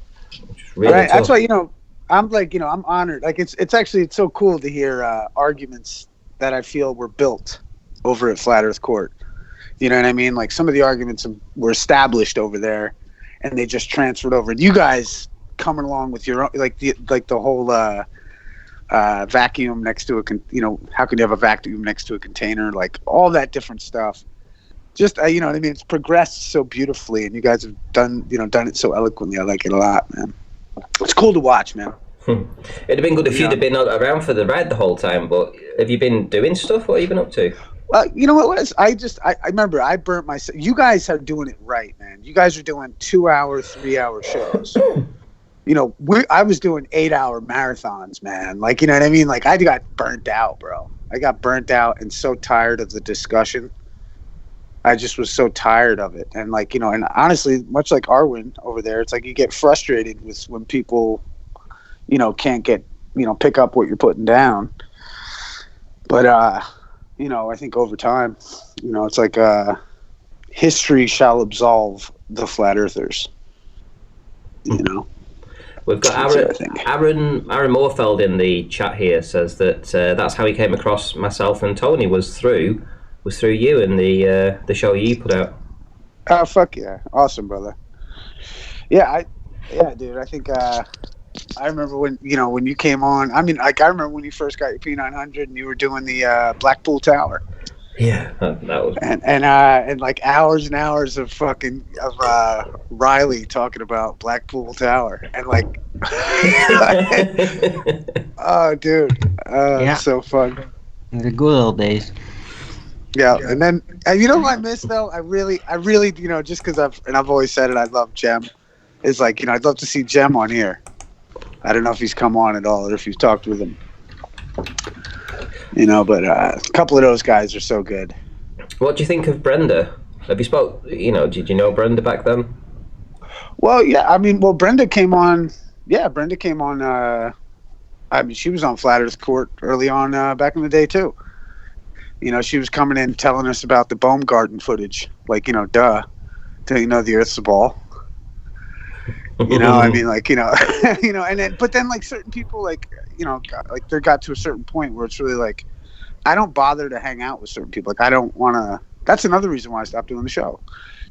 right. Tough. That's why I'm like I'm honored. Like it's so cool to hear arguments that I feel were built over at Flat Earth Court. You know what I mean? Like some of the arguments were established over there, and they just transferred over. And you guys coming along with your own, like the whole vacuum next to how can you have a vacuum next to a container? Like all that different stuff. Just you know what I mean? It's progressed so beautifully, and you guys have done it so eloquently. I like it a lot, man. It's cool to watch, man. It'd have been good if you'd have been around for the ride the whole time, but have you been doing stuff? What have you been up to? Well, you know what, Wes? I remember I burnt myself. You guys are doing it right, man. You guys are doing 2-hour, 3-hour shows. I was doing 8-hour marathons, man. Like, you know what I mean? Like, I got burnt out, bro. I got burnt out and so tired of the discussion. I just was so tired of it. And like, and honestly, much like Arwijn over there, it's like you get frustrated with when people, can't get, pick up what you're putting down. But, I think over time, it's like history shall absolve the Flat Earthers. We've got Aaron Moorfeld in the chat here says that that's how he came across myself and Tony was through you and the show you put out. Oh fuck yeah, awesome, brother. Yeah, dude. I think I remember when you came on. I mean, like I remember when you first got your P900 and you were doing the Blackpool Tower. Yeah, that was and like hours and hours of Riley talking about Blackpool Tower and like, oh dude, it's so fun. The good old days. Yeah, and then you know what I miss though? I really, just because I've always said it, I love Jem. Is like I'd love to see Jem on here. I don't know if he's come on at all or if you've talked with him. But a couple of those guys are so good. What do you think of Brenda? Have you spoke? Did you know Brenda back then? Well, yeah. I mean, Brenda came on. Yeah, Brenda came on. I mean, she was on Flat Earth Court early on back in the day too. She was coming in telling us about the Baumgarten footage. Like, duh. The Earth's a ball. I mean, like, and then, but then like certain people like, like they got to a certain point where it's really like, I don't bother to hang out with certain people. Like, I don't want to, that's another reason why I stopped doing the show.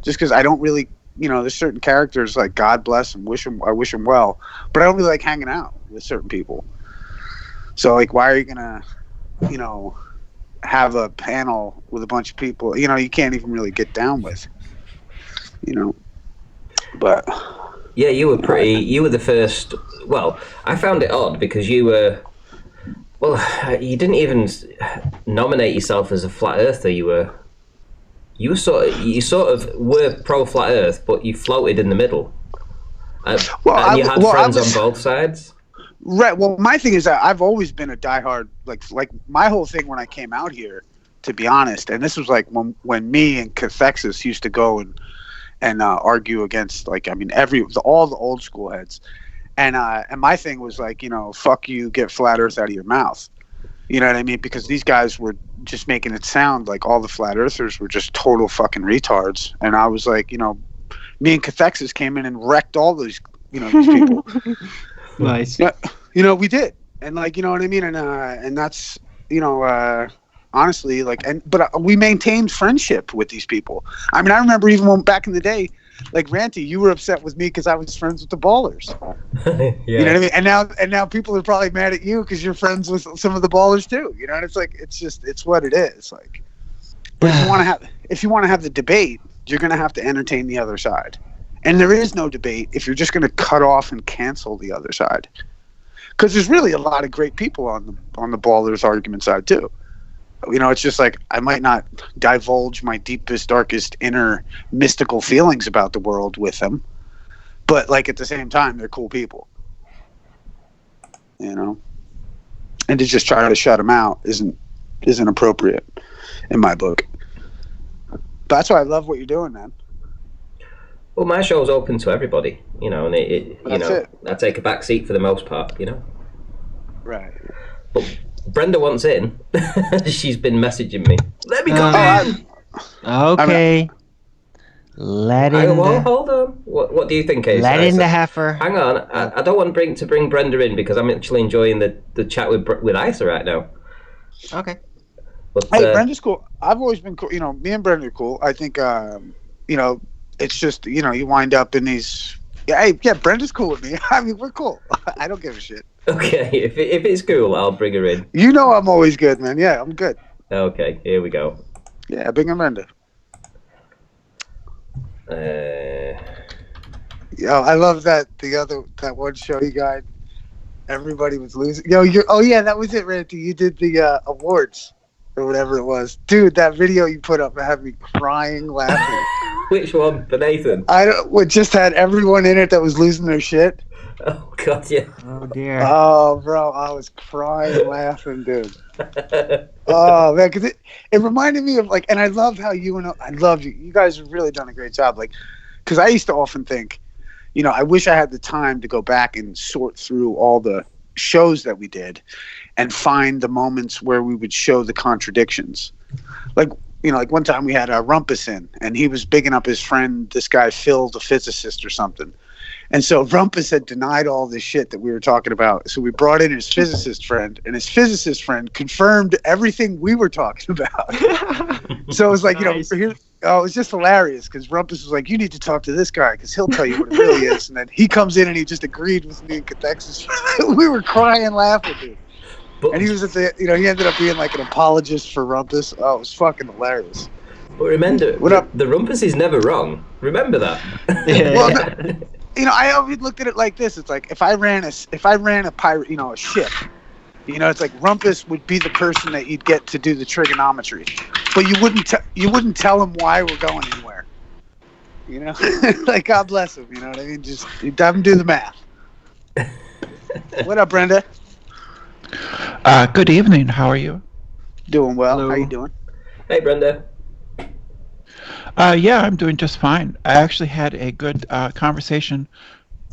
Just because I don't really, there's certain characters like God bless and I wish them well, but I don't really like hanging out with certain people. So like, why are you going to, have a panel with a bunch of people, you can't even really get down with, but yeah, you were the first. Well, I found it odd because you didn't even nominate yourself as a flat earther. You sort of were pro flat earth, but you floated in the middle. And you had friends on both sides. Right. Well, my thing is that I've always been a diehard, like my whole thing when I came out here, to be honest, and this was like when me and Cathexis used to go and argue against, like, I mean, all the old school heads. And my thing was like, fuck you, get flat Earth out of your mouth. You know what I mean? Because these guys were just making it sound like all the flat earthers were just total fucking retards. And I was like, me and Cathexis came in and wrecked all these, these people. Nice. We did. And like, you know what I mean? And that's, honestly, like, but we maintained friendship with these people. I mean, I remember even when back in the day, like Ranty, you were upset with me because I was friends with the ballers. Yeah. You know what I mean? And now people are probably mad at you because you're friends with some of the ballers too. You know, and it's like it's what it is. Like, but if you want to have the debate, you're going to have to entertain the other side. And there is no debate if you're just going to cut off and cancel the other side. Because there's really a lot of great people on the ballers argument side too. It's just like I might not divulge my deepest, darkest, inner mystical feelings about the world with them, but like at the same time, they're cool people. And to just try to shut them out isn't appropriate in my book. That's why I love what you're doing, man. Well, my show's open to everybody, and I take a back seat for the most part, Right. But Brenda wants in. She's been messaging me. Let me come in. Okay. Let in. Hold on. What do you think, Ace? Let in the heifer. Hang on. I don't want to bring Brenda in because I'm actually enjoying the chat with Isa right now. Okay. But, hey, Brenda's cool. I've always been cool. Me and Brenda are cool. I think it's just you wind up in these. Yeah, Brenda's cool with me. I mean, we're cool. I don't give a shit. Okay, if it's cool, I'll bring her in. I'm always good, man. Yeah, I'm good. Okay, here we go. Yeah, bring in Brenda. I love that that one show you got. Everybody was losing. That was it, Randy. You did the awards or whatever it was, dude. That video you put up had me crying, laughing. Which one? For Nathan? It just had everyone in it that was losing their shit. Oh God, yeah. Oh dear. Oh, bro, I was crying, laughing, dude. Oh man, because it reminded me of like, and I love how I love you. You guys have really done a great job. Like, because I used to often think, I wish I had the time to go back and sort through all the shows that we did, and find the moments where we would show the contradictions. Like, like one time we had Rumpus in, and he was bigging up his friend, this guy Phil, the physicist or something. And so Rumpus had denied all this shit that we were talking about. So we brought in his physicist friend, and his physicist friend confirmed everything we were talking about. So it was like, nice. It was just hilarious because Rumpus was like, you need to talk to this guy because he'll tell you what it really is. And then he comes in and he just agreed with me and Cathexis. We were crying, laughing, dude. And he was at the, he ended up being like an apologist for Rumpus. Oh, it was fucking hilarious. But remember, the Rumpus is never wrong. Remember that. I always looked at it like this. It's like if I ran a pirate, a ship. It's like Rumpus would be the person that you'd get to do the trigonometry, but you wouldn't tell him why we're going anywhere. Like God bless him. You know what I mean? Just you'd have him do the math. What up, Brenda? Good evening. How are you? Doing well. Hello. How you doing? Hey, Brenda. Yeah, I'm doing just fine. I actually had a good conversation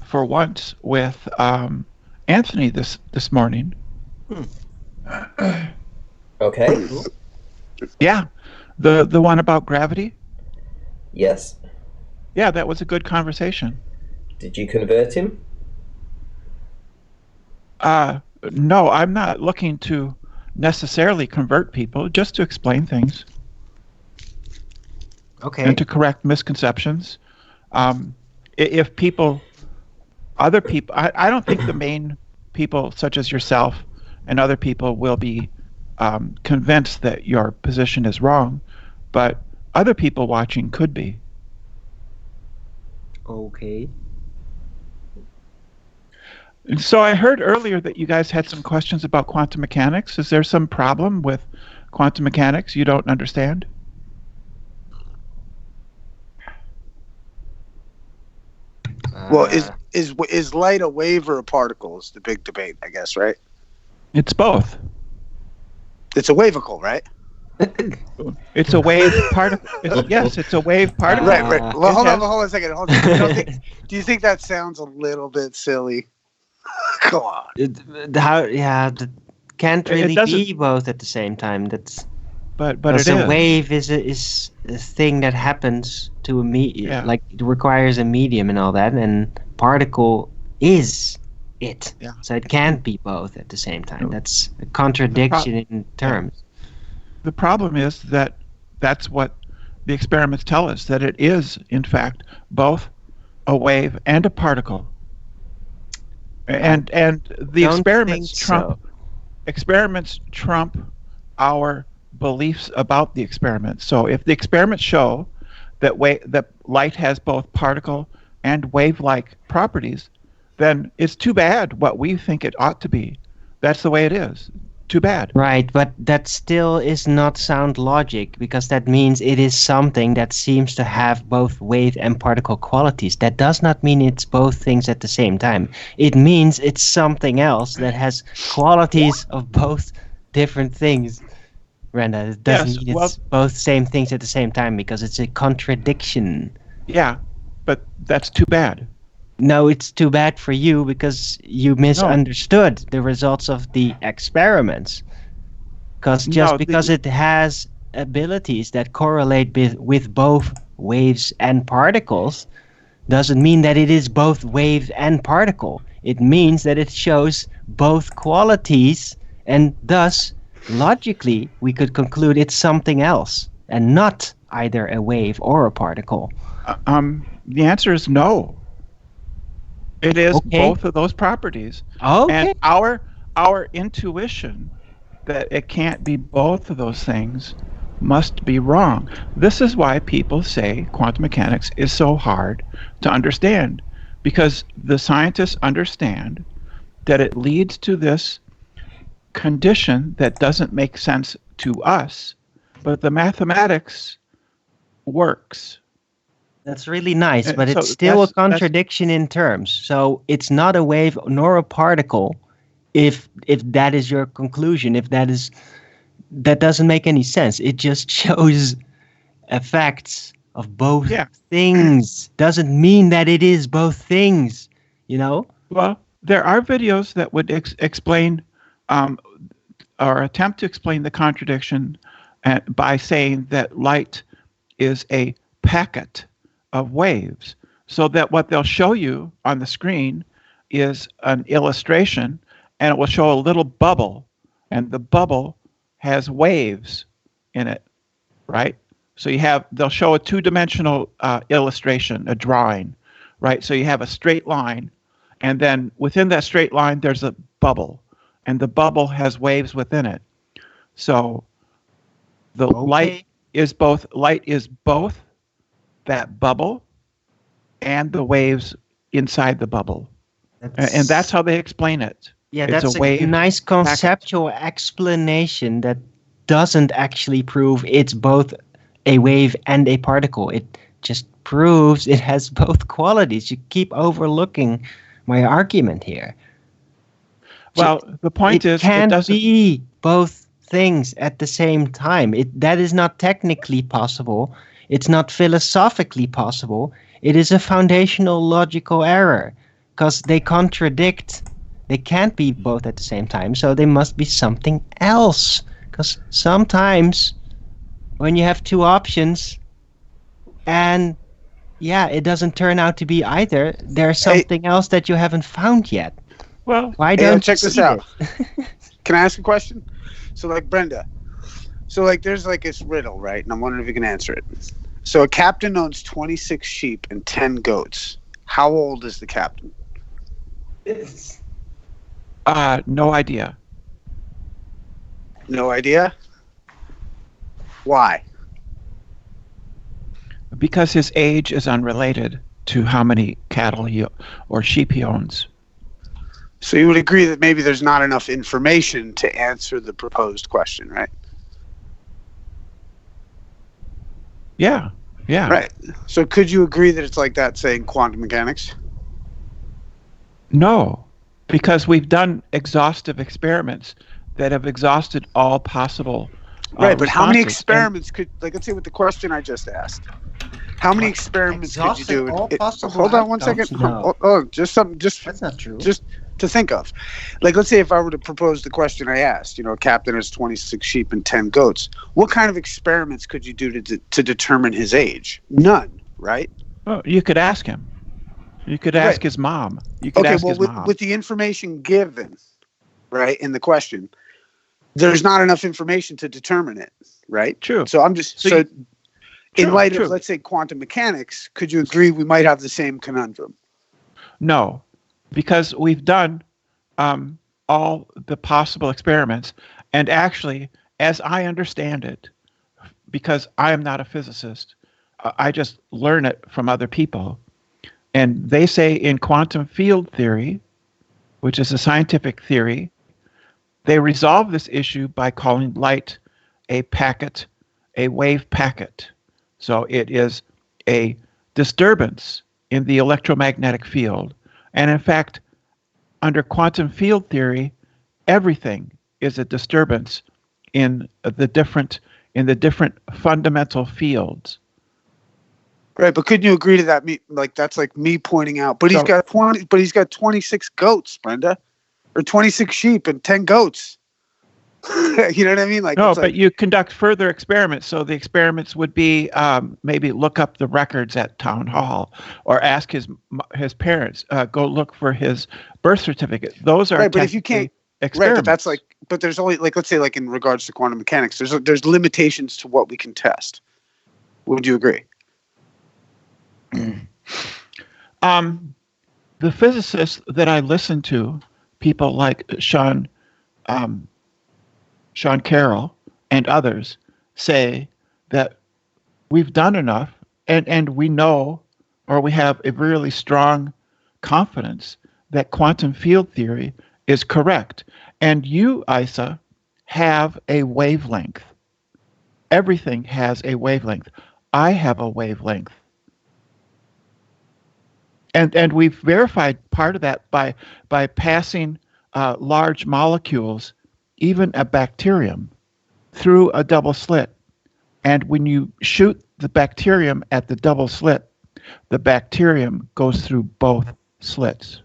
for once with Anthony this morning. Okay. Yeah, the one about gravity. Yes. Yeah, that was a good conversation. Did you convert him? No, I'm not looking to necessarily convert people, just to explain things. Okay. And to correct misconceptions. If other people, I don't think the main people, such as yourself and other people, will be convinced that your position is wrong, but other people watching could be. Okay. And so I heard earlier that you guys had some questions about quantum mechanics. Is there some problem with quantum mechanics you don't understand? Well, is light a wave or a particle? Is the big debate, I guess, right? It's both. It's a wavicle, right? It's a wave particle. Yes, it's a wave particle. Right. Well, hold has- on a second. Do you think that sounds a little bit silly? Come on. That can't It really doesn't- be both at the same time. That's But because it a is. wave is a thing that happens to a medium, Yeah. like it requires a medium and all that, and particle is it. Yeah. So it can't be both at the same time. That's a contradiction in terms. The problem is that that's what the experiments tell us, that it is, in fact, both a wave and a particle. And the Don't experiments think trump so. experiments trump our beliefs about the experiment. So if the experiments show that that light has both particle and wave-like properties, then it's too bad what we think it ought to be. That's the way it is. Too bad. Right, but that still is not sound logic, because that means it is something that seems to have both wave and particle qualities. That does not mean it's both things at the same time. It means it's something else that has qualities of both different things. Brenda, it doesn't Yes, mean well- it's both same things at the same time, because it's a contradiction. Yeah, but that's too bad. No, it's too bad for you because you misunderstood the results of the experiments. Because because it has abilities that correlate with both waves and particles, doesn't mean that it is both wave and particle. It means that it shows both qualities, and thus, logically, we could conclude it's something else and not either a wave or a particle. The answer is no. It is Okay. both of those properties. Okay. And our intuition that it can't be both of those things must be wrong. This is why people say quantum mechanics is so hard to understand, because the scientists understand that it leads to this condition that doesn't make sense to us, but the mathematics works. That's really nice, but So it's still a that's- contradiction in terms. So it's not a wave nor a particle if that is your conclusion. That doesn't make any sense. It just shows effects of both things. Doesn't mean that it is both things, you know? Well, there are videos that would explain or attempt to explain the contradiction by saying that light is a packet of waves, so that what they'll show you on the screen is an illustration, and it will show a little bubble, and the bubble has waves in it, right? So they'll show a two-dimensional illustration, a drawing, right? So you have a straight line, and then within that straight line there's a bubble, and the bubble has waves within it. So the light is both that bubble and the waves inside the bubble. And that's how they explain it. Yeah, It's that's a wave nice conceptual explanation that doesn't actually prove it's both a wave and a particle. It just proves it has both qualities. You keep overlooking my argument here. Well, the point is, it can't doesn't be both things at the same time. That is not technically possible. It's not philosophically possible. It is a foundational logical error, because they contradict. They can't be both at the same time, so they must be something else. Because sometimes when you have two options and it doesn't turn out to be either, there's something else that you haven't found yet. Well, why don't check you this see out? it? Can I ask a question? So, like, Brenda, there's like this riddle, right? And I'm wondering if you can answer it. So a captain owns 26 sheep and 10 goats. How old is the captain? No idea. No idea? Why? Because his age is unrelated to how many cattle or sheep he owns. So you would agree that maybe there's not enough information to answer the proposed question, right? Yeah. Right. So could you agree that it's like that saying quantum mechanics? No, because we've done exhaustive experiments that have exhausted all possible Right, but how many responses. experiments could, like, let's say with the question I just asked, how many experiments could you do? all possible Hold on one outcomes? second. No. Just That's not true. just to think of. Like, let's say if I were to propose the question I asked, a captain has 26 sheep and 10 goats. What kind of experiments could you do to determine his age? None, right? Oh, you could ask him. You could ask his mom. You could ask his mom. With the information given, right, in the question, there's not enough information to determine it, right? True. So I'm just in light true. of, let's say, quantum mechanics, could you agree we might have the same conundrum? No, because we've done all the possible experiments, and actually, as I understand it, because I am not a physicist, I just learn it from other people. And they say in quantum field theory, which is a scientific theory, they resolve this issue by calling light a packet, a wave packet. So it is a disturbance in the electromagnetic field. And in fact, under quantum field theory, everything is a disturbance in the different fundamental fields. Right, but couldn't you agree to that? That's like me pointing out. But he's got 20. But he's got 26 goats, Brenda, or 26 sheep and 10 goats. You know what I mean? But you conduct further experiments. So the experiments would be maybe look up the records at town hall, or ask his parents, go look for his birth certificate. Those are right. But if you can't, experiments. Right, but there's only, let's say, in regards to quantum mechanics, there's limitations to what we can test. Would you agree? The physicists that I listen to, people like Sean Carroll and others, say that we've done enough, and we know, or we have a really strong confidence that quantum field theory is correct. And you, Isa, have a wavelength. Everything has a wavelength. I have a wavelength. And we've verified part of that by passing large molecules, even a bacterium, through a double slit. And when you shoot the bacterium at the double slit, the bacterium goes through both slits.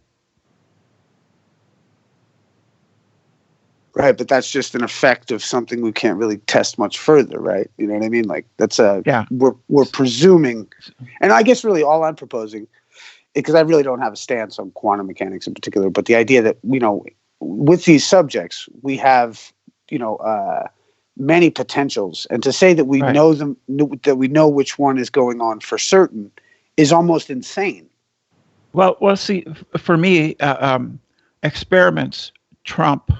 Right, but that's just an effect of something we can't really test much further, right? You know what I mean? We're presuming, and I guess really all I'm proposing, because I really don't have a stance on quantum mechanics in particular, but the idea that, with these subjects, we have, many potentials, and to say that we know them, that we know which one is going on for certain, is almost insane. Well, see, for me, experiments trump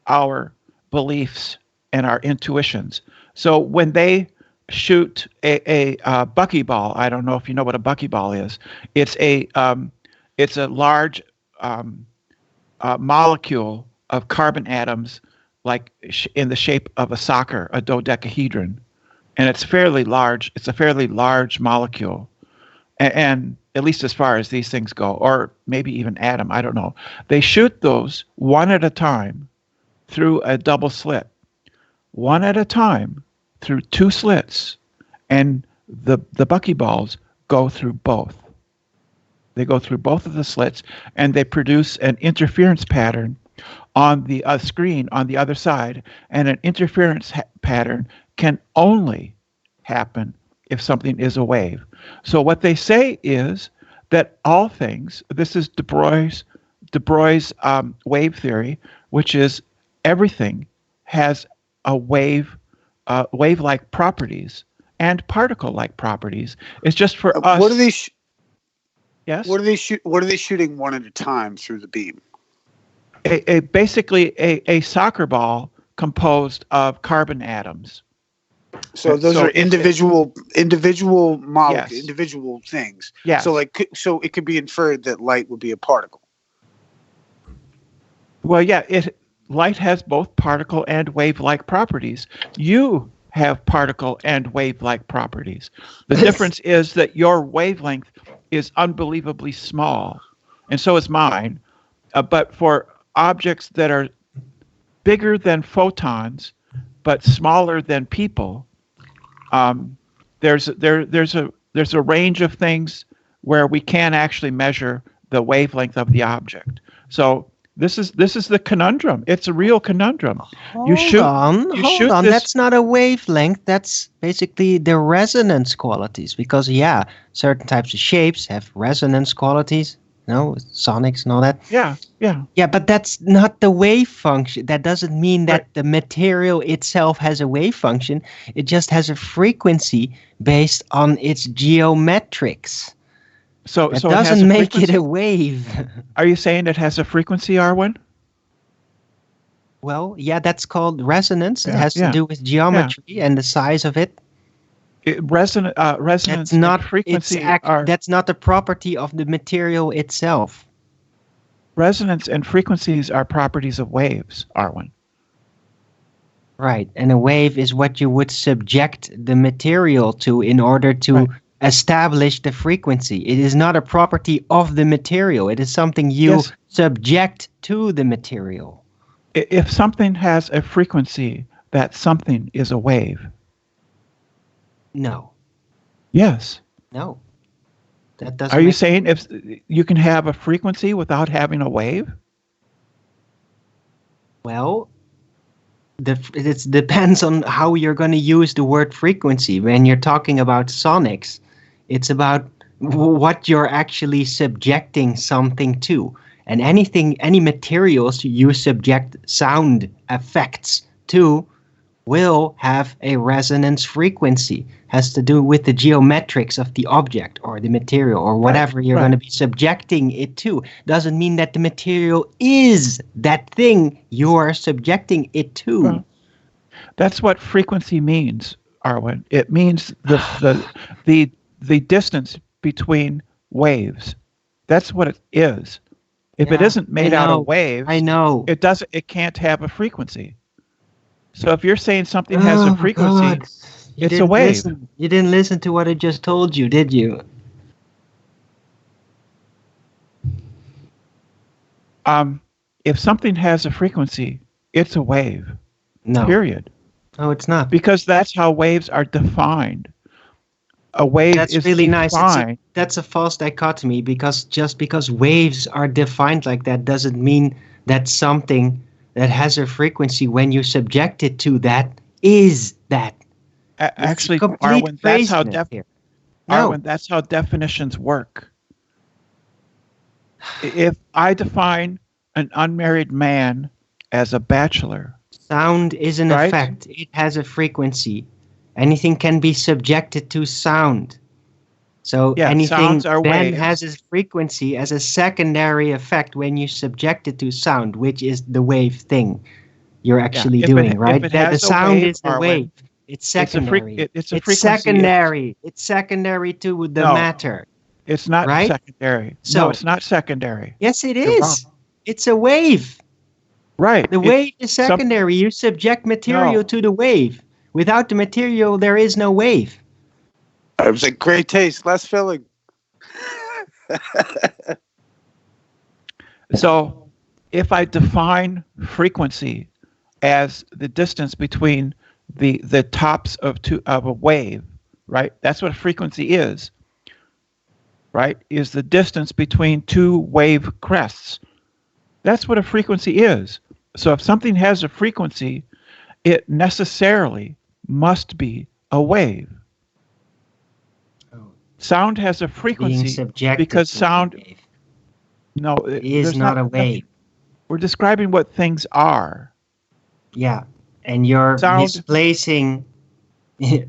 our beliefs and our intuitions. So when they shoot a buckyball, I don't know if you know what a buckyball is. It's a large molecule of carbon atoms, like in the shape of a dodecahedron, and it's fairly large. It's a fairly large molecule, and at least as far as these things go, or maybe even atom, I don't know. They shoot those one at a time through a double slit, one at a time through two slits, and the buckyballs go through both. They go through both of the slits, and they produce an interference pattern on the screen on the other side, and an interference pattern can only happen if something is a wave. So what they say is that all things, this is de Broglie's wave theory, which is everything has a wave-like properties and particle-like properties. It's just for us. What are they? Yes. What are they shooting one at a time through the beam? Basically a soccer ball composed of carbon atoms. So those are individual molecules, yes. individual things. Yeah. So it could be inferred that light would be a particle. Well, yeah, light has both particle and wave-like properties. You have particle and wave-like properties. The difference is that your wavelength is unbelievably small, and so is mine. But for objects that are bigger than photons, but smaller than people. There's a range of things where we can't actually measure the wavelength of the object. So this is the conundrum. It's a real conundrum. Hold on. That's not a wavelength. That's basically the resonance qualities. Because certain types of shapes have resonance qualities. Sonics and all that. Yeah, but that's not the wave function. That doesn't mean that the material itself has a wave function. It just has a frequency based on its geometrics. So that it doesn't make it a wave. Are you saying it has a frequency, Arwijn? Well, that's called resonance. It has to do with geometry and the size of it. Resonance and frequency that's not the property of the material itself. Resonance and frequencies are properties of waves, Arwijn. Right, and a wave is what you would subject the material to in order to establish the frequency. It is not a property of the material. It is something you subject to the material. If something has a frequency, that something is a wave. No. Yes. No. That doesn't. Are you saying if you can have a frequency without having a wave? Well, it depends on how you're going to use the word frequency. When you're talking about sonics, it's about what you're actually subjecting something to. And any materials you subject sound effects to will have a resonance frequency. Has to do with the geometrics of the object or the material or whatever you're going to be subjecting it to. Doesn't mean that the material is that thing you are subjecting it to. Well, that's what frequency means, Arwijn. It means the distance between waves. That's what it is. If it isn't made out of waves, it can't have a frequency. So if you're saying something has a frequency, it's a wave. You didn't listen to what I just told you, did you? If something has a frequency, it's a wave. No. Period. No, it's not. Because that's how waves are defined. A wave is really defined. Nice. That's a false dichotomy, because just because waves are defined like that doesn't mean that something that has a frequency, when you subject it to that, is that. Actually, Arwijn, that's how definitions work. If I define an unmarried man as a bachelor, sound is an effect. It has a frequency. Anything can be subjected to sound. So anything then has a frequency as a secondary effect when you subject it to sound, which is the wave thing you're actually doing, right? The sound is the wave. It's secondary. It's secondary. It's secondary to the matter. It's not secondary. No, it's not secondary. Yes, it is. It's a wave. Right. The wave is secondary. You subject material to the wave. Without the material, there is no wave. It was a great taste, less filling. So, if I define frequency as the distance between the tops of a wave, right? That's what a frequency is, right? Is the distance between two wave crests. That's what a frequency is. So if something has a frequency, it necessarily must be a wave. Sound has a frequency because sound is not a wave. We're describing what things are. Yeah, and you're misplacing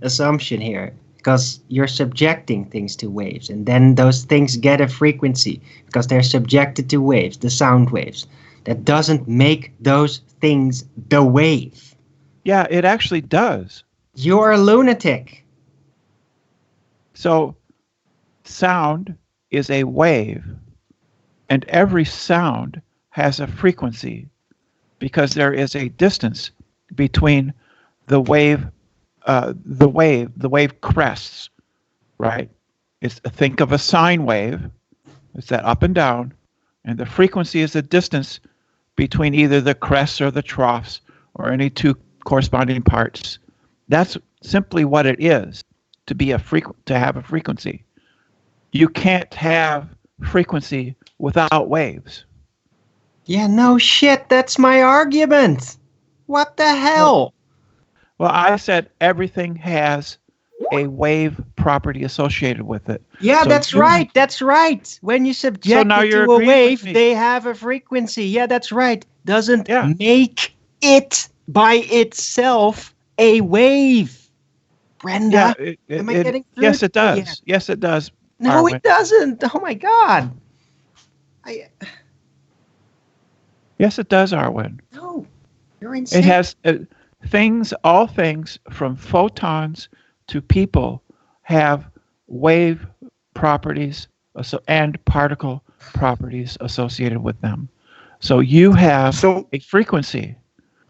assumption here, because you're subjecting things to waves, and then those things get a frequency because they're subjected to waves, the sound waves. That doesn't make those things the wave. Yeah, it actually does. You're a lunatic. So, sound is a wave, and every sound has a frequency because there is a distance between the wave crests, right? Think of a sine wave. It's that up and down, and the frequency is the distance between either the crests or the troughs or any two corresponding parts. That's simply what it is to be to have a frequency. You can't have frequency without waves. Yeah, no shit. That's my argument. What the hell? Well, I said everything has a wave property associated with it. Yeah, So that's right. That's right. When you subject now it you're to a agreeing with wave, me. they have a frequency. Yeah, that's right. Doesn't Yeah. make it by itself a wave. Brenda, Yeah, am I getting through? yes, it does. Yeah. Yes, it does. No, Arwin. it doesn't. Oh my God. Yes, it does, Arwin. No, you're insane. It has all things from photons to people have wave properties and particle properties associated with them. So you have a frequency,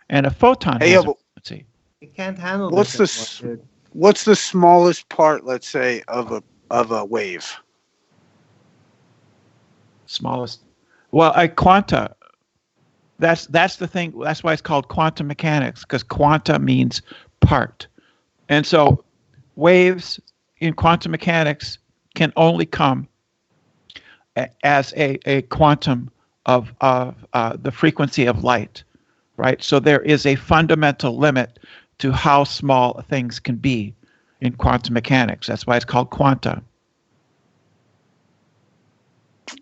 and a photon has a frequency. It can't handle What's this anymore, dude. What's the smallest part, let's say, of a wave? Smallest. Well, a quanta. That's the thing. That's why it's called quantum mechanics, because quanta means part. And so waves in quantum mechanics can only come as a quantum of the frequency of light, right? So there is a fundamental limit to how small things can be in quantum mechanics. That's why it's called quanta.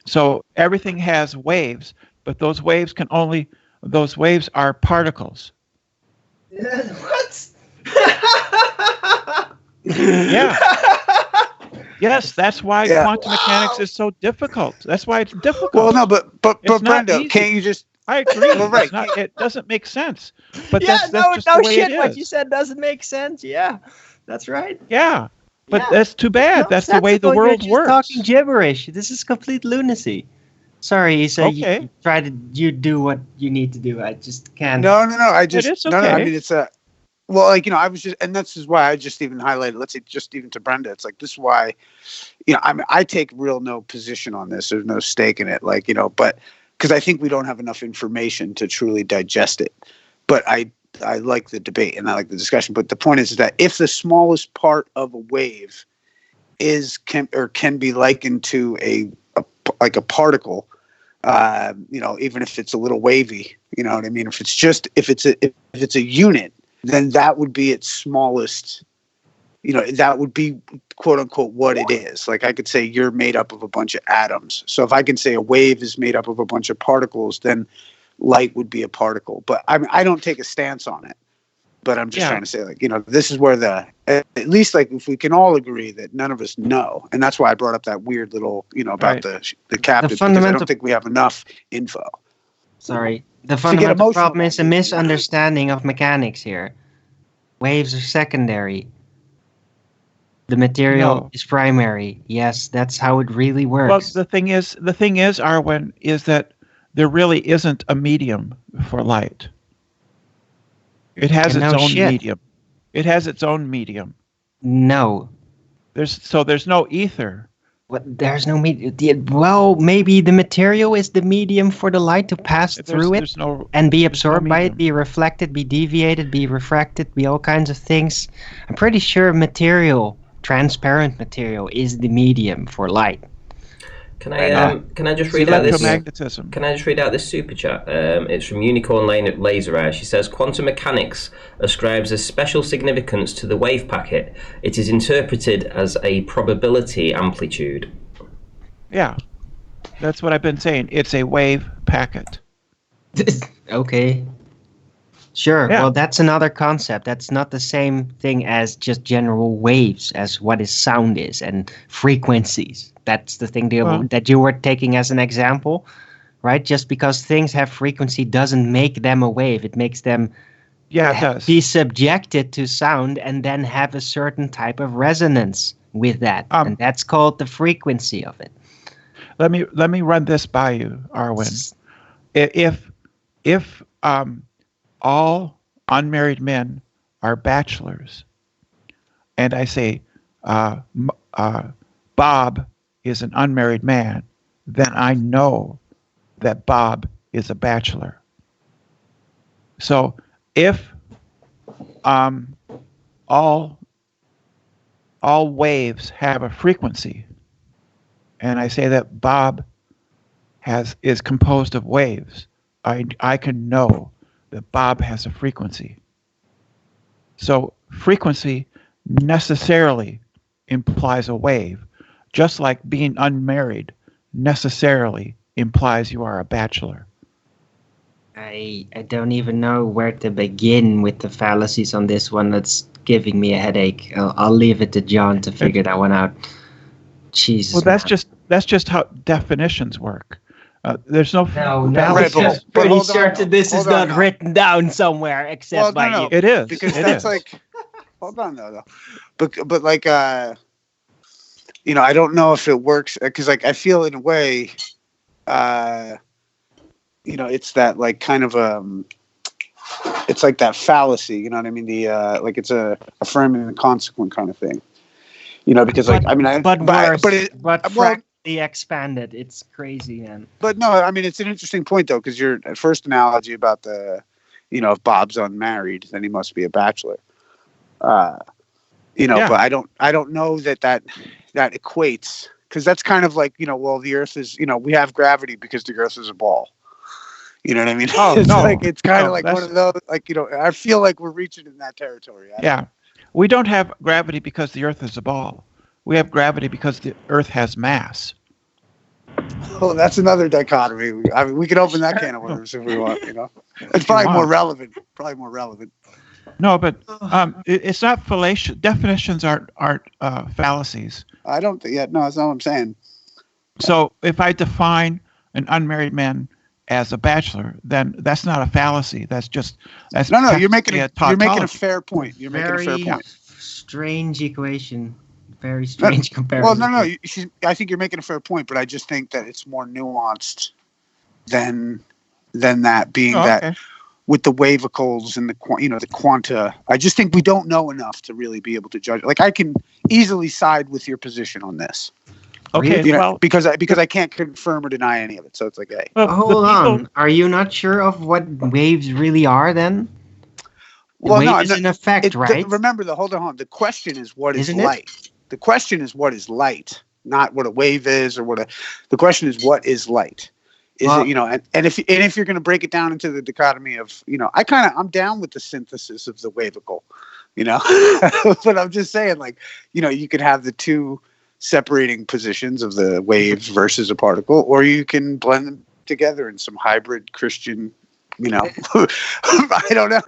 So everything has waves, but those waves are particles. What? Yeah. Yes, that's why quantum mechanics is so difficult. That's why it's difficult. Well, no, but It's not Brenda, easy. can't you just? I agree. Well, right. It doesn't make sense. But Yeah, that's no just the way shit. it What is. you said doesn't make sense. Yeah, that's right. Yeah, but that's too bad. That's the way the Nonsensical. world You're just works. talking gibberish. This is complete lunacy. Sorry, Issa. Okay. You try to do what you need to do. I just can't. No. I just It's no. I okay. mean, it's a. Well, like I was just, and this is why I just even highlighted. Let's say, just even to Brenda, it's like this is why, I mean, I take no position on this. There's no stake in it, but because I think we don't have enough information to truly digest it. But I like the debate and I like the discussion. But the point is that if the smallest part of a wave can be likened to a particle, even if it's a little wavy, you know what I mean? If it's a unit, then that would be its smallest, that would be quote unquote what it is. Like I could say you're made up of a bunch of atoms. So if I can say a wave is made up of a bunch of particles, then light would be a particle. But I don't take a stance on it. But I'm just trying to say, this is where at least if we can all agree that none of us know. And that's why I brought up that weird little, about the captain, because I don't think we have enough info. Sorry. The fundamental problem is a misunderstanding of mechanics here. Waves are secondary. The material is primary. Yes, that's how it really works. Well, the thing is, Arwen, is that there really isn't a medium for light. It has its own medium. It has its own medium. No. There's no ether. There's no medium. Well, maybe the material is the medium for the light to pass through it and be absorbed by it, be reflected, be deviated, be refracted, be all kinds of things. I'm pretty sure transparent material is the medium for light. Can I just read out this? Can I just read out this super chat? It's from Unicorn Laser Eye. She says, "Quantum mechanics ascribes a special significance to the wave packet. It is interpreted as a probability amplitude." Yeah, that's what I've been saying. It's a wave packet. Okay. Sure. Yeah. Well, that's another concept. That's not the same thing as just general waves, as what is sound is, and frequencies. That's the thing that you were taking as an example, right? Just because things have frequency doesn't make them a wave. It makes them be subjected to sound and then have a certain type of resonance with that. And that's called the frequency of it. Let me run this by you, Arwen. If all unmarried men are bachelors, and I say Bob is an unmarried man, then I know that Bob is a bachelor. So if all waves have a frequency, and I say that Bob is composed of waves. I can know that Bob has a frequency. So frequency necessarily implies a wave, just like being unmarried necessarily implies you are a bachelor. I don't even know where to begin with the fallacies on this one. That's giving me a headache. I'll leave it to John to figure that one out. Jesus. Well, that's just how definitions work. There's no fallacies. Pretty certain this is not written down somewhere except by you. It is because that's like. Hold on though. But like I don't know if it works because like I feel in a way, it's that like kind of it's like that fallacy, you know what I mean? The like it's a affirming and consequent kind of thing, because fractally expanded. It's crazy, man. But no, I mean it's an interesting point though, because your first analogy about the, if Bob's unmarried, then he must be a bachelor. But I don't know that equates, because that's kind of like, well, the Earth is, we have gravity because the Earth is a ball. You know what I mean? Oh, it's no. like it's kind of like one of those, like, I feel like we're reaching in that territory. We don't have gravity because the Earth is a ball. We have gravity because the Earth has mass. Well, that's another dichotomy. I mean, we could open that can of worms if we want. It's probably more relevant. No, but it's not fallacious. Definitions aren't fallacies. I don't think. Yeah, no, that's not what I'm saying. So if I define an unmarried man as a bachelor, then that's not a fallacy. That's no. You're making a fair point. You're making a fair point. Strange equation. Very strange comparison. Well, no. I think you're making a fair point, but I just think that it's more nuanced than that. Being that with the wavicles and the quanta, I just think we don't know enough to really be able to judge. Like I can easily side with your position on this. Okay, because I can't confirm or deny any of it. So it's like, hey, hold on. Are you not sure of what waves really are then? Wave is an effect, right? Remember, hold on. The question is what is light? The question is what is light, not what a wave is or the question is what is light? Is it, and if you're going to break it down into the dichotomy of, I'm down with the synthesis of the wavicle, but I'm just saying, like, you could have the two separating positions of the wave versus a particle, or you can blend them together in some hybrid Christian, I don't know,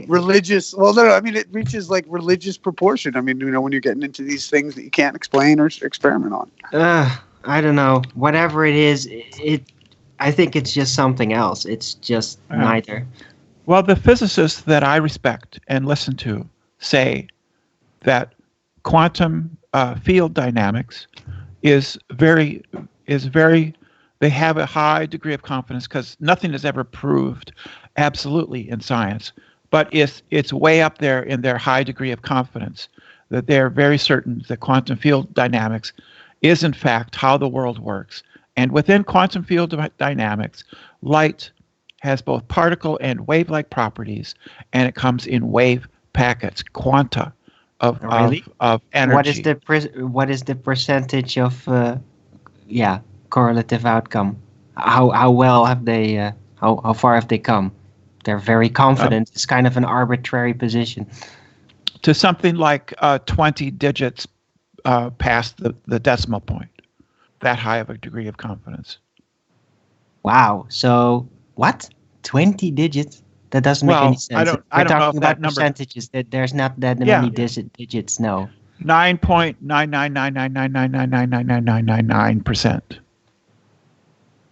religious. Well, no, I mean, it reaches like religious proportion. I mean, when you're getting into these things that you can't explain or experiment on. I don't know. Whatever it is, I think it's just something else. It's just neither. Well, the physicists that I respect and listen to say that quantum field dynamics is very. They have a high degree of confidence because nothing is ever proved absolutely in science, but it's way up there in their high degree of confidence that they're very certain that quantum field dynamics is in fact how the world works. And within quantum field dynamics, light has both particle and wave-like properties, and it comes in wave packets, quanta of energy. What is the percentage of correlative outcome? How well have they? How far have they come? They're very confident. It's kind of an arbitrary position. To something like 20 digits past the decimal point. That high of a degree of confidence. Wow. So what? 20 digits? That doesn't make any sense. I don't know if that number. Percentages. That there's not that many digits. No. 9.99999999999%.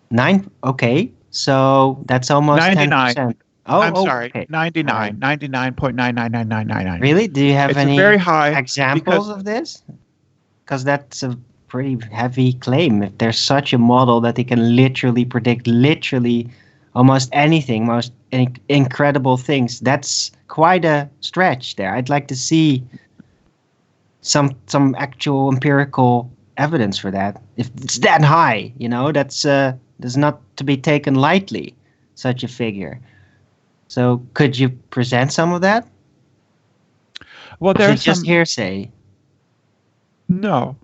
9. Okay. So that's almost 99. 10%. I'm sorry. Okay. 99. 99.99999. Really? Do you have any very high examples of this? Because that's a pretty heavy claim. If there's such a model that they can literally predict almost anything, most incredible things, that's quite a stretch there. I'd like to see some actual empirical evidence for that. If it's that high, that's not to be taken lightly, such a figure. So could you present some of that? Well, Is it there's just some. hearsay? No.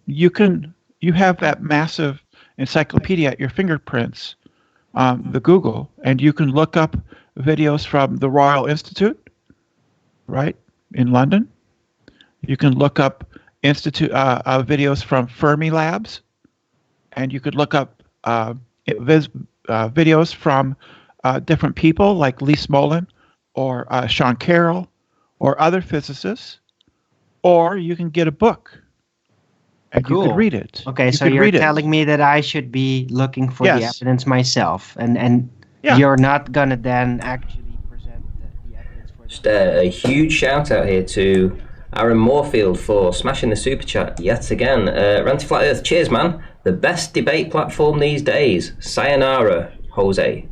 You have that massive encyclopedia at your fingerprints, the Google, and you can look up videos from the Royal Institute, right, in London. You can look up videos from Fermi Labs, and you could look up videos from different people like Lee Smolin or Sean Carroll or other physicists, or you can get a book and you could read it. Okay, you so could you're read telling me that I should be looking for the Yes. evidence myself, and Yeah. you're not gonna then actually present the evidence for Just a huge shout out here to Aaron Moorfield for smashing the super chat yet again. Ranty Flat Earth, cheers, man. The best debate platform these days. Sayonara, Jose.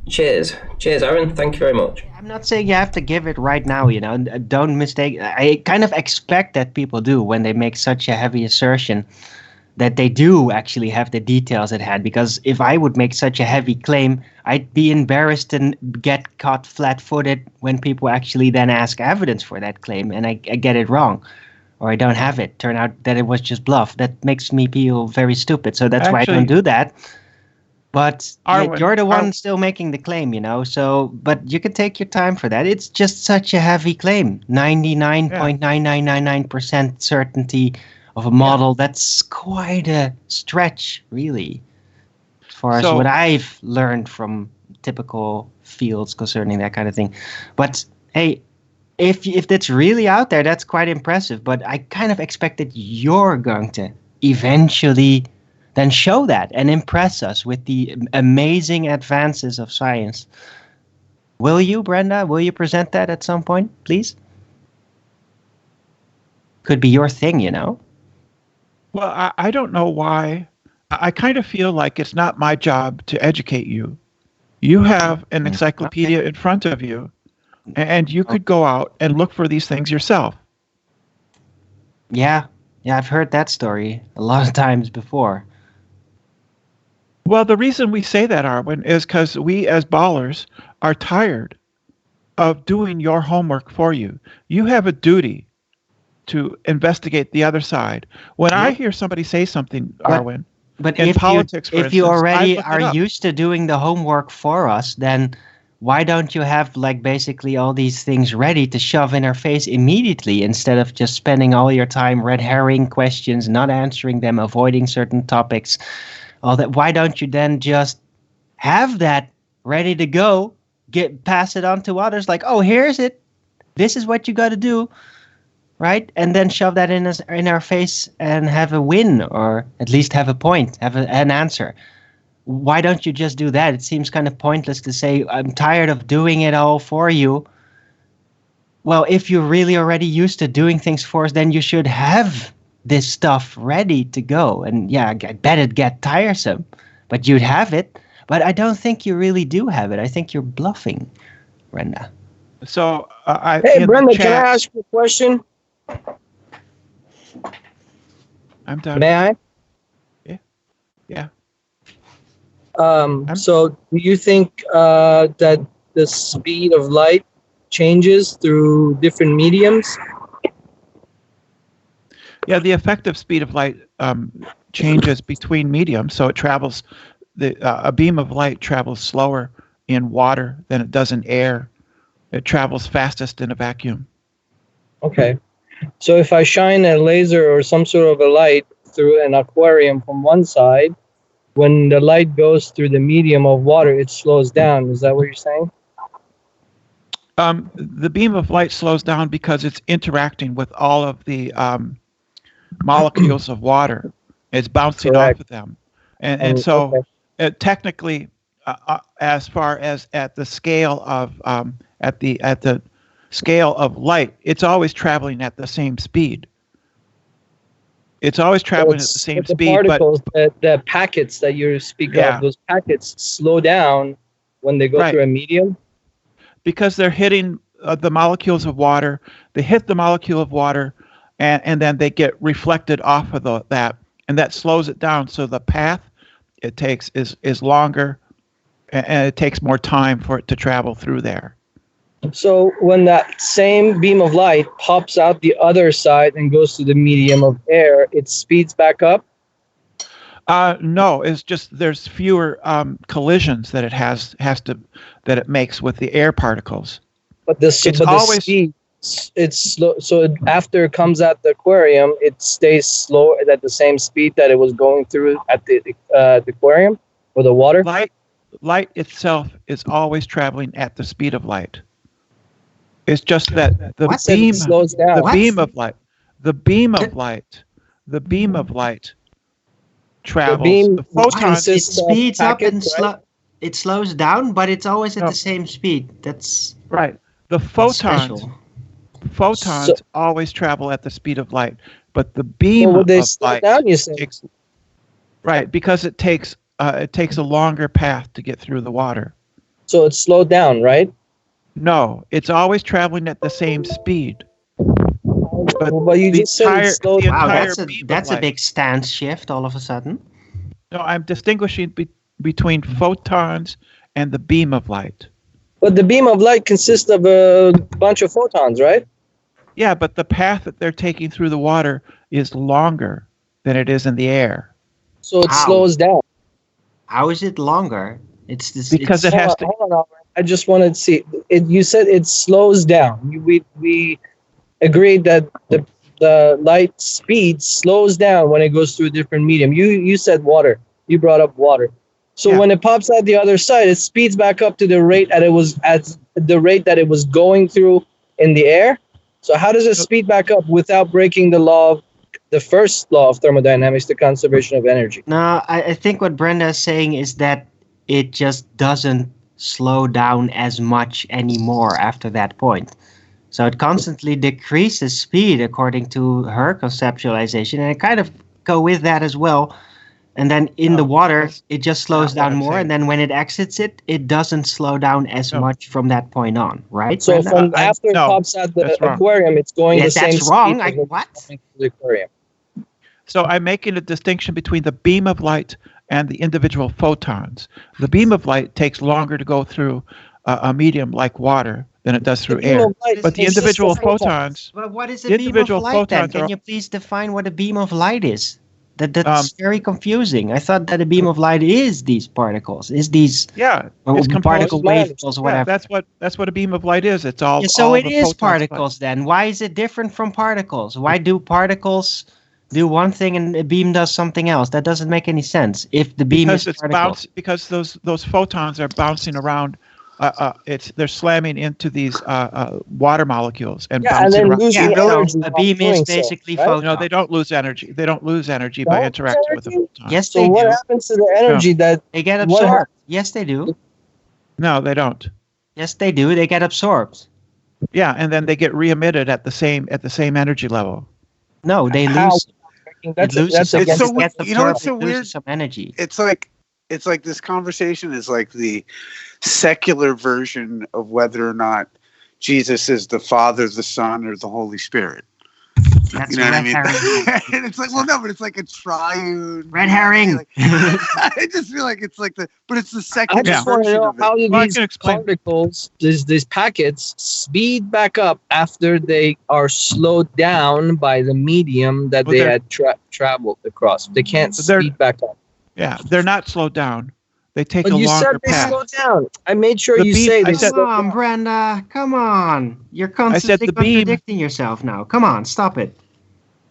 Cheers, Aaron. Thank you very much. I'm not saying you have to give it right now, you know. And don't mistake. I kind of expect that people do when they make such a heavy assertion that they do actually have the details at hand. Because if I would make such a heavy claim, I'd be embarrassed and get caught flat-footed when people actually then ask evidence for that claim, and I get it wrong, or I don't have it. Turn out that it was just bluff. That makes me feel very stupid. So that's why I don't do that. But Arwijn, you're the one still making the claim, you know. So, but you can take your time for that. It's just such a heavy claim. 99.9999% certainty of a model. That's quite a stretch, really, as far as what I've learned from typical fields concerning that kind of thing. But hey, if that's really out there, that's quite impressive. But I kind of expect that you're going to eventually then show that and impress us with the amazing advances of science. Will you, Brenda? Will you present that at some point, please? Could be your thing, you know? Well, I don't know why. I kind of feel like it's not my job to educate you. You have an encyclopedia in front of you, and you could go out and look for these things yourself. Yeah, I've heard that story a lot of times before. Well, the reason we say that, Arwijn, is because we as ballers are tired of doing your homework for you. You have a duty to investigate the other side. When I hear somebody say something, Arwijn, but in if politics, for if you instance, already I look it are up. used to doing the homework for us, then why don't you have like basically all these things ready to shove in our face immediately instead of just spending all your time red herring questions, not answering them, avoiding certain topics? All that. Why don't you then just have that ready to go, pass it on to others, like, oh, here's it, this is what you got to do, right? And then shove that in our face and have a win, or at least have a point, have an answer. Why don't you just do that? It seems kind of pointless to say, I'm tired of doing it all for you. Well, if you're really already used to doing things for us, then you should have this stuff ready to go. And yeah, I bet it'd get tiresome, but you'd have it. But I don't think you really do have it. I think you're bluffing, Brenda. So, hey, Brenda, can I ask you a question? I'm done. May I? Yeah. So do you think that the speed of light changes through different mediums? Yeah, the effective speed of light changes between mediums, so it travels. A beam of light travels slower in water than it does in air. It travels fastest in a vacuum. Okay, so if I shine a laser or some sort of a light through an aquarium from one side, when the light goes through the medium of water, it slows down. Is that what you're saying? The beam of light slows down because it's interacting with all of the molecules of water. It's bouncing off of them, and so technically, as far as at the scale of at the scale of light, it's always traveling at the same speed. It's always traveling at the same speed. Particles, the packets that you speak of, those packets slow down when they go through a medium? Because they're hitting the molecules of water. They hit the molecule of water, and then they get reflected off of that, and that slows it down. So the path it takes is longer, and it takes more time for it to travel through there. So when that same beam of light pops out the other side and goes to the medium of air, it speeds back up. No, it's just there's fewer collisions that that it makes with the air particles. But the speed, it's slow. So after it comes out the aquarium, it stays slow at the same speed that it was going through at the aquarium or the water. Light itself is always traveling at the speed of light. It's just that the beam slows down. The beam of light travels. The photons. It speeds up and it slows down, but it's always at the same speed. That's right. The photons always travel at the speed of light, but the beam of light down, you say? Right, because it takes a longer path to get through the water. So it's slowed down, right? No, it's always traveling at the same speed. But you just said it's slowed down. Wow, that's a big stance shift all of a sudden. No, I'm distinguishing between photons and the beam of light. But the beam of light consists of a bunch of photons, right? Yeah, but the path that they're taking through the water is longer than it is in the air. So it slows down. How is it longer? It has to. Hold on, I just wanted to see. You said it slows down. We agreed that the light speed slows down when it goes through a different medium. You said water. You brought up water. So when it pops out the other side, it speeds back up to the rate that it was going through in the air. So how does it speed back up without breaking the first law of thermodynamics, the conservation of energy? No, I think what Brenda is saying is that it just doesn't slow down as much anymore after that point. So it constantly decreases speed according to her conceptualization, and I kind of go with that as well. And then in the water, it just slows down more, and then when it exits it, it doesn't slow down as much from that point on, right? So from after it pops out the aquarium, it's going the same that's wrong. speed. What? The aquarium. So I'm making a distinction between the beam of light and the individual photons. The beam of light takes longer to go through a medium like water than it does through air. But the individual photons. Well, what is a beam of light then? Can you please define what a beam of light is? That's very confusing. I thought that a beam of light is these particles, particle waves or whatever. That's what a beam of light is. It's all. Yeah, so it is particles then. Why is it different from particles? Why do particles do one thing and a beam does something else? That doesn't make any sense. If the beam is particles. Because those photons are bouncing around. They're slamming into these water molecules and bouncing around. A beam is basically photons. No, they don't lose energy. They don't lose energy by interacting with the photons. Yes, they do. What happens to the energy that they get absorbed? Yes, they do. No, they don't. Yes, they do. They get absorbed. Yeah, and then they get re-emitted at the same energy level. No, they lose. It's so weird. You know what's so weird? Some energy. It's like this conversation is like the secular version of whether or not Jesus is the Father, the Son, or the Holy Spirit. That's you know what I mean? And it's like, well, no, but it's like a triune red herring. I just feel like it's like but it's the secular version. I just want to know of it. how do these particles, these packets, speed back up after they are slowed down by the medium that they had traveled across. They can't speed back up. Yeah, they're not slowed down. They take but a longer path. You said they slowed down. I made sure you say they slowed down. Come on, Brenda. Come on. You're constantly contradicting yourself now. Come on, stop it.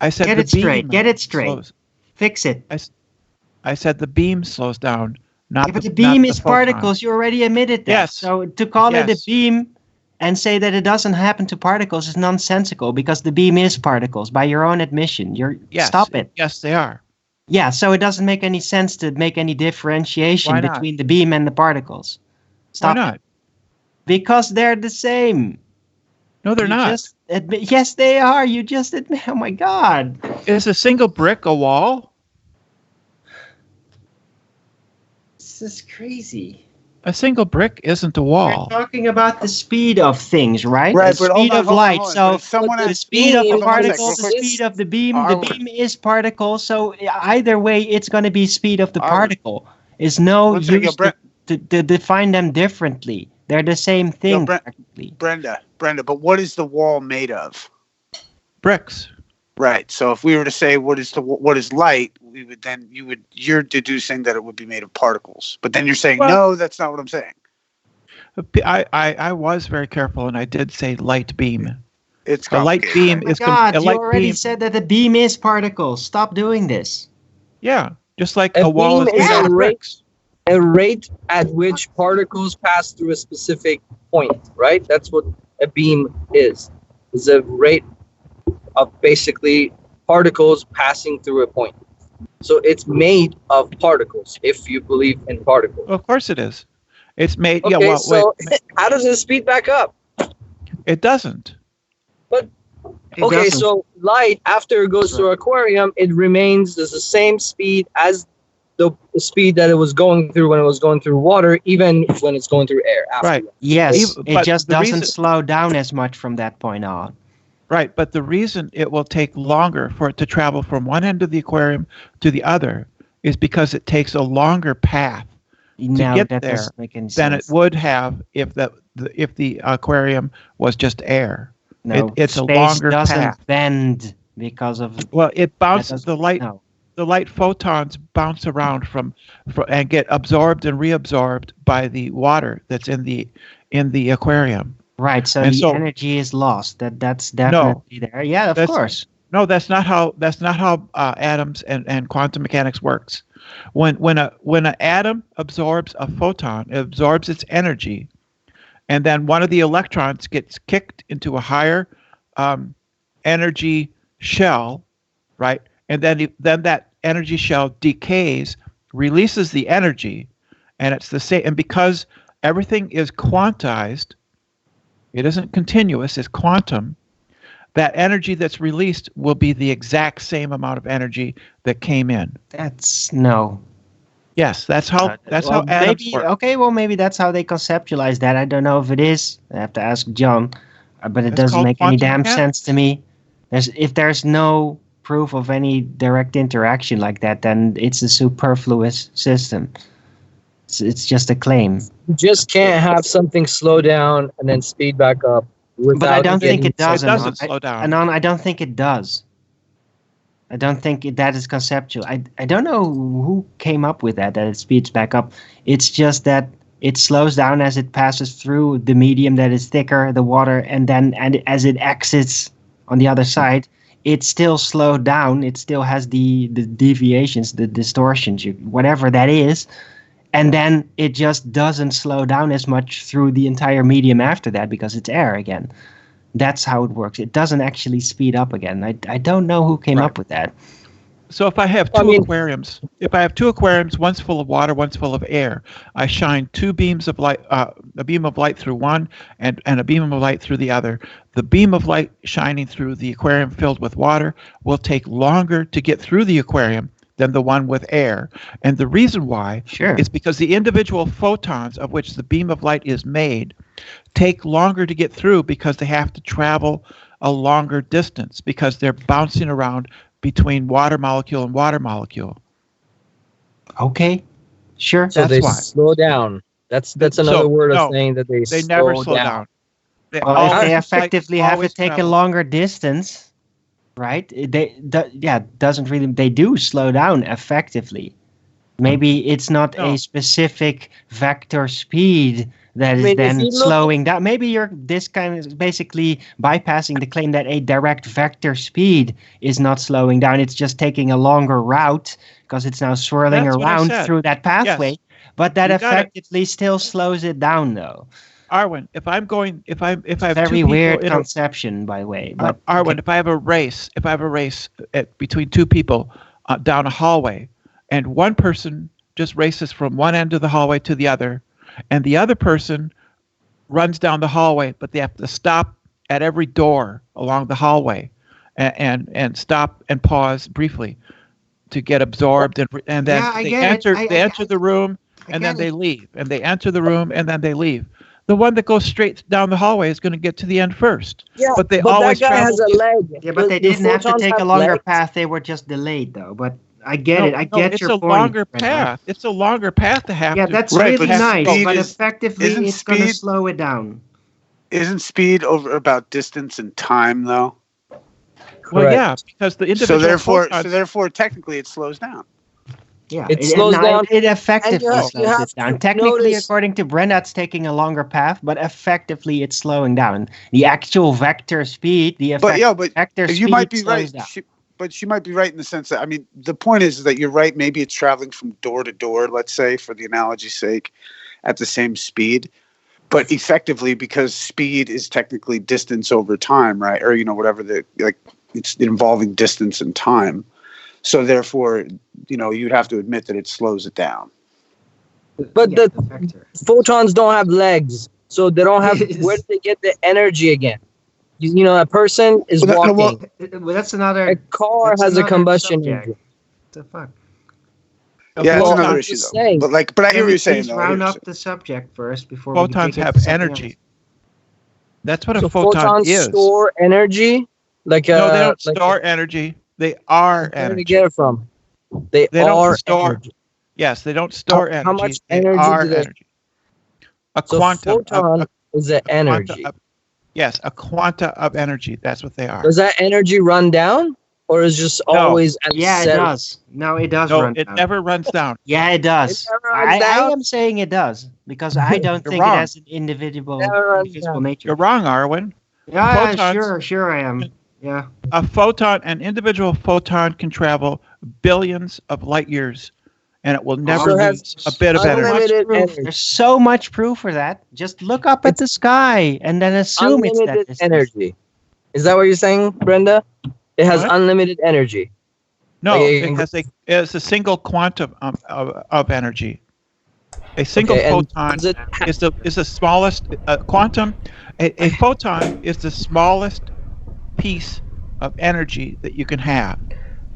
I said Get it straight. Get it straight. Fix it. I said the beam slows down. But the beam is particles. You already admitted that. Yes. So to call it a beam and say that it doesn't happen to particles is nonsensical because the beam is particles by your own admission. Stop it. Yes, they are. Yeah, so it doesn't make any sense to make any differentiation between the beam and the particles. Stop. Why not? It. Because they're the same. No, they're not. Yes, they are. You just admit. Oh my God. Is a single brick a wall? This is crazy. A single brick isn't a wall. We're talking about the speed of things, right? Right, the but speed of light. So the speed of the particles, the speed of the beam is particle. So either way, it's going to be speed of the particle. Is no use to define them differently. They're the same thing. Brenda, but what is the wall made of? Bricks. Right. So if we were to say what is light, you're deducing that it would be made of particles. But then you're saying no, that's not what I'm saying. I was very careful, and I did say light beam. It's a light beam. Oh my God, you already said that the beam is particles. Stop doing this. Yeah, just like a wall is made out of bricks. A rate at which particles pass through a specific point, right? That's what a beam is. It's a rate of basically particles passing through a point. So it's made of particles, if you believe in particles. Well, of course it is. It's made. Okay, so how does it speed back up? It doesn't. But okay, so light, after it goes through an aquarium, it remains the same speed as the speed that it was going through when it was going through water, even when it's going through air. Right. Yes, it just doesn't slow down as much from that point on. Right, but the reason it will take longer for it to travel from one end of the aquarium to the other is because it takes a longer path to get there than it would have if the aquarium was just air. No, it's a space longer doesn't path. bend because of. Well, it bounces the light. No. The light photons bounce around from and get absorbed and reabsorbed by the water that's in the aquarium. Right, so the energy is lost. That's definitely there. Yeah, of course. No, that's not how atoms and quantum mechanics works. When an atom absorbs a photon, it absorbs its energy, and then one of the electrons gets kicked into a higher energy shell, right? And then that energy shell decays, releases the energy, and it's the same. And because everything is quantized, it isn't continuous, it's quantum. That energy that's released will be the exact same amount of energy that came in. Yes, that's how atoms work. Okay, well, maybe that's how they conceptualize that. I don't know if it is. I have to ask John, but it doesn't make any damn sense to me. If there's no proof of any direct interaction like that, then it's a superfluous system. It's just a claim. You just can't have something slow down and then speed back up. But I don't think it does. It doesn't slow down. Anon, I don't think it does. I don't think that is conceptual. I don't know who came up with that it speeds back up. It's just that it slows down as it passes through the medium that is thicker, the water, and as it exits on the other side, it's still slowed down. It still has the deviations, the distortions, whatever that is. And then it just doesn't slow down as much through the entire medium after that because it's air again. That's how it works. It doesn't actually speed up again. I don't know who came up with that. So if I have two aquariums, one's full of water, one's full of air, I shine two beams of light, a beam of light through one and a beam of light through the other. The beam of light shining through the aquarium filled with water will take longer to get through the aquarium than the one with air. And the reason why is because the individual photons of which the beam of light is made take longer to get through because they have to travel a longer distance because they're bouncing around between water molecule and water molecule. Okay, sure. So they slow down. That's another word of saying that they never slow down. Well, if they effectively have to take a longer distance, right? They do slow down effectively. Maybe it's not a specific vector speed that is then slowing down. Maybe this kind of basically bypassing the claim that a direct vector speed is not slowing down. It's just taking a longer route because it's now swirling around through that pathway. Yes. But that effectively still slows it down, though. Arwijn, if I have very weird conception, by the way. But Arwijn, if I have a race between two people down a hallway, and one person just races from one end of the hallway to the other, and the other person runs down the hallway, but they have to stop at every door along the hallway, and stop and pause briefly to get absorbed, and then they enter the room, and then they leave, and they enter the room, and then they leave. The one that goes straight down the hallway is going to get to the end first. Yeah, but that guy has a leg. Yeah, but they didn't have to take a longer path. They were just delayed, though. But I get it. I get your point. It's a longer path. It's a longer path to have. Yeah, to, that's Right, really but nice, speed but is- effectively isn't it's going to speed- slow it down. Isn't speed over about distance and time though? well, yeah, because the individual photons. So therefore, technically, it slows down. Yeah, It slows down. It effectively And you slows have it down. to Technically, notice- according to Brenda, it's taking a longer path, but effectively, it's slowing down. The actual vector speed, But vector you speed might be slows right. down. She might be right in the sense that, I mean, the point is that you're right. Maybe it's traveling from door to door, let's say, for the analogy's sake, at the same speed. But effectively, because speed is technically distance over time, right? Or, whatever it's involving distance and time. So therefore, you'd have to admit that it slows it down. But Yeah, the vector. photons don't have legs, so they don't have. Where do they get the energy again? A person is walking. Well, that's another. A car that's has a another combustion subject. engine. What the fuck? Yeah, it's Well, another I'm issue just though. saying. But I hear what you're saying. Please Though. I hear round what up you're the subject first before we photons dig have into something energy. else. That's what So a photon photons is. store energy. No, they don't store energy. They are Where do energy. they get it from? They They don't are store. energy. Yes, they don't store energy. How much they energy are do they? energy. A So quantum. photon is the energy. Yes, a quanta of energy. That's what they are. Does that energy run down, or is just No. always at Yeah, it zero? does. No, it does No, run it down. never runs down. Yeah, it does. It never runs I down? am saying it does because I don't You're think wrong. it has an indivisible Never runs down. nature. You're wrong, Arwin. Yeah, Photons- sure I am. Yeah. An individual photon can travel billions of light years, and it will never So it has lose a bit of energy. unlimited Proof. energy. There's so much proof for that. Just look up at the sky and then assume it's that Unlimited distance. energy. Is that what you're saying, Brenda? It has What? unlimited energy. No, Like, it's a single quantum of energy. A single Okay, and photon does it is the smallest quantum. A photon is the smallest piece of energy that you can have.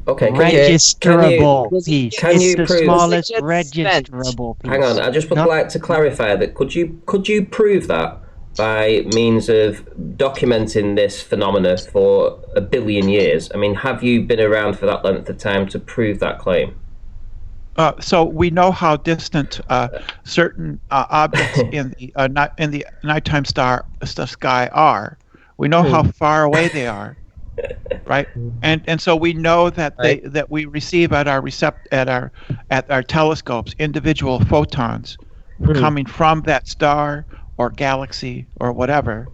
Okay, Registerable piece. can It's you the prove- smallest Does it get spent? registerable piece. Hang on, I just would Not- like to clarify that. Could you prove that by means of documenting this phenomena for 1 billion years? I mean, have you been around for that length of time to prove that claim? So we know how distant certain objects in the nighttime sky are. We know how far away they are, right? And so we know that that we receive at our telescopes individual photons coming from that star or galaxy or whatever,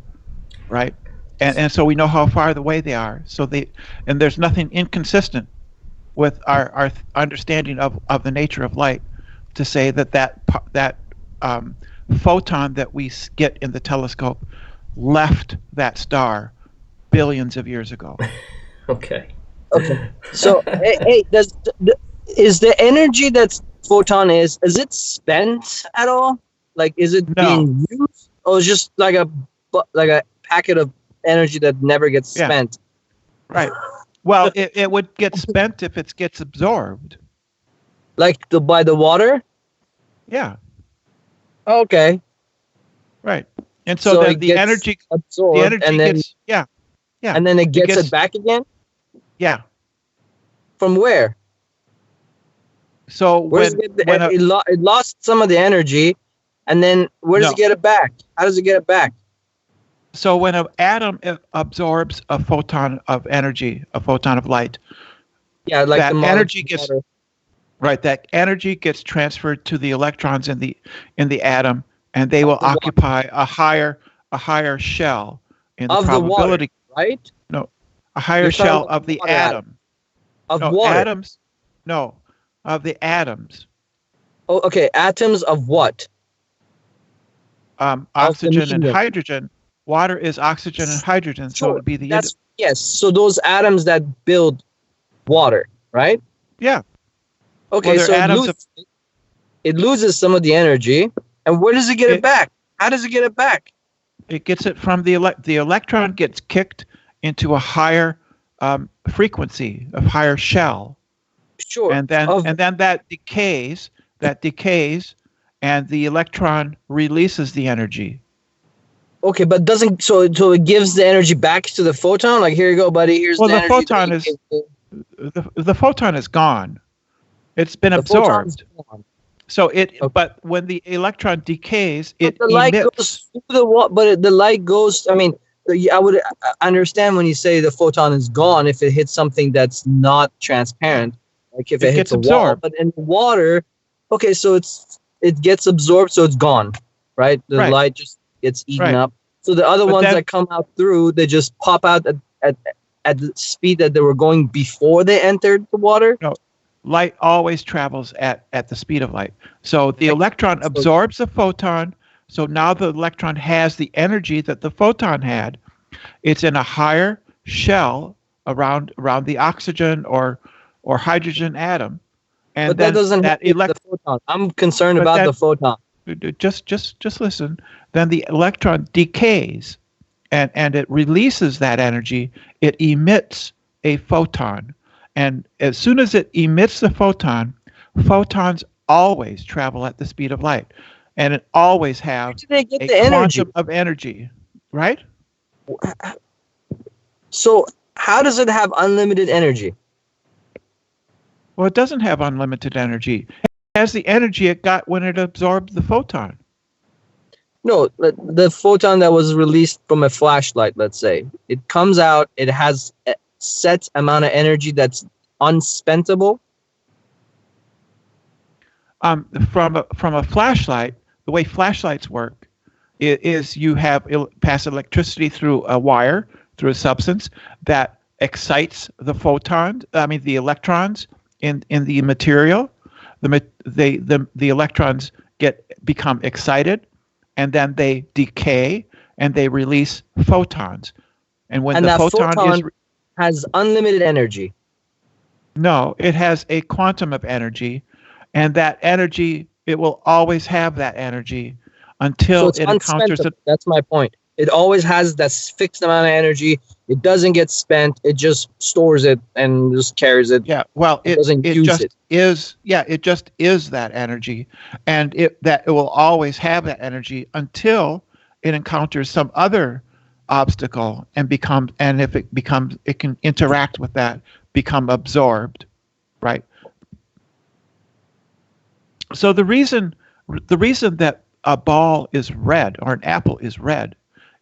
right? And so we know how far away they are. And there's nothing inconsistent with our understanding of the nature of light to say that photon that we get in the telescope left that star billions of years ago. Okay. So, hey, is the energy that photon is it spent at all? Like, is it being used, or is just like a packet of energy that never gets spent? Right. Well, it would get spent if it gets absorbed. Like by the water? Yeah. Okay. Right. And so, it the gets energy absorbed, the energy and then, gets yeah. and then it gets it back again? Yeah. From where? So it lost some of the energy, and then where does it get it back? How does it get it back? So when an atom absorbs a photon of energy, a photon of light, like that the energy gets that energy gets transferred to the electrons in the atom, and they will occupy a higher shell in the of probability. The water, right? No, a higher shell of the atom. Of no, water. Atoms. No, of the atoms. Oh, okay. Atoms of what? Oxygen and hydrogen. Water is oxygen and hydrogen, so it would be the. Yes. So those atoms that build water, right? Yeah. Okay, well, so it loses some of the energy, and where does it get it back? How does it get it back? It gets it from the electron gets kicked into a higher frequency, a higher shell. Sure. And then that decays, and the electron releases the energy. Okay, but doesn't so it gives the energy back to the photon? Like, here you go, buddy. Here's the energy. The photon is gone. It's been The photon's absorbed. gone. So but when the electron decays, it the light emits. goes through the light goes. I mean, I would understand when you say the photon is gone if it hits something that's not transparent, like if it hits gets a wall. absorbed. But in water, okay, so it gets absorbed, so it's gone, right? The Right. light just gets eaten Right. up. So the other But ones then- that come out through, they just pop out at the speed that they were going before they entered the water. No, light always travels at the speed of light. So the electron absorbs the photon. So now the electron has the energy that the photon had. It's in a higher shell around the oxygen or hydrogen atom. And But that doesn't hit the photon. I'm concerned about the photon. Just listen. Then the electron decays and it releases that energy. It emits a photon. And as soon as it emits the photon, photons always travel at the speed of light. And it always have Where do they get a the energy? quantum of energy, right? So how does it have unlimited energy? Well, it doesn't have unlimited energy. It has the energy it got when it absorbed the photon. No, the photon that was released from a flashlight, let's say, it comes out, it has a set amount of energy that's unspentable. From a flashlight, the way flashlights work is you pass electricity through a wire, through a substance that excites the electrons in the material. The electrons become excited, and then they decay and they release photons. And when the that photon has unlimited energy. No, it has a quantum of energy, and that energy, it will always have that energy until So it encounters it. That's my point. It always has that fixed amount of energy. It doesn't get spent. It just stores it and just carries it. Yeah, well, it doesn't use just it. is. Yeah, it just is that energy, and it will always have that energy until it encounters some other obstacle and if it can interact with that, become absorbed, right? So the reason that a ball is red or an apple is red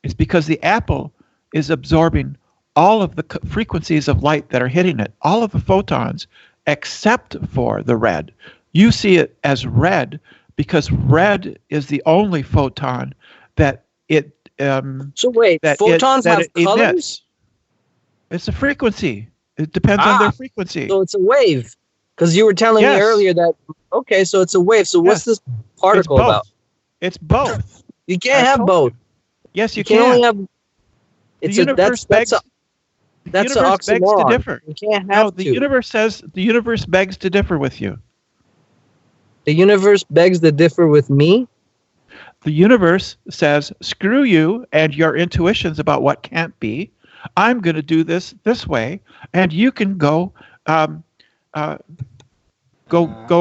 is because the apple is absorbing all of the frequencies of light that are hitting it, all of the photons, except for the red. You see it as red because red is the only photon that it So wait, photons have colors? emits. It's a frequency. It depends on their frequency. So it's a wave. Because you were telling me Yes. earlier that, okay, so it's a wave. So what's this particle both. about? It's both. You can't have both. Yes, you can can. only have. It's the a, universe that's begs. that's the an universe begs to oxymoron. differ. You can't have No, the two. universe begs to differ with you. The universe begs to differ with me. The universe says, "Screw you and your intuitions about what can't be. I'm going to do this way, and you can go, go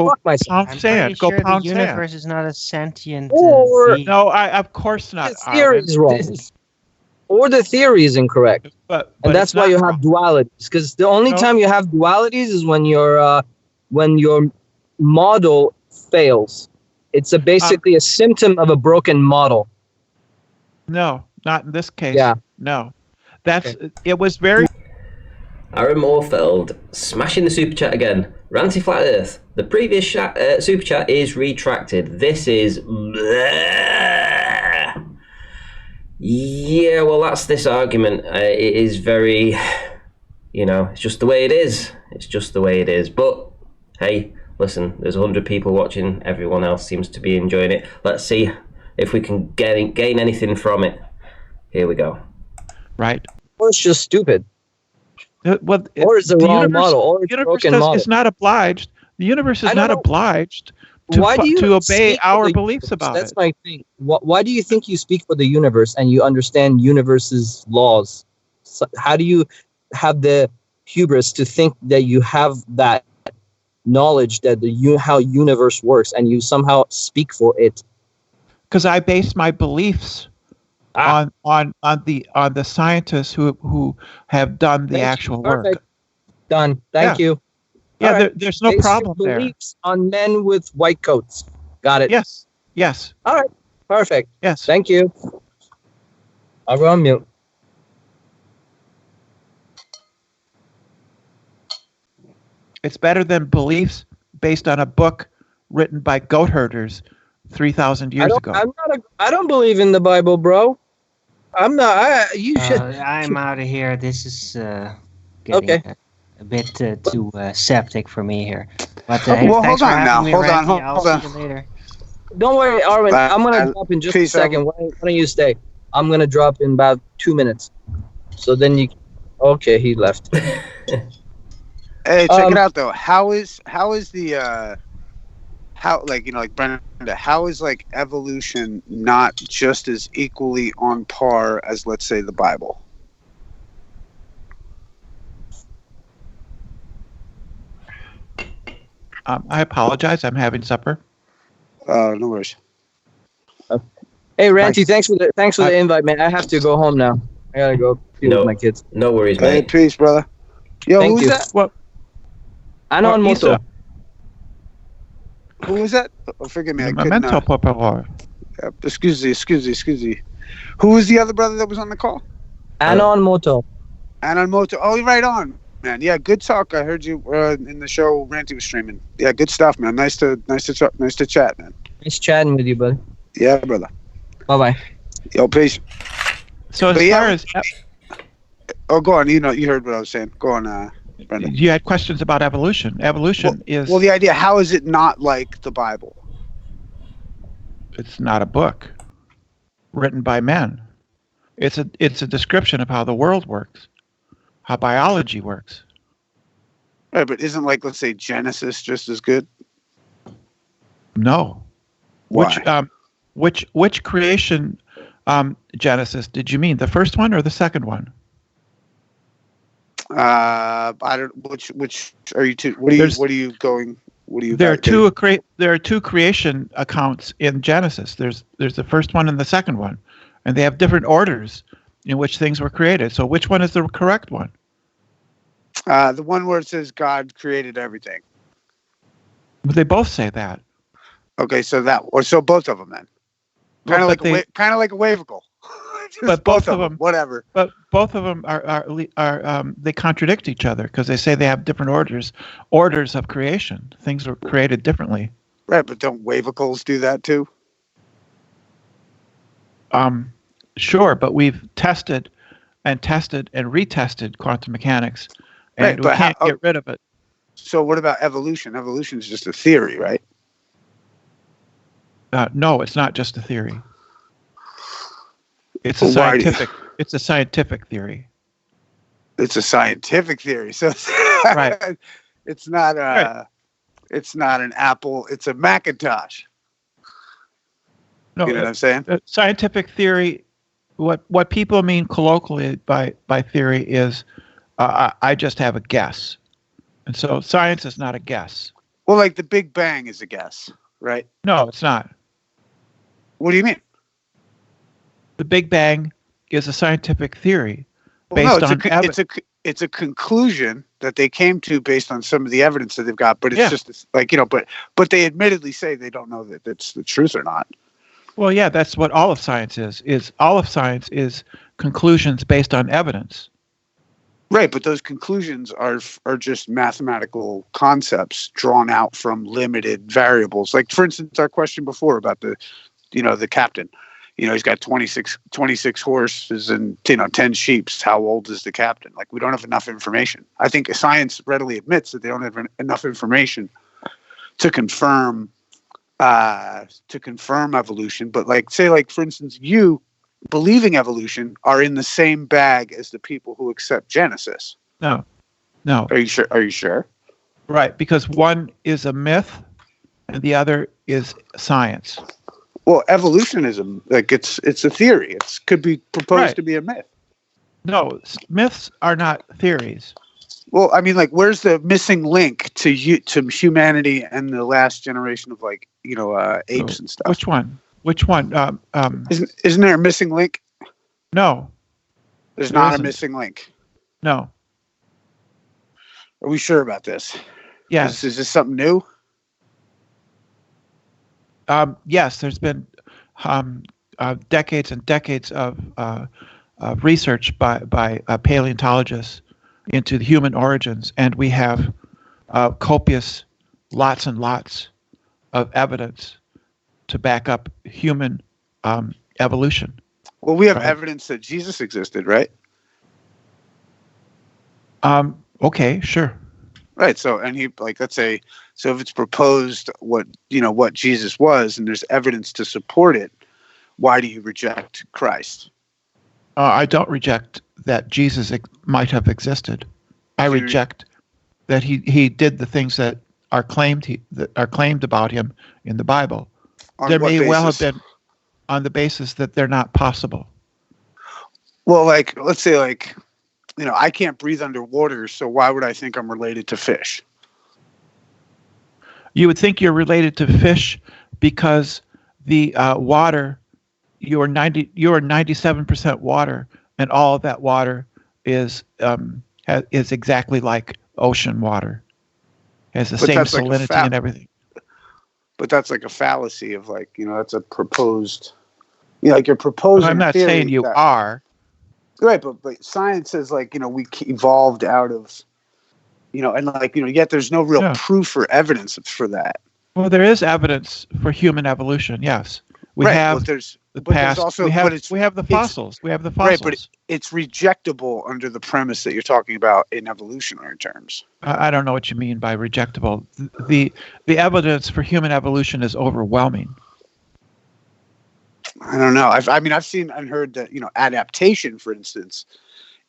Fuck myself. pound I'm sand. pretty Go sure pound the sand." universe is not a sentient Or- being. No, of course not. The theory is wrong. Or the theory is incorrect. But And that's it's why not you wrong. have dualities. Because the only No. time you have dualities is when your model fails. It's basically a symptom of a broken model. No, not in this case. Yeah. No, it was very. Aaron Moorfeld, smashing the super chat again. Ranty Flat Earth. The previous super chat is retracted. This is. Yeah, well, that's this argument. It is very. It's just the way it is. It's just the way it is. But, hey, listen, there's 100 people watching. Everyone else seems to be enjoying it. Let's see if we can gain anything from it. Here we go. Right. Or it's just stupid. Well, Or it's the wrong model. Or it's a broken model. is not obliged. The universe is not obliged to Why do you obey speak for our the beliefs universe? about That's it. my thing. Why do you think you speak for the universe and you understand universe's laws? So how do you have the hubris to think that you have that knowledge that how universe works and you somehow speak for it? Because I base my beliefs on the scientists who have done the actual work. Done. Thank you. Yeah, there's no problem there. Beliefs on men with white coats. Got it. Yes. Yes. All right. Perfect. Yes. Thank you. I'll go on mute. It's better than beliefs based on a book written by goat herders 3,000 years ago. I don't believe in the Bible, bro. I'm not. You should. I'm out of here. This is getting a bit too septic for me here. But hey, well, thanks hold for on having now. me, Hold on. Randy. Hold I'll on. see you later. Don't worry, Arwin. I'm gonna drop in just a peace, second. Why don't you stay? I'm gonna drop in about 2 minutes. So then you. Okay, he left. Hey, check it out though. How is the like Brenda, how is like evolution not just as equally on par as, let's say, the Bible? I apologize. I'm having supper. No worries. Hey, Ranty, thanks for the invite, man. I have to go home now. I gotta go be with my kids. No worries, Hey, mate. peace, brother. Yo, Thank who's you. that? Well, Anon Moto. Who was that? Oh, forgive me. I couldn't. Memento, por favor. Excuse me. Who was the other brother that was on the call? Anon Moto. Anon Moto. Oh, you're right on, man. Yeah, good talk. I heard you in the show Ranty was streaming. Yeah, good stuff, man. Nice to chat, man. Nice chatting with you, buddy. Yeah, brother. Bye bye. Yo, peace. So as far as oh, go on. You heard what I was saying. Go on, Brenda. you had questions about evolution. Evolution is the idea. How is it not like the Bible? it's not a book written by men. It's a description of how the world works, how biology works. Right, but isn't, like, let's say, Genesis just as good? No. Why? Which creation Genesis did you mean? The first one or the second one? I don't. Which are you two? What are you going? What are you? There are two creation accounts in Genesis. There's the first one and the second one, and they have different orders in which things were created. So which one is the correct one? The one where it says God created everything. But they both say that. Okay, so both of them then. Kind of like a wavicle. But both of them, whatever. But both of them are they contradict each other because they say they have different orders of creation. Things were created differently. Right, but don't wavicles do that too? Sure, but we've tested and retested quantum mechanics, and we can't get rid of it. So what about evolution? Evolution is just a theory, right? No, it's not just a theory. It's a scientific. It's a scientific theory. It's a scientific theory. So right. It's not It's not an Apple. It's a Macintosh. No, you know what I'm saying? Scientific theory. What people mean colloquially by theory is I just have a guess, and so science is not a guess. Well, like the Big Bang is a guess, right? No, it's not. What do you mean? The Big Bang is a scientific theory based on evidence. It's a conclusion that they came to based on some of the evidence that they've got, but it's just like, but they admittedly say they don't know that it's the truth or not. Well, yeah, that's what all of science is all of science is conclusions based on evidence. Right, but those conclusions are just mathematical concepts drawn out from limited variables. Like, for instance, our question before about the captain. He's got 26 horses and 10 sheep. How old is the captain? Like, we don't have enough information. I think science readily admits that they don't have enough information to confirm evolution. But for instance, you believing evolution are in the same bag as the people who accept Genesis. No. Are you sure? Right, because one is a myth and the other is science. Well, evolutionism, it's a theory. It could be proposed to be a myth. No, myths are not theories. Well, I mean, where's the missing link to humanity and the last generation of apes and stuff? Which one? Isn't there a missing link? No. There's not a missing link. No. Are we sure about this? Yes. Is this something new? Yes, there's been decades and decades of research by paleontologists into the human origins, and we have copious, lots and lots of evidence to back up human evolution. Well, we have Right. evidence that Jesus existed, right? Okay, sure. Right. So, and he, like, let's say, so if it's proposed what Jesus was, and there's evidence to support it, why do you reject Christ? I don't reject that Jesus might have existed. I reject that he did the things that are claimed about him in the Bible. On There what may well have basis? been on the basis that they're not possible. Well, like, let's say, like, I can't breathe underwater, so why would I think I'm related to fish? You would think you're related to fish because the water, you are 97% water, and all of that water is exactly like ocean water. Has the But same that's like a salinity and everything. But that's like a fallacy of, like, that's a proposed, like, you're proposing. I'm a not theory saying you that- are. Right, but science says, like, we evolved out of, and, like, yet there's no real proof or evidence for that. Well, there is evidence for human evolution. Yes, we Right, have but there's the but past. there's also we have the it's- fossils. We have the fossils. Right, but it's rejectable under the premise that you're talking about in evolutionary terms. I don't know what you mean by rejectable. The evidence for human evolution is overwhelming. I don't know. I've seen and heard that adaptation, for instance,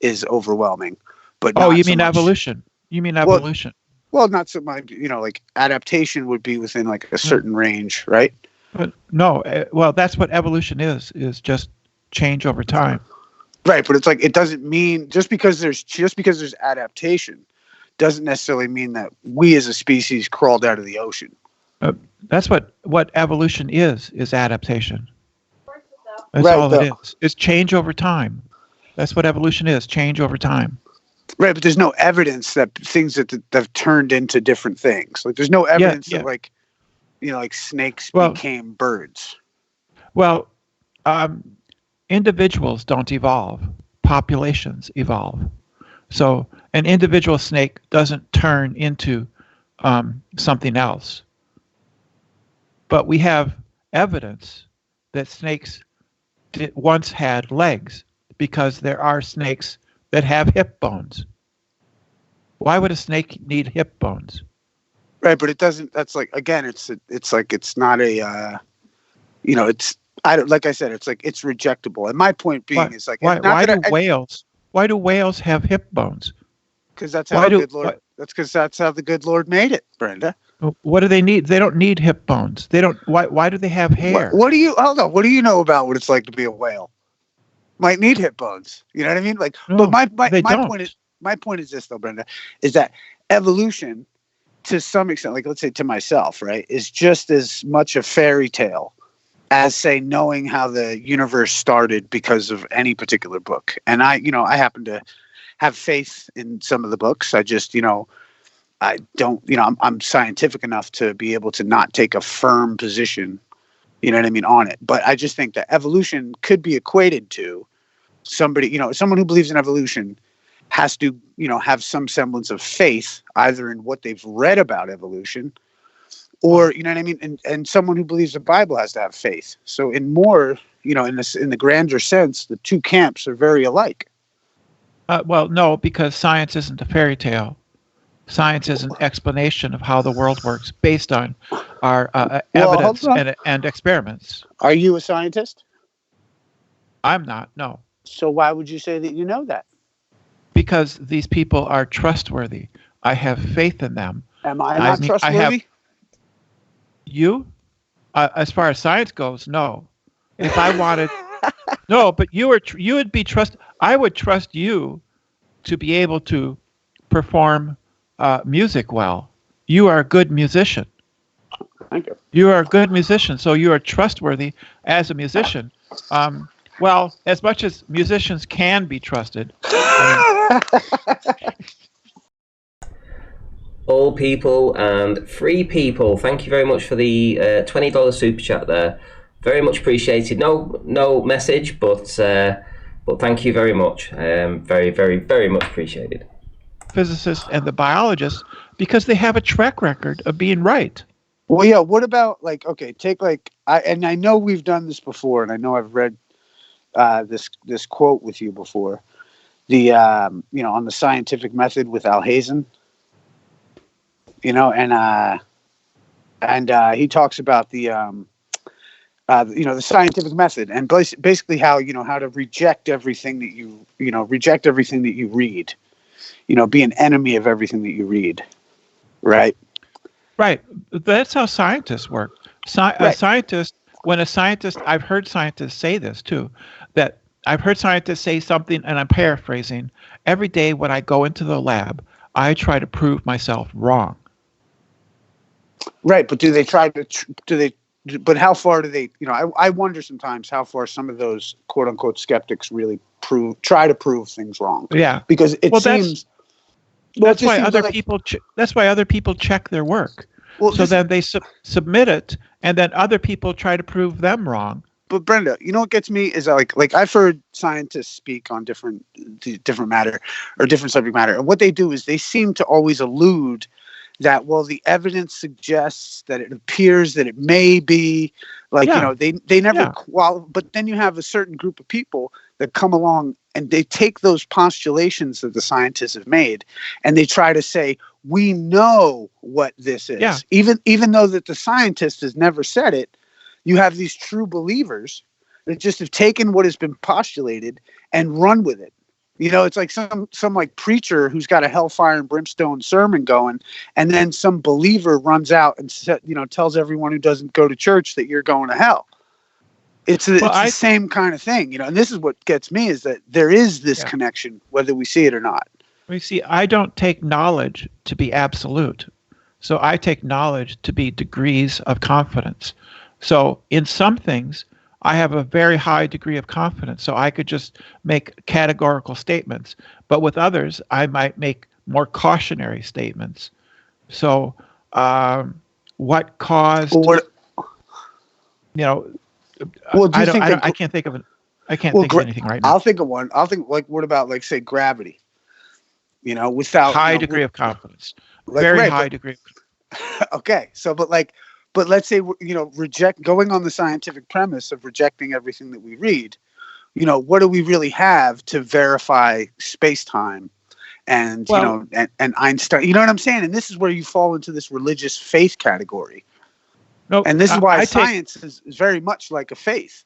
is overwhelming. But Oh, not you so mean much- evolution? You mean evolution? Well, not so much. Like, adaptation would be within, like, a certain range, right? But no. Well, that's what evolution is just change over time. Right, but it's like, it doesn't mean just because there's adaptation doesn't necessarily mean that we as a species crawled out of the ocean. That's what evolution is adaptation. That's Right, all it is. It's change over time. That's what evolution is, change over time. Right, but there's no evidence that things that have turned into different things. Like, there's no evidence that, like, like snakes became birds. Well, individuals don't evolve. Populations evolve. So an individual snake doesn't turn into something else. But we have evidence that snakes once had legs, because there are snakes that have hip bones. Why would a snake need hip bones? Right, but it doesn't. That's like, again, it's like, it's not a, it's, like I said, it's like, it's rejectable. And my point being is, like, why do whales have hip bones? Because that's how that's how the good Lord made it, Brenda. What do they need? They don't need hip bones. They don't. Why do they have hair? What do you know about what it's like to be a whale? Might need hip bones. You know what I mean? Like, No, but they my don't. point is this, though, Brenda, is that evolution, to some extent, like, let's say to myself, right, is just as much a fairy tale as, say, knowing how the universe started because of any particular book. And I happen to have faith in some of the books. I just, I don't, I'm scientific enough to be able to not take a firm position, on it. But I just think that evolution could be equated to somebody, someone who believes in evolution has to, have some semblance of faith, either in what they've read about evolution, or, and someone who believes the Bible has to have faith. So in more, in the grander sense, the two camps are very alike. Well, no, because science isn't a fairy tale. Science is an explanation of how the world works based on our evidence and experiments. Are you a scientist? I'm not, no. So why would you say that you know that? Because these people are trustworthy. I have faith in them. Am I not trustworthy? You? As far as science goes, no. If I wanted... No, but you would be I would trust you to be able to perform music well. You are a good musician. Thank you. You are a good musician, so you are trustworthy as a musician. Well, as much as musicians can be trusted. All people and free people. Thank you very much for the $20 super chat there. Very much appreciated. No message, but thank you very much. Very, very, very much appreciated. Physicists and the biologists, because they have a track record of being right. Well, yeah. What about take I know we've done this before, and I know I've read this quote with you before. The on the scientific method with Alhazen, and he talks about the the scientific method and basically how to reject everything that you read, be an enemy of everything that you read, right? Right. That's how scientists work. A scientist, I've heard scientists say this too, that I've heard scientists say something, and I'm paraphrasing, every day when I go into the lab, I try to prove myself wrong. Right. But but how far do they, I wonder sometimes how far some of those quote unquote skeptics really try to prove things wrong. Yeah. Because it seems. That's why other people. That's why other people check their work. Well, then they submit it, and then other people try to prove them wrong. But Brenda, what gets me is like I've heard scientists speak on different matter or different subject matter, and what they do is they seem to always allude that the evidence suggests that it appears that it may be they never but then you have a certain group of people that come along and they take those postulations that the scientists have made and they try to say, we know what this is. Even though that the scientist has never said it, you have these true believers that just have taken what has been postulated and run with it. It's like some preacher who's got a hellfire and brimstone sermon going, and then some believer runs out and tells everyone who doesn't go to church that you're going to hell. It's the same kind of thing, and this is what gets me is that there is this connection, whether we see it or not. You see, I don't take knowledge to be absolute. So I take knowledge to be degrees of confidence. So in some things, I have a very high degree of confidence. So I could just make categorical statements. But with others, I might make more cautionary statements. So what caused... I can't think of it. I can't think of anything right now. I'll think of one. What about say gravity? Without high degree of confidence, very high degree. Okay, so but let's say going on the scientific premise of rejecting everything that we read. What do we really have to verify space-time and and Einstein? You know what I'm saying? And this is where you fall into this religious faith category. No, and this is why science is very much like a faith.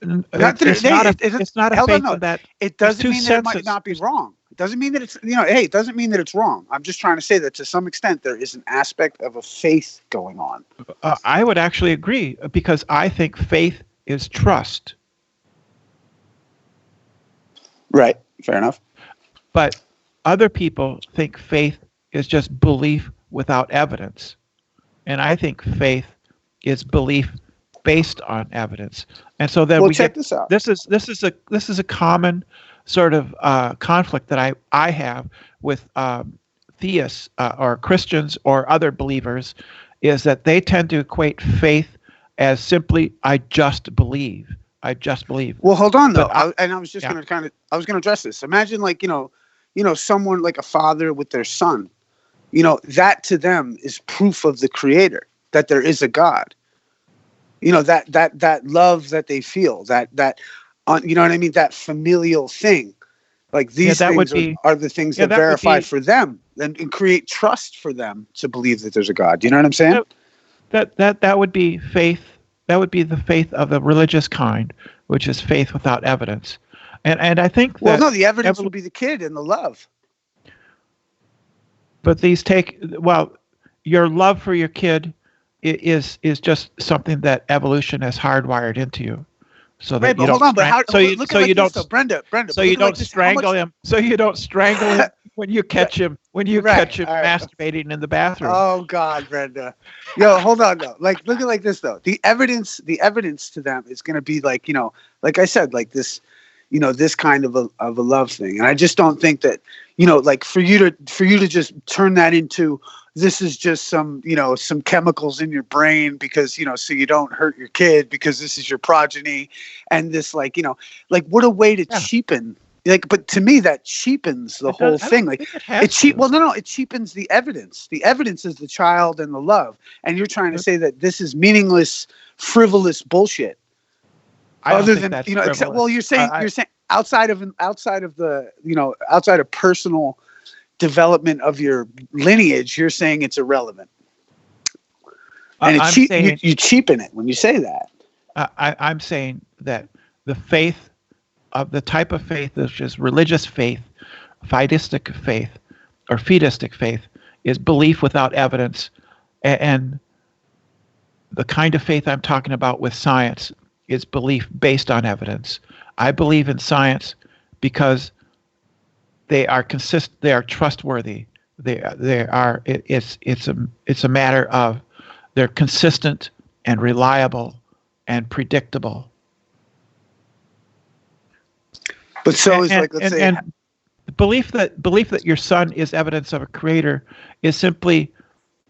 It's not a faith in that. It doesn't mean that it might not be wrong. It doesn't mean that it's it doesn't mean that it's wrong. I'm just trying to say that to some extent there is an aspect of a faith going on. I would actually agree because I think faith is trust. Right. Fair enough. But other people think faith is just belief without evidence. And I think faith is belief based on evidence. And so then check this out. This is a common sort of conflict that I have with theists or Christians or other believers, is that they tend to equate faith as simply I just believe. Well, hold on though. I was just going to address this. Imagine someone like a father with their son. That to them is proof of the Creator, that there is a God. That love that they feel, that you know what I mean? That familial thing. Like these things are the things that verify for them and create trust for them to believe that there's a God. You know what I'm saying? That would be faith. That would be the faith of the religious kind, which is faith without evidence. And I think the evidence would be the kid and the love. But your love for your kid is just something that evolution has hardwired into you, so that you don't. Brenda. So you don't strangle him. So you don't strangle him when you catch him. When you catch him masturbating in the bathroom. Oh God, Brenda. Yo, hold on though. Look at like this though. The evidence to them is going to be like I said, like this. this kind of a love thing. And I just don't think that, like for you to just turn that into, this is just some chemicals in your brain because, so you don't hurt your kid because this is your progeny. And this like what a way to cheapen. But to me, that cheapens the whole thing. Like it cheapens the evidence. The evidence is the child and the love. And you're trying to say that this is meaningless, frivolous bullshit. Other than except, well, you're saying outside of personal development of your lineage, you're saying it's irrelevant. And you cheapen it when you say that. I'm saying that the faith of the type of faith, which is religious faith, fideistic faith, or fetistic faith, is belief without evidence. And the kind of faith I'm talking about with science is belief based on evidence. I believe in science because they are they are trustworthy. It's a matter of they're consistent and reliable and predictable. But so is let's say, and belief that your son is evidence of a creator is simply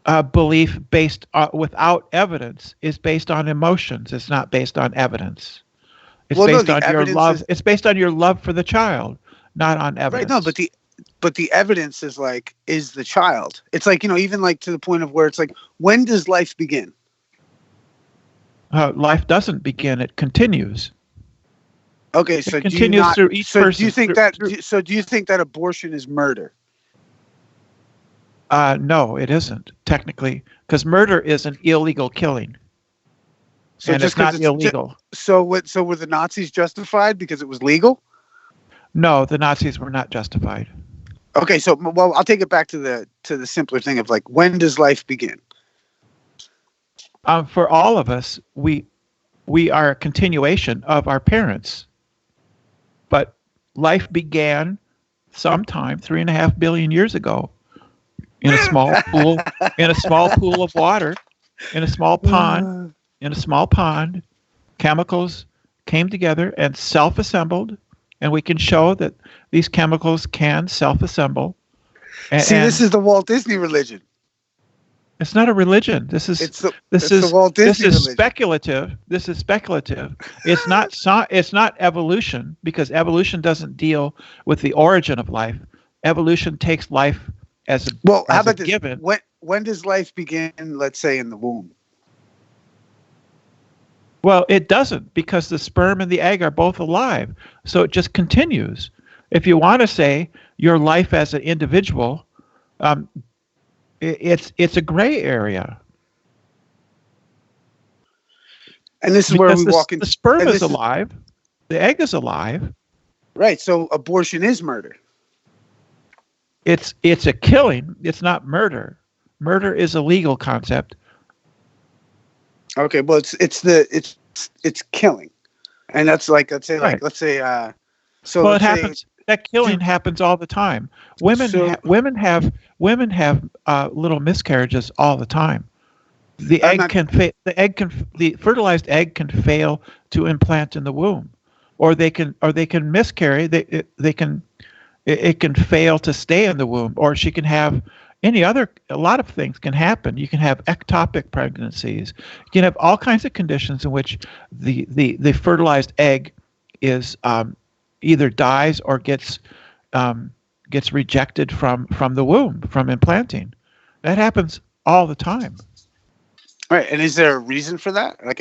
a belief based without evidence, is based on emotions. It's not based on evidence. It's based on your love. It's based on your love for the child, not on evidence. Right. No, but the evidence is the child. It's like, even like to the point of where it's like, when does life begin? Life doesn't begin; it continues. Okay, so it continues through each person. Do you think that abortion is murder? No, it isn't technically, because murder is an illegal killing. So and it's not illegal. So were the Nazis justified because it was legal? No, the Nazis were not justified. Okay, so I'll take it back to the simpler thing of like, when does life begin? For all of us, we are a continuation of our parents. But life began sometime 3.5 billion years ago in a small pool, of water, in a small pond. In a small pond, chemicals came together and self-assembled, and we can show that these chemicals can self-assemble. This is the Walt Disney religion. It's not a religion. This is speculative. This is speculative. It's not evolution, because evolution doesn't deal with the origin of life. Evolution takes life as a how about given. When does life begin? Let's say in the womb. Well, it doesn't, because the sperm and the egg are both alive. So it just continues. If you want to say your life as an individual, it's a gray area. And this is where we walk in. The sperm is alive. The egg is alive. Right. So abortion is murder. It's a killing. It's not murder. Murder is a legal concept. Okay, well, it's killing, and that's like it happens. That killing happens all the time. Women have little miscarriages all the time. The fertilized egg can fail to implant in the womb, or they can miscarry. It can fail to stay in the womb, or she can have a lot of things can happen. You can have ectopic pregnancies. You can have all kinds of conditions in which the fertilized egg is either dies or gets rejected from the womb, from implanting. That happens all the time. Right. And is there a reason for that? Well,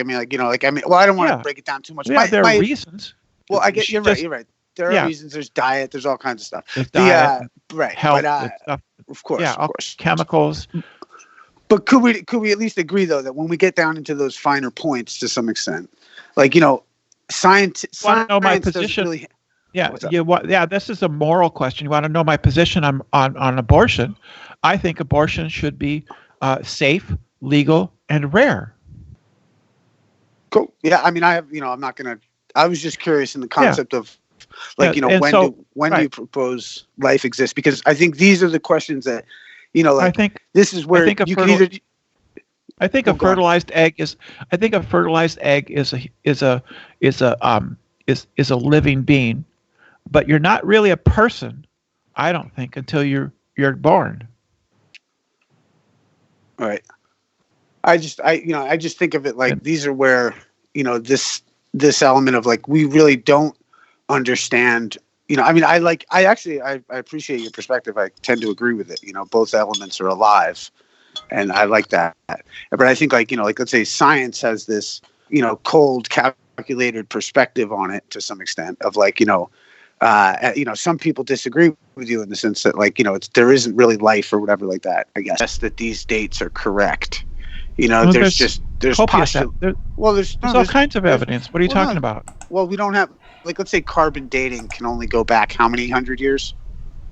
I don't want to break it down too much. There are reasons. Well, I get you're right. There are reasons. There's diet. There's all kinds of stuff. There's diet, right. Health, stuff. Of course, of course. Chemicals. But could we at least agree though that when we get down into those finer points to some extent, science want to know my position? Really, this is a moral question. You want to know my position on abortion? I think abortion should be safe, legal, and rare. Cool. Yeah, I mean, I'm not gonna. I was just curious in the concept of. When do you propose life exists? Because I think these are the questions that, I think this is where I think a fertilized egg is is a living being, but you're not really a person, I don't think, until you're born. Right. I just think of it like these are where, this element of like, we really don't understand, I mean, I appreciate your perspective. I tend to agree with it. Both elements are alive and I like that. But I think like, let's say science has this, cold calculated perspective on it to some extent of like, some people disagree with you in the sense that like, there isn't really life or whatever like that. I guess that these dates are correct. Well, there's there's all kinds of evidence. What are you talking about? Well, we don't have, like, let's say carbon dating can only go back how many hundred years?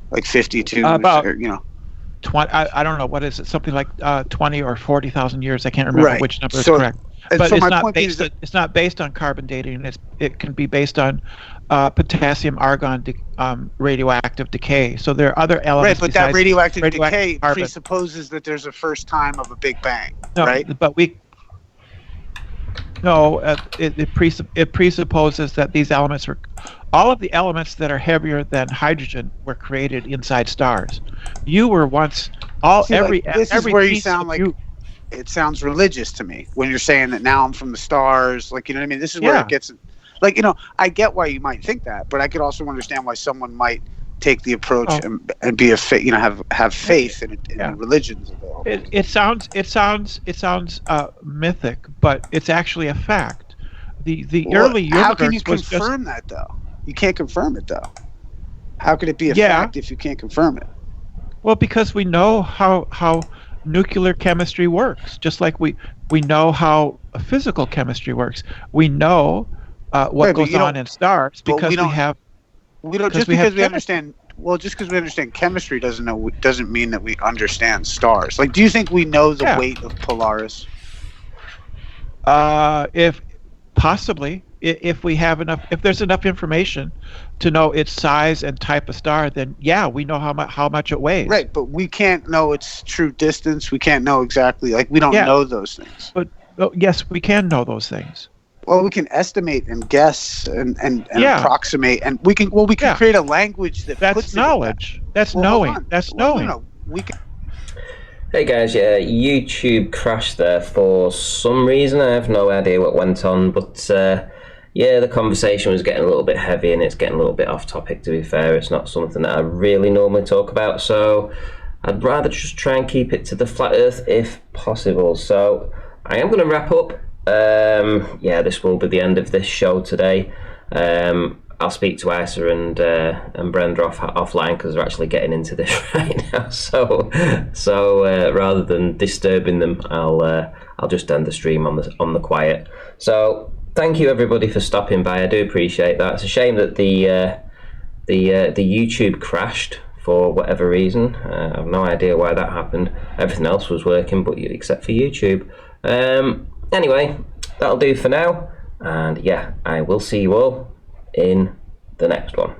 Like 52, about 20. I don't know, what is it? Something like 20 or 40,000 years. I can't remember which number is correct. But so it's not based on carbon dating. It can be based on potassium argon radioactive decay. So there are other elements. Right, but that radioactive decay carbon presupposes that there's a first time of a Big Bang, no, right? But it presupposes that these elements all of the elements that are heavier than hydrogen were created inside stars. You were once this is where you sound like it sounds religious to me when you're saying that now I'm from the stars. Like, you know what I mean? This is where it gets like, I get why you might think that, but I could also understand why someone might take the approach and be have faith in religions. It sounds mythic, but it's actually a fact. The early universe. How can you confirm that though? You can't confirm it though. How could it be a fact if you can't confirm it? Well, because we know how nuclear chemistry works, just like we know how physical chemistry works. We know what goes on in stars because just because we understand chemistry doesn't mean that we understand stars. Like, do you think we know the weight of Polaris? If possibly, if there's enough information to know its size and type of star, then we know how much it weighs. Right, but we can't know its true distance. We can't know exactly, like, we don't know those things. But yes, we can know those things. Well, we can estimate and guess and approximate, and we can create a language that's knowledge. That's knowing. That's knowing. We can. Hey guys, YouTube crashed there for some reason. I have no idea what went on, but the conversation was getting a little bit heavy and it's getting a little bit off topic, to be fair. It's not something that I really normally talk about, so I'd rather just try and keep it to the flat earth if possible. So I am going to wrap up. This will be the end of this show today. I'll speak to Isa and Brenda offline because they're actually getting into this right now. So rather than disturbing them, I'll just end the stream on the quiet. So thank you everybody for stopping by. I do appreciate that. It's a shame that the YouTube crashed for whatever reason. I have no idea why that happened. Everything else was working, but except for YouTube. Anyway, that'll do for now, and I will see you all in the next one.